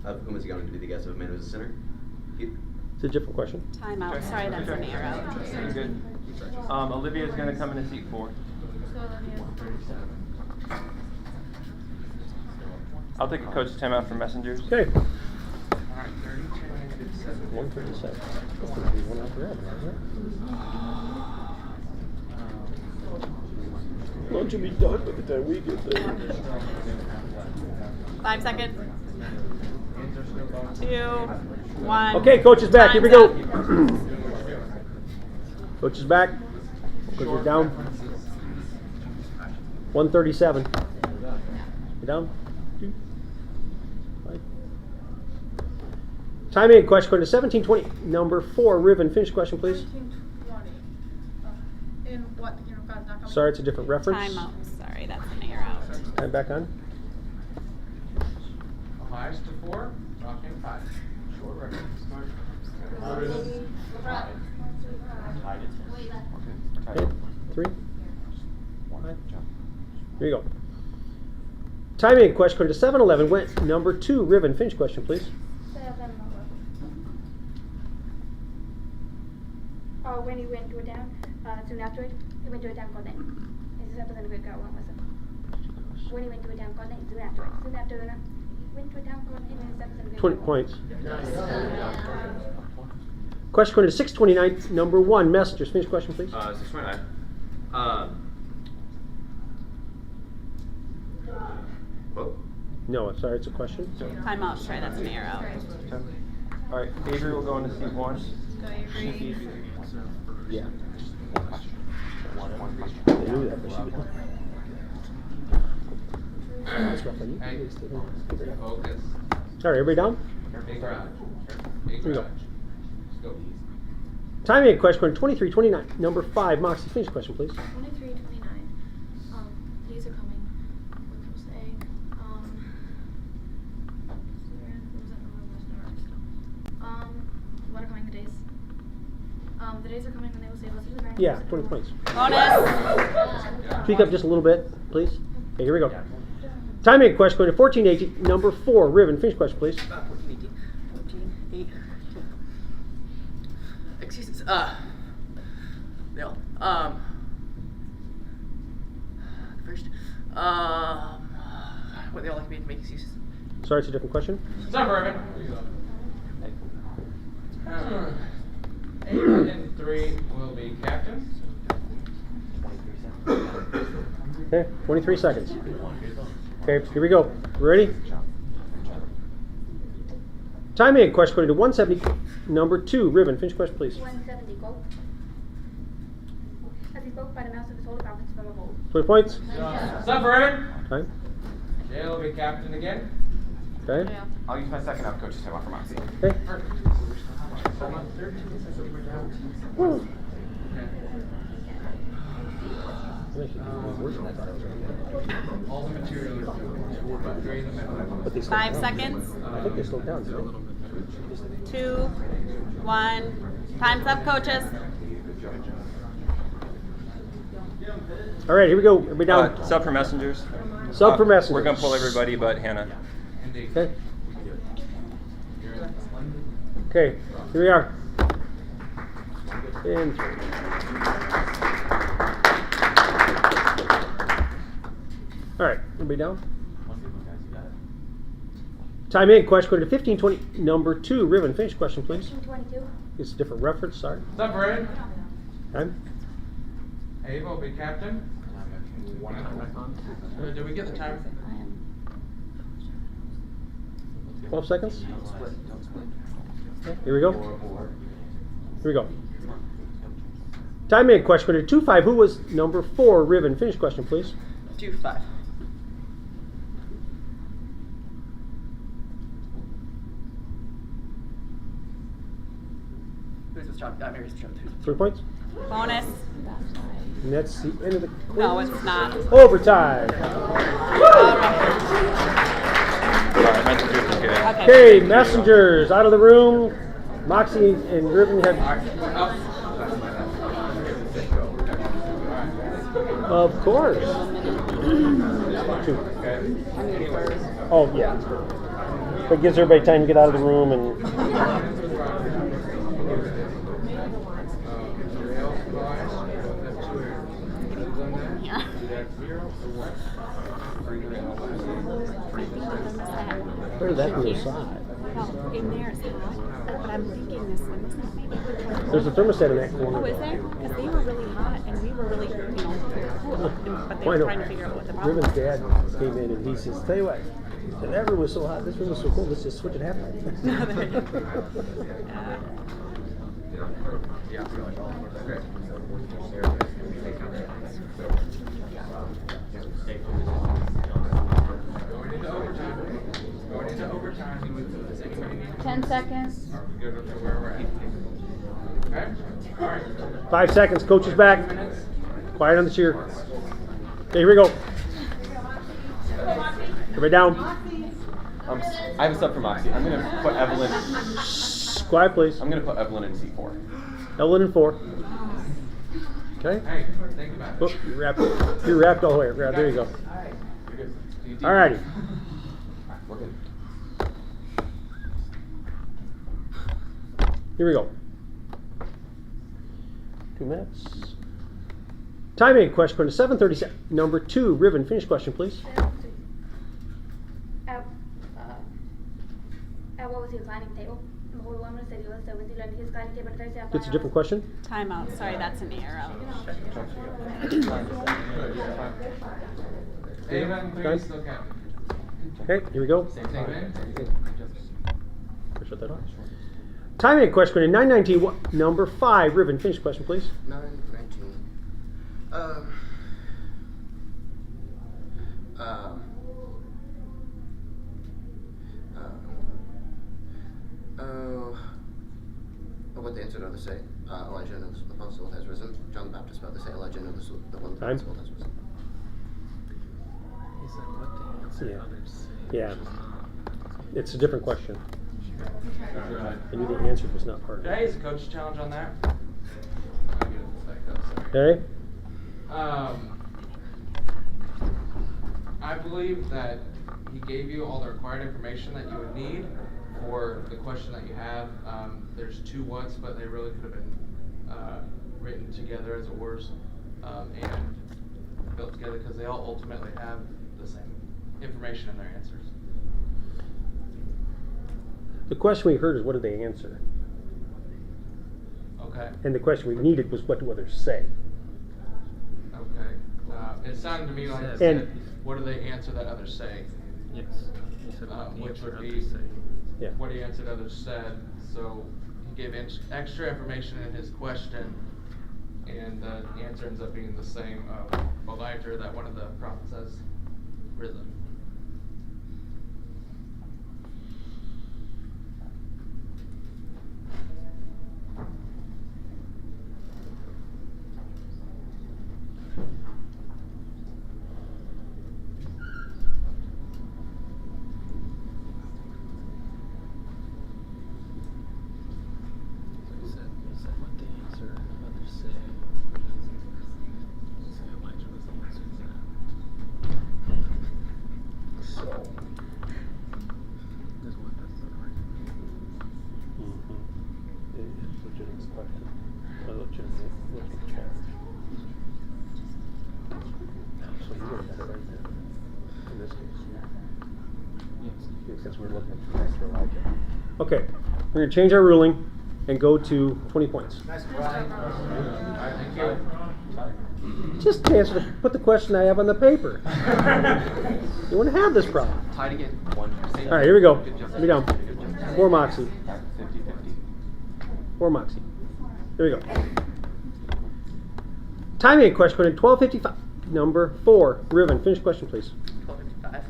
of whom is going to be the guest of a man who is a sinner? It's a different question. Timeout. Sorry, that's an error. You're good. Olivia's going to come into seat 4. I'll take a coach timeout for messengers. Okay. 1:37. 1:37. That's going to be one after that, isn't it? Lunch will be done by the time we get there. 5 seconds. 2, 1. Okay, coach is back. Here we go. Coach is back. Coach is down. 1:37. You down? 2, 5. Timing question according to 1720. Number 4, Riven. Finish question, please. 1720. In what? The kingdom of God is not coming? Sorry, it's a different reference. Timeout. Sorry, that's an error. Time back on. Highs to 4, rocking 5. Short record. Okay, 3, 5. Here you go. Timing question according to 711. Went number 2, Riven. Finish question, please. 7:11. When he went to a town, soon after it, he went to a town called Nate. His sister was a good girl, one was When he went to a town called Nate, soon after it. Soon after he went to a town called Nate, and his sister was a good 20 girl. points. Question according to 629. Number 1, Messengers. Finish question, please. 629. No, I'm sorry, it's a question. Timeout. Sorry, that's an error. All right, Avery will go into seat 1. Go Avery. Yeah. I knew that, but she didn't. That's rough on you. Hey, focus. All right, everybody down? Big garage. Big Here we go. garage. Let's go. Timing question 2329. Number 5, Moxie. Finish question, please. 23:29. These are coming. What was say? What are coming the days? The days are coming when they will say, "Let's do the very Yeah, first 20 points. Bonus. Speak up just a little bit, please. Okay, here we go. Timing question according to 1418. Number 4, Riven. Finish question, please. 14, 8. Excuses. No. First. What they all like me to make excuses. Sorry, it's a different question. Stop, Irvin. 8 and 3 will be captains. Okay, 23 seconds. Okay, here we go. Ready? Timing question according to 170. Number 2, Riven. Finish question, please. 170 quote. As he spoke by the mouth of his holy prophets from of old. 20 points. Stop, Irvin. Time. Jay will be captain again. Okay. I'll use my second out coach's timeout for Moxie. Okay. Woo. 5 seconds. I think they slowed down. 2, 1. Time's up, coaches. All right, here we go. Everybody down. Sub for messengers. Sub for messengers. We're going to pull everybody but Hannah. Okay. Okay, here we are. And 3. All right, everybody down? Time in, question according to 1520. Number 2, Riven. Finish question, please. 1522. It's a different reference, sorry. Stop, Irvin. Time. Ava will be captain. Did we get the time? 12 seconds. Okay, here we go. Here we go. Time in, question according to 25. Who was number 4, Riven? Finish question, please. 2-5. Who's this job? Mary's job. 3 points. Bonus. And that's the end of the quiz. No, it's not. Overtime. Messengers is good. Okay, messengers out of the room. Moxie and Riven have. Of course. 2. Oh, yeah. That gives everybody time to get out of the room and. Where did that go aside? Well, in there it's hot, but I'm thinking this one is not maybe. There's a thermostat in that corner. Oh, is there? Because they were really hot and we were really, cool. But they Why were not? trying to figure out what the problem Ribbon's was. dad came in and he says, "Tell you what, that room was so hot, this room was so cold, let's just switch it half time." Going into overtime. 10 seconds. Are we good with where we're at? Okay? All right. 5 seconds, coach is back. Quiet on the cheer. Okay, here we go. Everybody down. I have a sub for Moxie. I'm going to put Evelyn. Quiet, please. I'm going to put Evelyn in C4. Evelyn in 4. Okay. Hey, think about it. Oh, you're wrapped all the way. Yeah, there you go. All righty. We're good. Here we go. 2 minutes. Timing question, 7:37. Number 2, Ribbon. Finish question, please. What was he planning table? It's a different question. Time out. Sorry, that's an arrow. Avon, please, still counting. Okay, here we go. Same thing. Shut that off. Timing question in 9:19. Number 5, Ribbon. Finish question, please. 9:19. What the answer to say? Elijah knows the apostle has risen. John the Baptist about to say Elijah knows the one the apostle has risen. He said, what the answer Yeah. others say. Yeah. It's a different question. I knew the answer was not part of Did I it. use a coach challenge on that? Okay. I believe that he gave you all the required information that you would need for the question that you have. There's 2 whats, but they really could have been written together as oars and built together because they all ultimately have the same information in their answers. The question we heard is what did they answer? Okay. And the question we needed was what do others say? Okay. It sounded to me like And- he said, what do they answer that others say? Yes. He said, what the Which answer would be others say. Yeah. what he answered others said. So he gave extra information in his question, and the answer ends up being the same. Elijah, that one of the prophets has risen. He said, what the answer others say. So Elijah was the answer to that. So. There's one that's not right. It's a legitimate question. A legitimate challenge. So you would have had it right there. In this case. Yes. Because we're looking at Pastor Elijah. Okay, we're going to change our ruling and go to 20 points. Thank you. Just a chance to put the question I have on the paper. You want to have this problem. Tied again. All right, here we go. Let me down. 4 Moxie. 50-50. 4 Moxie. Here we go. Timing question in 12:55. Number 4, Riven. Finish question, please. 12:55.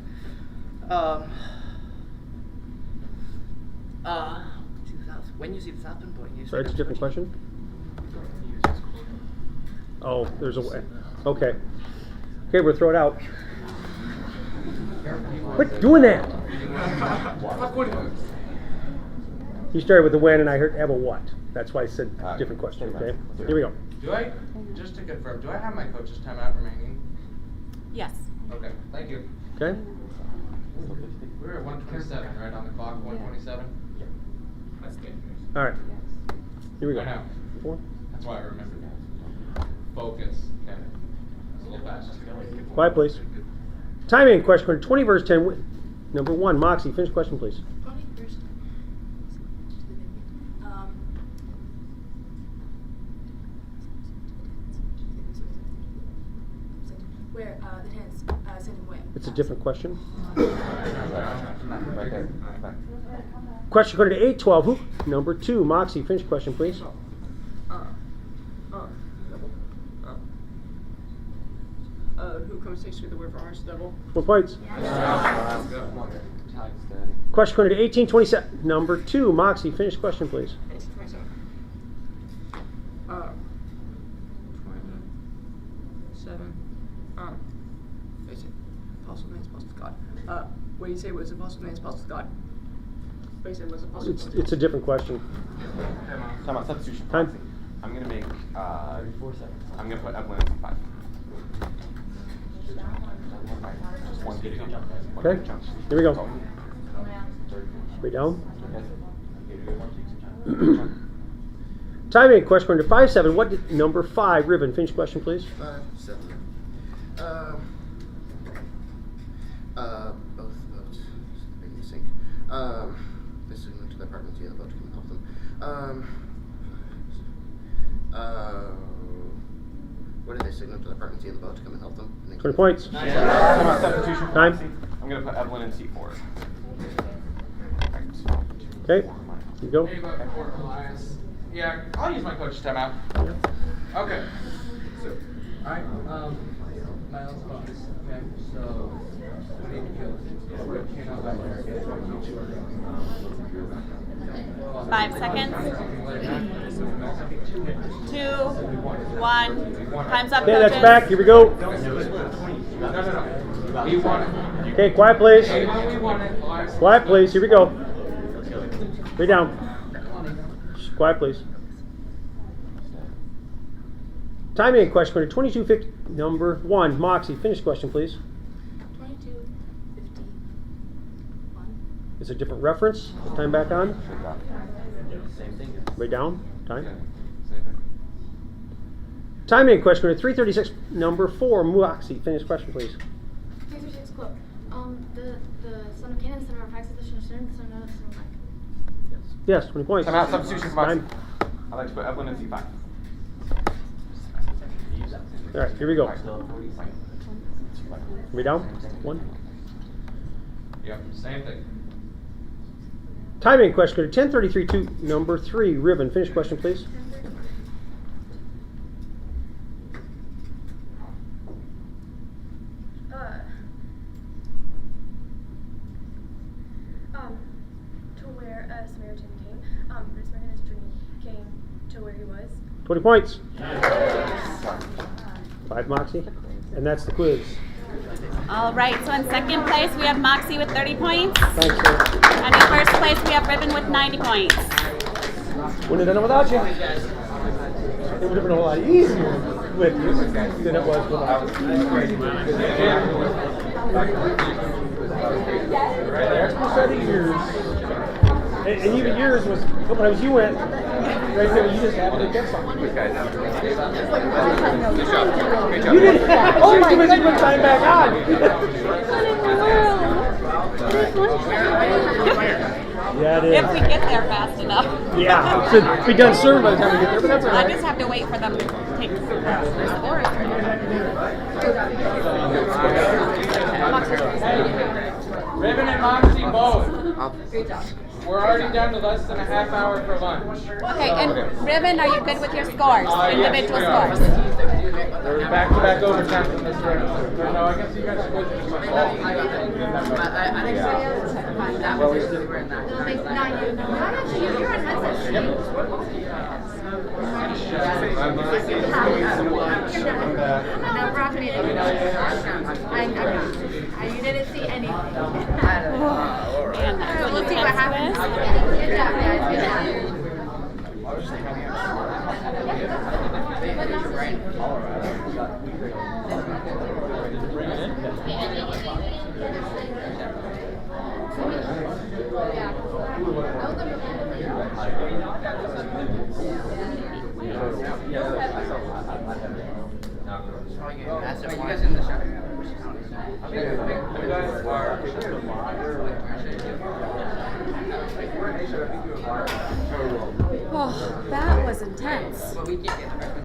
When you see this happen, boy, you Sorry, it's a different question. Oh, there's a way. Okay. Okay, we'll throw it out. Quit doing that. You started with the when, and I heard have a what. That's why I said different question. Okay. Here we go. Do I, just to confirm, do I have my coach's timeout remaining? Yes. Okay, thank you. Okay. We're at 127, right on the clock. 127. Yeah. That's good. All right. Here we go. I know. 4. That's why I remember that. Focus. Okay. That's a little fast. Quiet, please. Timing question 20 verse 10. Number 1, Moxie. Finish question, please. 20 verse. Where the tens send him away. It's a different question. Right there. Question according to 812. Who? Number 2, Moxie. Finish question, please. Who comes takes through the river orange devil? 4 points. Question according to 1827. Number 2, Moxie. Finish question, please. 1827. 7. Is it possible man's possible God? What do you say was impossible man's possible God? What do you say was impossible? It's a different question. Time out. Substitution. Time. I'm gonna make 34 seconds. I'm gonna put Evelyn in C5. Just one big jump. One Okay. big jump. Here we go. Way down. Timing question according to 57. What did number 5, Ribbon? Finish question, please. 5, 7. Both boats making sink. They signaled to the apartment to the boat to come help them. What did they signal to the apartment to the boat to come and help them? 20 points. Substitution. Time. I'm gonna put Evelyn in C4. Okay. Here you go. Hey, but for Elias. Yeah, I'll use my coach's timeout. Okay. So, alright, Miles bonus. Okay, so we need to kill this. 5 seconds. 2, 1. Time's up. Okay, that's coaches. back. Here we go. No. We want it. Okay, quiet, please. We want it. Elias. Quiet, please. Here we go. Way down. Shh, quiet, please. Timing question for 2250. Number 1, Moxie. Finish question, please. 22:51. It's a different reference. Time back on. Same thing. Way down. Time. Same thing. Timing question for 336. Number 4, Moxie. Finish question, please. 336 quote. The son of Canaan, the son of Arphaxad, the son of Sin, the son of Noah, the son of Mike. Yes, 20 points. Time out. Substitution for Moxie. Time. I'd like to put Evelyn in C5. All right, here we go. Way down. 1. Yep, same thing. Timing question 1033 to number 3, Ribbon. Finish question, please. To where Samaritan came, the Samaritan's journey came to where he was. 20 points. 5, Moxie. And that's the quiz. All right, so in second place we have Moxie with 30 points. Thanks, sir. And in first place we have Ribbon with 90 points. Wouldn't have done it without you. It would have been a lot easier with you than it was without you. The extra set of years. And even yours was, a couple times you went right there, you just happened to get something. Good job. You didn't have to because you put time back on. Yeah, it is. If we get there fast enough. Yeah, so be done serving by the time we get there, but that's all right. I just have to wait for them to take the scores. Ribbon and Moxie both. We're already down to less than a half hour for lunch. Okay, and Ribbon, are you good with your scores? Individual scores? There's back-to-back overtime from this round. No, I guess you guys are good. Well, we still were in that. You're on headset. No, Brock made it. You didn't see anything. Man, that's So we'll see what happens. Good job, guys. Good job. Are you guys in the shop? Oh, that was intense. But we can't get